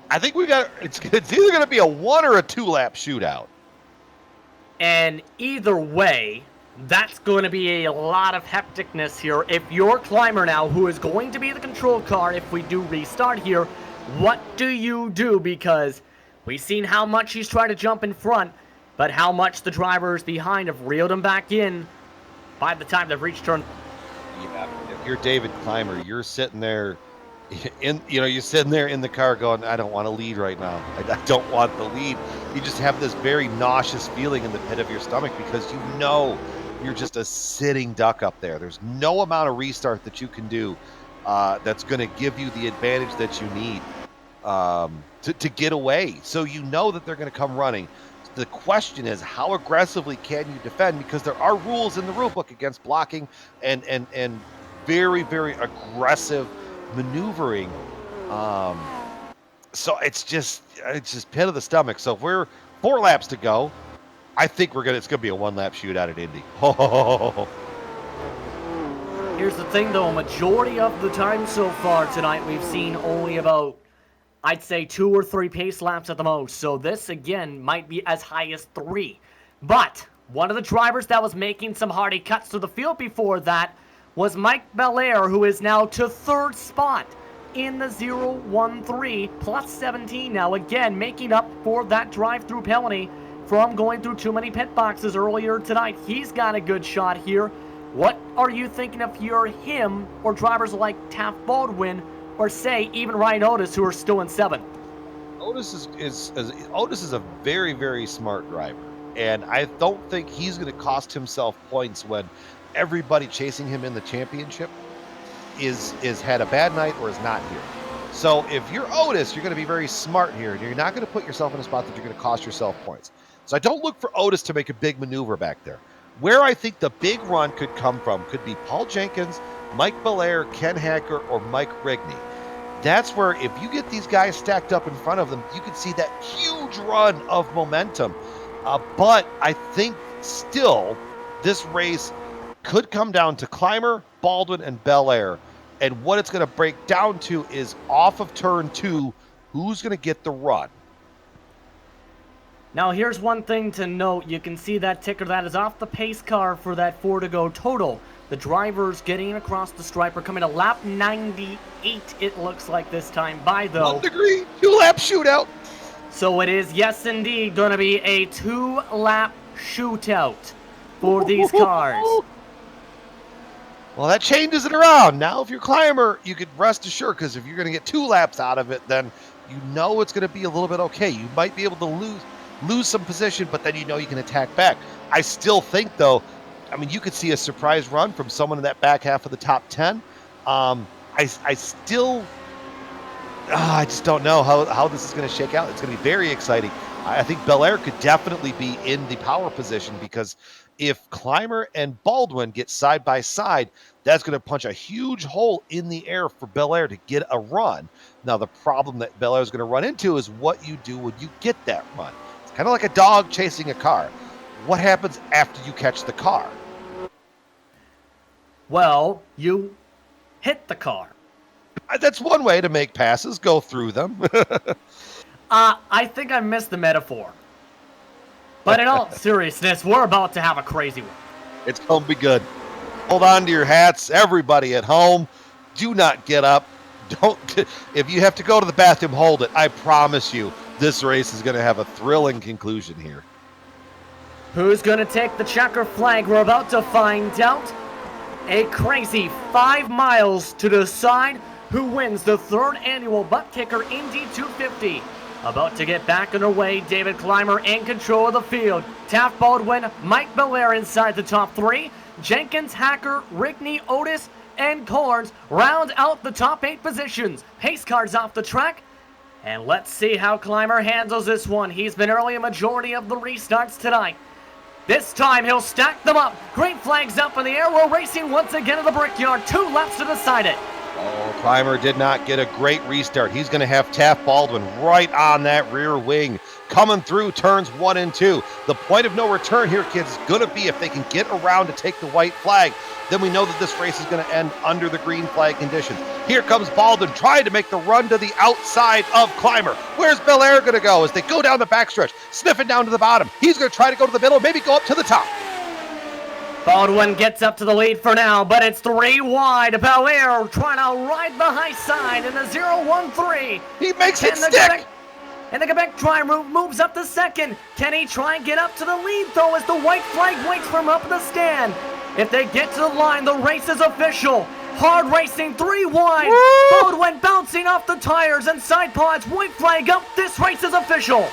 I think it's either going to be a 1 or a 2 lap shootout. And either way, that's going to be a lot of hecticness here. If you're Climber now, who is going to be the control car if we do restart here, what do you do? Because we've seen how much he's trying to jump in front, but how much the drivers behind have reeled him back in by the time they've reached turn. Yeah, if you're David Clymer, you're sitting there you're sitting there in the car going, I don't want to lead right now. I don't want the lead. You just have this very nauseous feeling in the pit of your stomach because you know you're just a sitting duck up there. There's no amount of restart that you can do that's going to give you the advantage that you need to get away. So you know that they're going to come running. The question is, how aggressively can you defend? Because there are rules in the rule book against blocking and very, very aggressive maneuvering. So it's just pit of the stomach. So if we're 4 laps to go, I think it's gonna be a 1 lap shootout at Indy. Here's the thing though, majority of the time so far tonight we've seen only about, I'd say 2 or 3 pace laps at the most. So this again might be as high as 3. But one of the drivers that was making some hardy cuts to the field before that was Mike Belair, who is now to 3rd spot in the 0-1-3 plus 17 now, again making up for that drive-through penalty from going through too many pit boxes earlier tonight. He's got a good shot here. What are you thinking if you're him or drivers like Taft Baldwin or say even Ryan Otis, who are still in 7th? Otis is a very, very smart driver, and I don't think he's going to cost himself points when everybody chasing him in the championship is had a bad night or is not here. So if you're Otis, you're going to be very smart here, and you're not going to put yourself in a spot that you're going to cost yourself points. So I don't look for Otis to make a big maneuver back there. Where I think the big run could come from could be Paul Jenkins, Mike Belair, Ken Hacker, or Mike Rigney. That's where if you get these guys stacked up in front of them, you can see that huge run of momentum. But I think still this race could come down to Clymer, Baldwin, and Belair. And what it's going to break down to is off of turn 2, who's going to get the run. Now here's one thing to note. You can see that ticker that is off the pace car for that 4 to go total. The drivers getting across the stripe are coming to lap 98, it looks like this time by, though. 1 degree, 2-lap shootout. So it is, yes indeed, going to be a 2-lap shootout for these cars. Well, that changes it around. Now, if you're Clymer, you could rest assured, because if you're going to get 2 laps out of it, then you know it's going to be a little bit okay. You might be able to lose some position, but then you know you can attack back. I still think, though, I mean, you could see a surprise run from someone in that back half of the top 10. I just don't know how this is going to shake out. It's going to be very exciting. I think Belair could definitely be in the power position, because if Clymer and Baldwin get side by side, that's going to punch a huge hole in the air for Belair to get a run. Now, the problem that Belair is going to run into is what you do when you get that run. It's kind of like a dog chasing a car. What happens after you catch the car? Well, you hit the car. That's one way to make passes, go through them. I think I missed the metaphor. But in all seriousness, we're about to have a crazy one. It's going to be good. Hold on to your hats, everybody at home. Do not get up. If you have to go to the bathroom, hold it. I promise you, this race is going to have a thrilling conclusion here. Who's going to take the checker flag? We're about to find out. A crazy 5 miles to decide who wins the 3rd annual Butt Kicker Indy 250. About to get back underway, David Clymer in control of the field. Taft Baldwin, Mike Belair inside the top 3. Jenkins, Hacker, Rigney, Otis, and Corns round out the top 8 positions. Pace cars off the track. And let's see how Clymer handles this one. He's been early a majority of the restarts tonight. This time he'll stack them up. Green flags up in the air. We're racing once again at the Brickyard. 2 laps to decide it. Oh, Clymer did not get a great restart. He's going to have Taft Baldwin right on that rear wing, coming through turns 1 and 2. The point of no return here, kids, is going to be if they can get around to take the white flag. Then we know that this race is going to end under the green flag conditions. Here comes Baldwin trying to make the run to the outside of Clymer. Where's Belair going to go as they go down the backstretch, sniffing down to the bottom? He's going to try to go to the middle, maybe go up to the top. Baldwin gets up to the lead for now, but it's 3 wide. Belair trying to ride the high side in the 0-1-3. He makes it stick. And the Quebec driver moves up to 2nd. Can he try and get up to the lead, though, as the white flag waits for him up in the stand? If they get to the line, the race is official. Hard racing, 3 wide. Woo! Baldwin bouncing off the tires and side pods. White flag up. This race is official.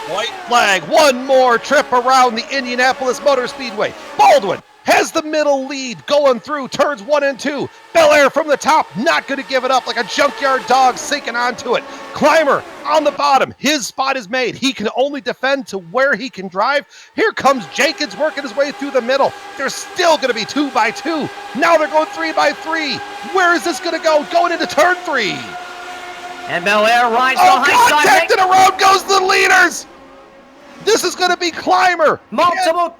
White flag, one more trip around the Indianapolis Motor Speedway. Baldwin has the middle lead going through turns 1 and 2. Belair from the top, not going to give it up like a junkyard dog sinking onto it. Clymer on the bottom, his spot is made. He can only defend to where he can drive. Here comes Jenkins working his way through the middle. They're still going to be 2 by 2. Now they're going 3 by 3. Where is this going to go? Going into turn 3. And Belair rides the high side. Contact and around goes the leaders. This is going to be Clymer. Multiple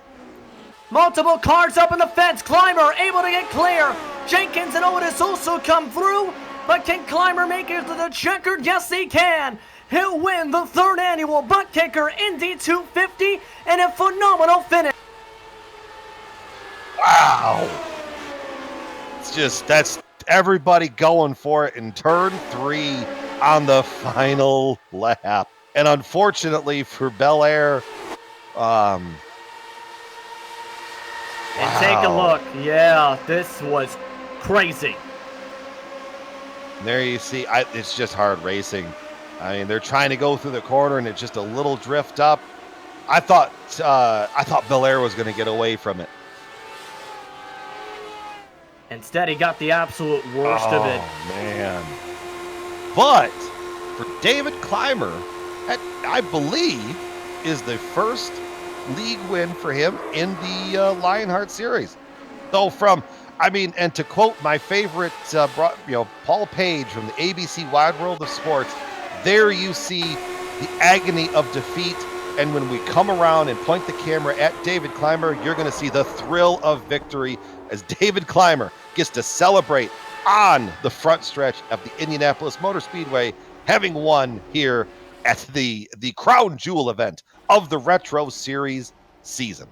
cars up in the fence. Clymer able to get clear. Jenkins and Otis also come through. But can Clymer make it to the checkered? Yes, he can. He'll win the 3rd annual Butt Kicker Indy 250 and a phenomenal finish. Wow. It's just, that's everybody going for it in turn 3 on the final lap. And unfortunately for Belair, And take a look. Yeah, this was crazy. There you see, it's just hard racing. I mean, they're trying to go through the corner, and it's just a little drift up. I thought Belair was going to get away from it. Instead, he got the absolute worst of it. Oh, man. But for David Clymer, that, I believe, is the first league win for him in the Lionheart Series. So and to quote my favorite, Paul Page from the ABC Wide World of Sports, there you see the agony of defeat. And when we come around and point the camera at David Clymer, you're going to see the thrill of victory as David Clymer gets to celebrate on the front stretch of the Indianapolis Motor Speedway, having won here at the crown jewel event of the Retro Series season.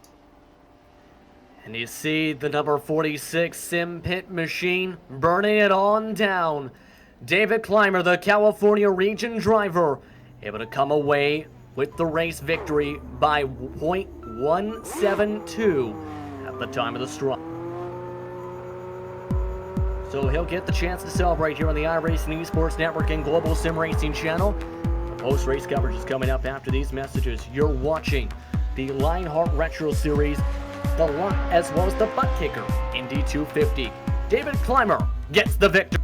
And you see the number 46 Sim Pit machine burning it on down. David Clymer, the California region driver, able to come away with the race victory by .172 at the time of the strike. So he'll get the chance to celebrate here on the iRacing Esports Network and Global SimRacing Channel. The post-race coverage is coming up after these messages. You're watching the Lionheart Retro Series, as well as the butt kicker, Indy 250. David Clymer gets the victory.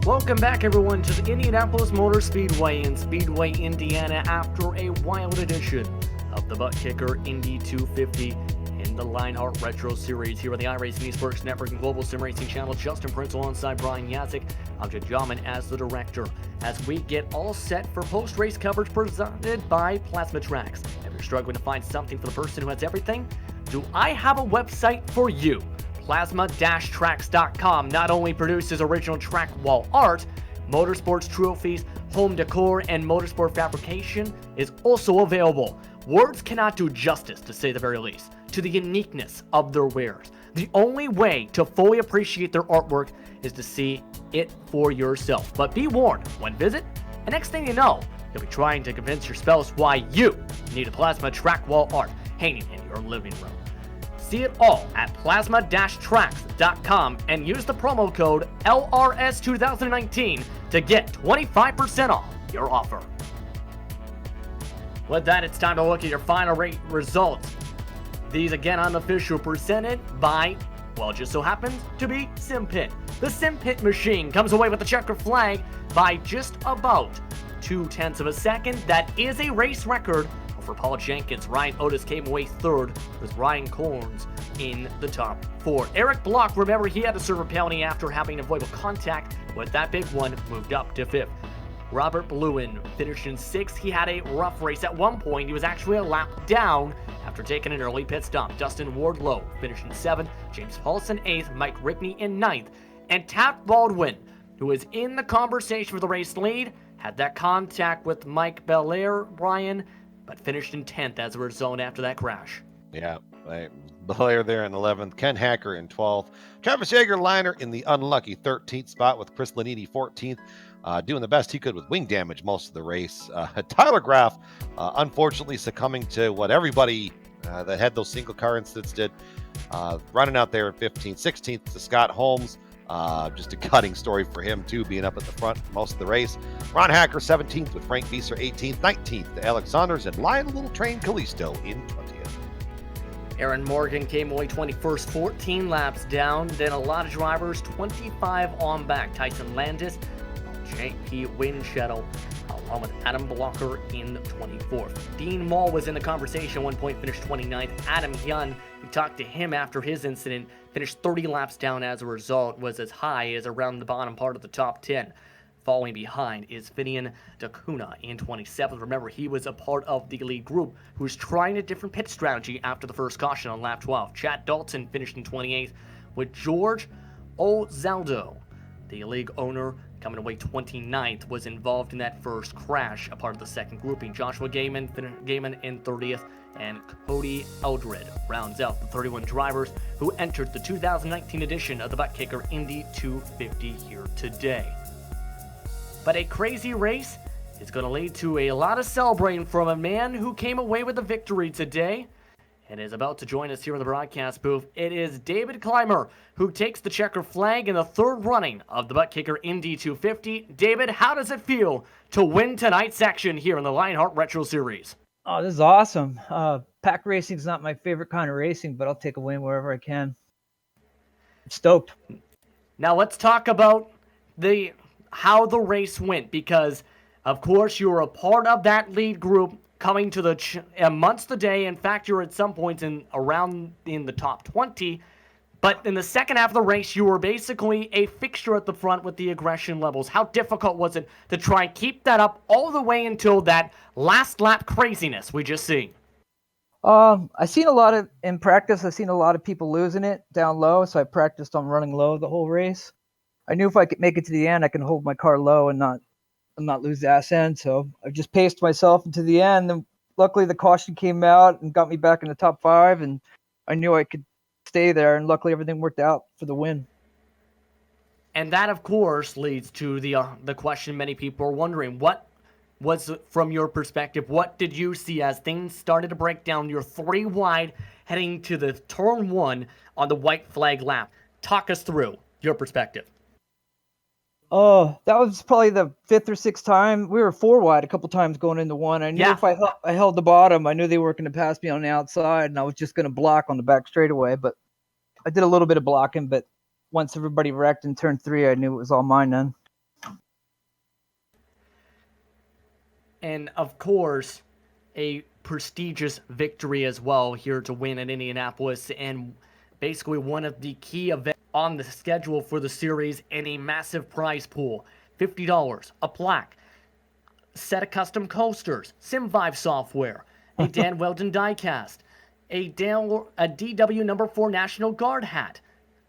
Welcome back, everyone, to the Indianapolis Motor Speedway in Speedway, Indiana, after a wild edition of the butt kicker Indy 250 in the Lionheart Retro Series here on the iRacing Esports Network and Global SimRacing Channel. Justin Prince alongside Brian Yazik. I'm Jed Jahman as the director as we get all set for post-race coverage presented by Plasma Tracks. If you're struggling to find something for the person who has everything, do I have a website for you? Plasma-Tracks.com not only produces original track wall art, motorsports trophies, home decor, and motorsport fabrication is also available. Words cannot do justice, to say the very least, to the uniqueness of their wares. The only way to fully appreciate their artwork is to see it for yourself. But be warned, when visit, and next thing you know, you'll be trying to convince your spouse why you need a Plasma track wall art hanging in your living room. See it all at plasma-tracks.com and use the promo code LRS2019 to get 25% off your offer. With that, it's time to look at your final rate results. These again unofficial, presented by, well, it just so happens to be SimPit. The SimPit machine comes away with the checker flag by just about 0.2 of a second. That is a race record for Paul Jenkins. Ryan Otis came away third with Ryan Corns in the top four. Eric Block, remember, he had to serve a penalty after having avoidable contact, with that big one moved up to fifth. Robert Bluin finished in sixth. He had a rough race. At one point, he was actually a lap down after taking an early pit stop. Dustin Wardlow finished in seventh. James Paulson eighth. Mike Rickney in ninth. And Taft Baldwin, who was in the conversation for the race lead, had that contact with Mike Belair, Brian, but finished in 10th as a result after that crash. Yeah, Blair there in 11th, Ken Hacker in 12th, Travis Yeager Liner in the unlucky 13th spot with Chris Lanini 14th, doing the best he could with wing damage most of the race. Tyler Graff, unfortunately succumbing to what everybody that had those single car incidents did, running out there at 15th. 16th to Scott Holmes. Just a cutting story for him, too, being up at the front most of the race. Ron Hacker, 17th, with Frank Vieser, 18th. 19th to Alex Saunders, and Lion Little Train Callisto in 20th. Aaron Morgan came away 21st, 14 laps down. Then a lot of drivers, 25 on back. Tyson Landis, JP Winchell, along with Adam Blocker in 24th. Dean Mall was in the conversation at one point, finished 29th. Adam Hyun, we talked to him after his incident, finished 30 laps down as a result, was as high as around the bottom part of the top 10. Falling behind is Finian Dacuna in 27th. Remember, he was a part of the lead group who was trying a different pit strategy after the first caution on lap 12. Chad Dalton finished in 28th, with George Ozaldo, the league owner, coming away 29th, was involved in that first crash, a part of the second grouping. Joshua Gaiman in 30th, and Cody Eldred rounds out the 31 drivers who entered the 2019 edition of the Butt Kicker Indy 250 here today. But a crazy race is going to lead to a lot of celebrating from a man who came away with the victory today and is about to join us here in the broadcast booth. It is David Clymer, who takes the checker flag in the third running of the Butt Kicker Indy 250. David, how does it feel to win tonight's action here in the Lionheart Retro Series? Oh, this is awesome. Pack racing is not my favorite kind of racing, but I'll take a win wherever I can. I'm stoked. Now let's talk about how the race went, because of course you were a part of that lead group coming to the amongst the day. In fact, you were at some points in the top 20. But in the second half of the race, you were basically a fixture at the front with the aggression levels. How difficult was it to try and keep that up all the way until that last lap craziness we just seen? I seen a lot in practice. I seen a lot of people losing it down low, so I practiced on running low the whole race. I knew if I could make it to the end, I can hold my car low and not lose the ass end. So I just paced myself into the end. And luckily, the caution came out and got me back in the top 5, and I knew I could stay there, and luckily everything worked out for the win. And that, of course, leads to the question many people are wondering. What was, from your perspective, what did you see as things started to break down? You're 3 wide heading to the turn 1 on the white flag lap. Talk us through your perspective. Oh, that was probably the 5th or 6th time. We were 4 wide a couple times going into 1. I knew if I held the bottom, I knew they weren't going to pass me on the outside, and I was just going to block on the back straightaway. But I did a little bit of blocking, but once everybody wrecked in turn 3, I knew it was all mine then. And, of course, a prestigious victory as well here to win at Indianapolis, and basically one of the key events on the schedule for the series, and a massive prize pool. $50, a plaque, set of custom coasters, SimVive software, a Dan Weldon diecast, a DW number 4 National Guard hat,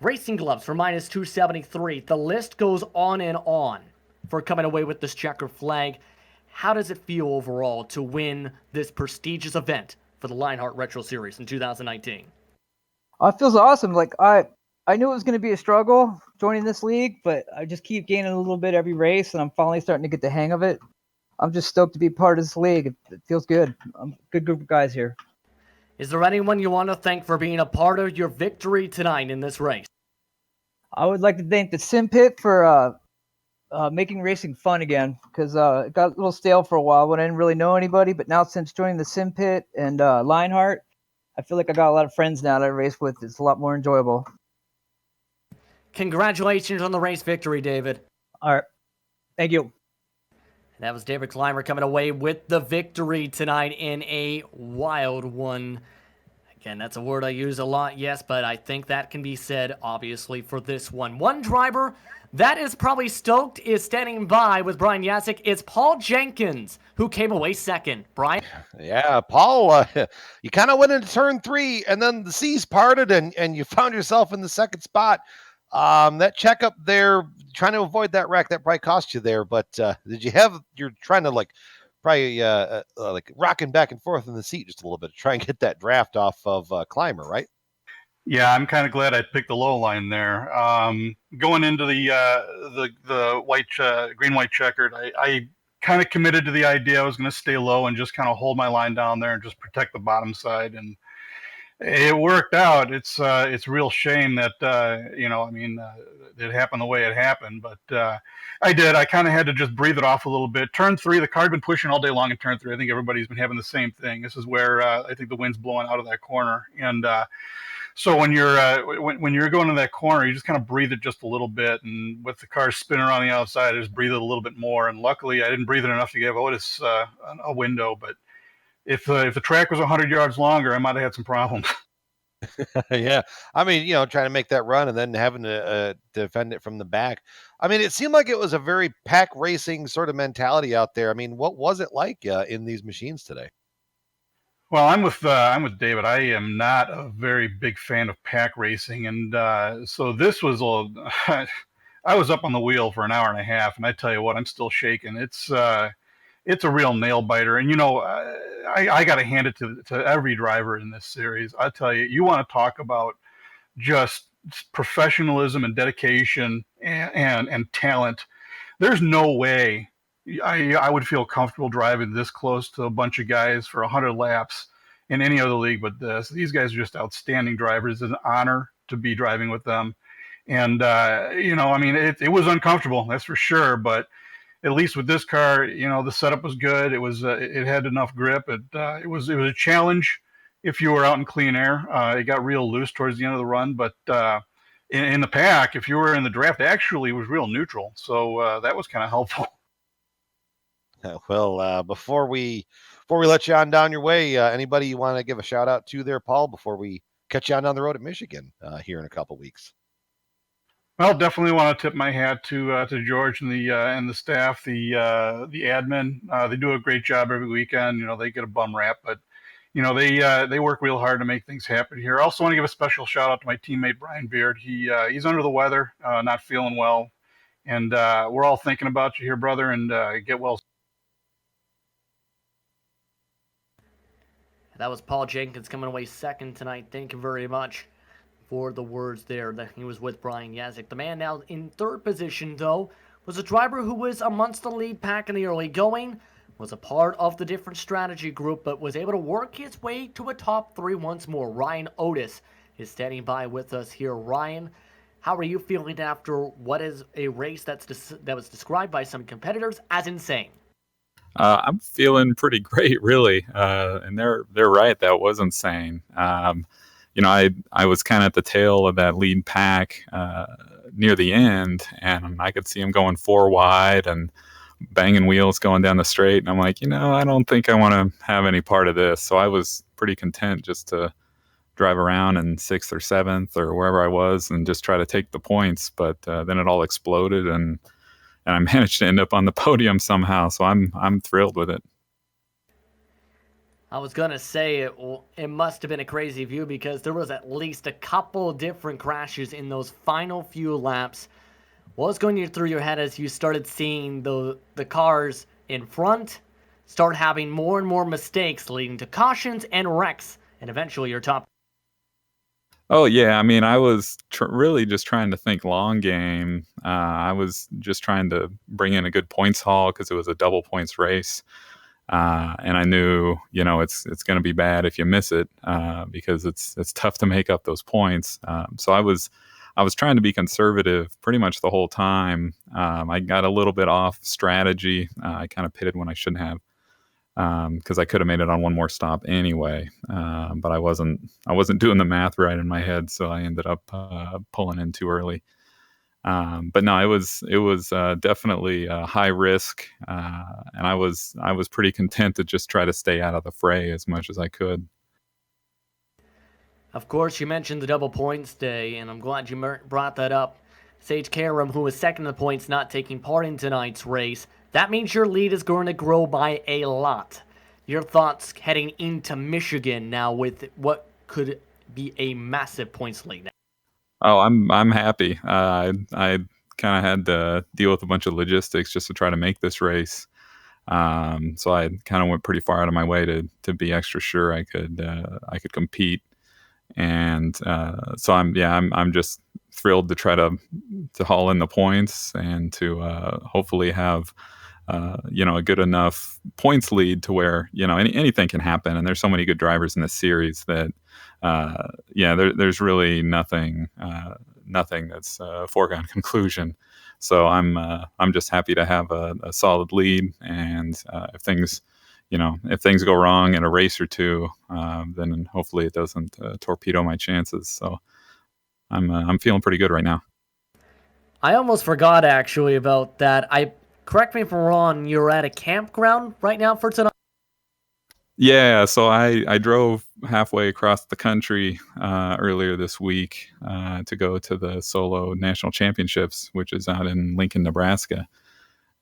Racing gloves for minus 273. The list goes on and on for coming away with this checker flag. How does it feel overall to win this prestigious event for the Lionheart Retro Series in 2019? It feels awesome. Like I knew it was going to be a struggle joining this league, but I just keep gaining a little bit every race, and I'm finally starting to get the hang of it. I'm just stoked to be part of this league. It feels good. I'm a good group of guys here. Is there anyone you want to thank for being a part of your victory tonight in this race? I would like to thank the Sim Pit for making racing fun again, because it got a little stale for a while when I didn't really know anybody, but now since joining the Sim Pit and Lionheart, I feel like I got a lot of friends now that I race with. It's a lot more enjoyable. Congratulations on the race victory, David. All right. Thank you. That was David Clymer coming away with the victory tonight in a wild one. Again, that's a word I use a lot, yes, but I think that can be said, obviously, for this one. One driver that is probably stoked is standing by with Brian Yasek. It's Paul Jenkins, who came away second. Brian? Yeah, Paul, you kind of went into turn 3, and then the seas parted, and you found yourself in the second spot. That checkup there, trying to avoid that wreck, that probably cost you there. But did you have? You're trying to probably rocking back and forth in the seat just a little bit to try and get that draft off of Clymer, right? Yeah, I'm kind of glad I picked the low line there. Going into the white green white checkered, I kind of committed to the idea I was going to stay low and just kind of hold my line down there and just protect the bottom side, and it worked out. It's a real shame that it happened the way it happened, but I did. I kind of had to just breathe it off a little bit. Turn 3, the car had been pushing all day long in turn 3. I think everybody's been having the same thing. This is where I think the wind's blowing out of that corner, and so when you're going to that corner, you just kind of breathe it just a little bit, and with the car spinning around the outside, I just breathe it a little bit more. And luckily, I didn't breathe it enough to give Otis a window. But if the track was 100 yards longer, I might have had some problems. Yeah, I mean, trying to make that run and then having to defend it from the back. I mean, it seemed like it was a very pack racing sort of mentality out there. I mean, what was it like in these machines today? Well, I'm with David. I am not a very big fan of pack racing, and so this was I was up on the wheel for an hour and a half, and I tell you what, I'm still shaking. It's a real nail biter, and I got to hand it to every driver in this series. I tell you, you want to talk about just professionalism and dedication and talent. There's no way I would feel comfortable driving this close to a bunch of guys for 100 laps in any other league but this. These guys are just outstanding drivers. It's an honor to be driving with them. And, it was uncomfortable, that's for sure. But at least with this car, the setup was good. It had enough grip. It was a challenge if you were out in clean air. It got real loose towards the end of the run. But in the pack, if you were in the draft, actually it was real neutral. So that was kind of helpful. Well, before we let you on down your way, anybody you want to give a shout out to there, Paul, before we catch you on down the road at Michigan here in a couple weeks? Well, definitely want to tip my hat to George and the staff, the admin. They do a great job every weekend. They get a bum rap, but they work real hard to make things happen here. I also want to give a special shout out to my teammate Brian Beard. He's under the weather, not feeling well, and we're all thinking about you here, brother. And get well. That was Paul Jenkins coming away second tonight. Thank you very much for the words there that he was with Brian Yasek. The man now in third position, though, was a driver who was amongst the lead pack in the early going, was a part of the different strategy group, but was able to work his way to a top 3 once more. Ryan Otis is standing by with us here. Ryan, how are you feeling after what is a race that was described by some competitors as insane? I'm feeling pretty great, really, and they're right. That was insane. I was kind of at the tail of that lead pack near the end, and I could see him going 4 wide and banging wheels going down the straight. And I'm like, I don't think I want to have any part of this. So I was pretty content just to drive around in 6th or 7th or wherever I was and just try to take the points. But then it all exploded, and I managed to end up on the podium somehow. So I'm thrilled with it. I was gonna say it must have been a crazy view because there was at least a couple different crashes in those final few laps. What was going through your head as you started seeing the cars in front start having more and more mistakes, leading to cautions and wrecks, and eventually your top? Oh yeah, I mean, I was really just trying to think long game. I was just trying to bring in a good points haul because it was a double points race, and I knew, it's going to be bad if you miss it because it's tough to make up those points. So I was trying to be conservative pretty much the whole time. I got a little bit off strategy. I kind of pitted when I shouldn't have. Because I could have made it on one more stop anyway, but I wasn't doing the math right in my head, so I ended up pulling in too early. But no, it was definitely high risk, and I was pretty content to just try to stay out of the fray as much as I could. Of course, you mentioned the double points day, and I'm glad you brought that up. Sage Karam, who was second in the points, not taking part in tonight's race. That means your lead is going to grow by a lot. Your thoughts heading into Michigan now with what could be a massive points lead? Oh, I'm happy. I kind of had to deal with a bunch of logistics just to try to make this race. So I kind of went pretty far out of my way to be extra sure I could compete. And so I'm just thrilled to try to haul in the points and to hopefully have a good enough points lead to where anything can happen. And there's so many good drivers in this series that there's really nothing that's a foregone conclusion. So I'm just happy to have a solid lead, and if things go wrong in a race or two, then hopefully it doesn't torpedo my chances. So I'm feeling pretty good right now. I almost forgot actually about that. Correct me if I'm wrong, you're at a campground right now for tonight? Yeah, so I drove halfway across the country earlier this week to go to the Solo National Championships, which is out in Lincoln, Nebraska.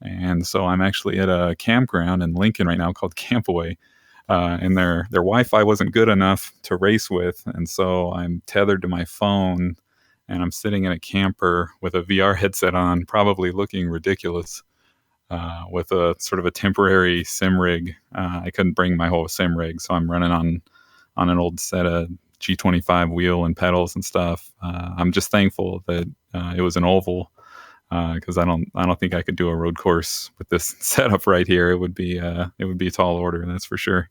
And so I'm actually at a campground in Lincoln right now called Campaway. And their Wi-Fi wasn't good enough to race with, and so I'm tethered to my phone, and I'm sitting in a camper with a VR headset on, probably looking ridiculous. With a sort of a temporary sim rig. I couldn't bring my whole sim rig, so I'm running on an old set of G25 wheel and pedals and stuff. I'm just thankful that it was an oval, because I don't think I could do a road course with this setup right here. It would be a tall order, that's for sure.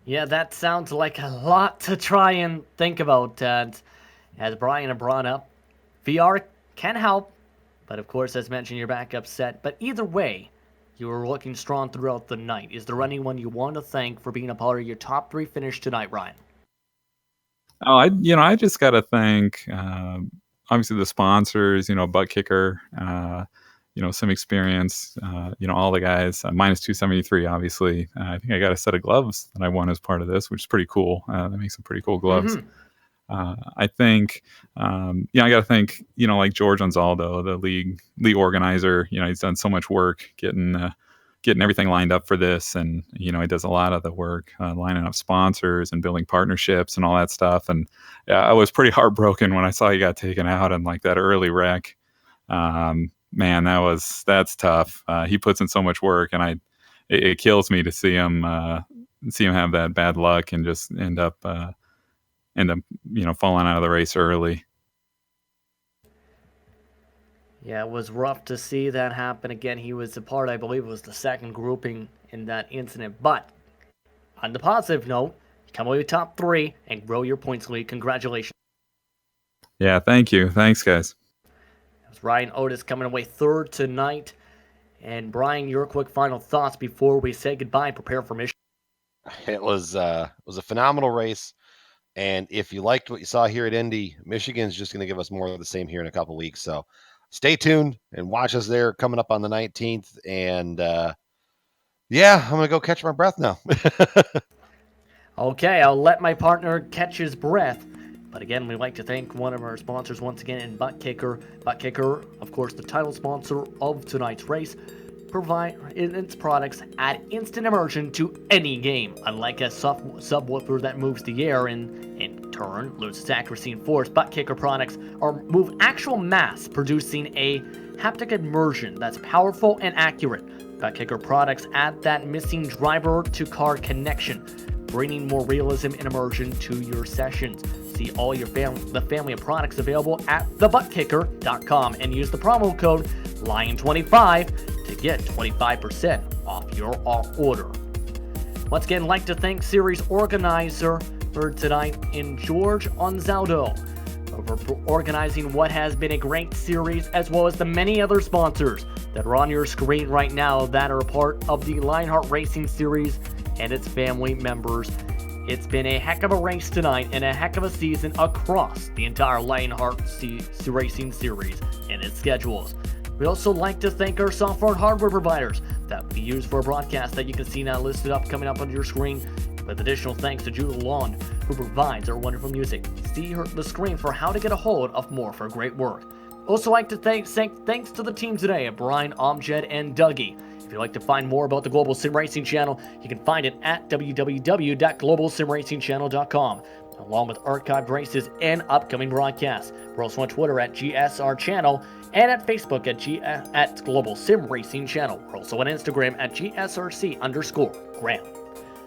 Yeah, that sounds like a lot to try and think about. And as Brian had brought up, VR can help. But of course, as mentioned, you're back upset. But either way, you were looking strong throughout the night. Is there anyone you want to thank for being a part of your top 3 finish tonight, Ryan? Oh, I just got to thank obviously the sponsors. Butt Kicker, Sim Experience. All the guys. Minus 273, obviously. I think I got a set of gloves that I won as part of this, which is pretty cool. That makes some pretty cool gloves. Mm-hmm. I think, I got to thank, like George Anzaldo, the league organizer. He's done so much work getting everything lined up for this, and he does a lot of the work lining up sponsors and building partnerships and all that stuff. And I was pretty heartbroken when I saw he got taken out in like that early wreck. Man, that's tough. He puts in so much work, and it kills me to see him have that bad luck and just end up falling out of the race early. Yeah, it was rough to see that happen again. He was a part, I believe it was the second grouping in that incident. But on the positive note, come away with top 3 and grow your points lead. Congratulations. Yeah, thank you. Thanks, guys. It was Ryan Otis coming away 3rd tonight. And Brian, your quick final thoughts before we say goodbye and prepare for Michigan. It was a phenomenal race. And if you liked what you saw here at Indy, Michigan's just going to give us more of the same here in a couple of weeks. So stay tuned and watch us there coming up on the 19th. And I'm going to go catch my breath now. Okay, I'll let my partner catch his breath. But again, we'd like to thank one of our sponsors once again in Butt Kicker. Butt Kicker, of course, the title sponsor of tonight's race. its products add instant immersion to any game, unlike a subwoofer that moves the air. In turn, Lotus accuracy and force butt kicker products move actual mass, producing a haptic immersion that's powerful and accurate. Butt kicker products add that missing driver-to-car connection, bringing more realism and immersion to your sessions. See all the family of products available at thebuttkicker.com and use the promo code LION25 to get 25% off your order. Once again, I'd like to thank series organizer for tonight in George Onzaldo for organizing what has been a great series, as well as the many other sponsors that are on your screen right now that are a part of the Lionheart Racing Series and its family members. It's been a heck of a race tonight and a heck of a season across the entire Lionheart Racing Series and its schedules. We also like to thank our software and hardware providers that we use for a broadcast that you can see now listed up coming up on your screen, with additional thanks to Julie Lond, who provides our wonderful music. See the screen for how to get a hold of more for great work. Also like to thanks to the team today, Brian, Amjad, and Dougie. If you'd like to find more about the Global SimRacing Channel, you can find it at www.globalsimracingchannel.com, along with archived races and upcoming broadcasts. We're also on Twitter at GSR Channel and at Facebook at Global Sim Racing Channel. We're also on Instagram at GSRC_Graham.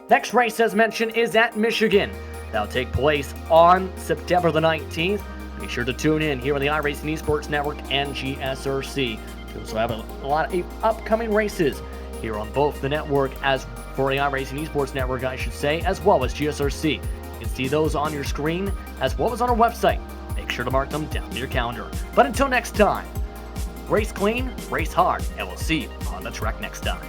Next race, as mentioned, is at Michigan. That'll take place on September the 19th. Be sure to tune in here on the iRacing Esports Network and GSRC. We also have a lot of upcoming races here on both the network, as for the iRacing Esports Network, I should say, as well as GSRC. You can see those on your screen, as well as on our website. Make sure to mark them down in your calendar. But until next time, race clean, race hard, and we'll see you on the track next time.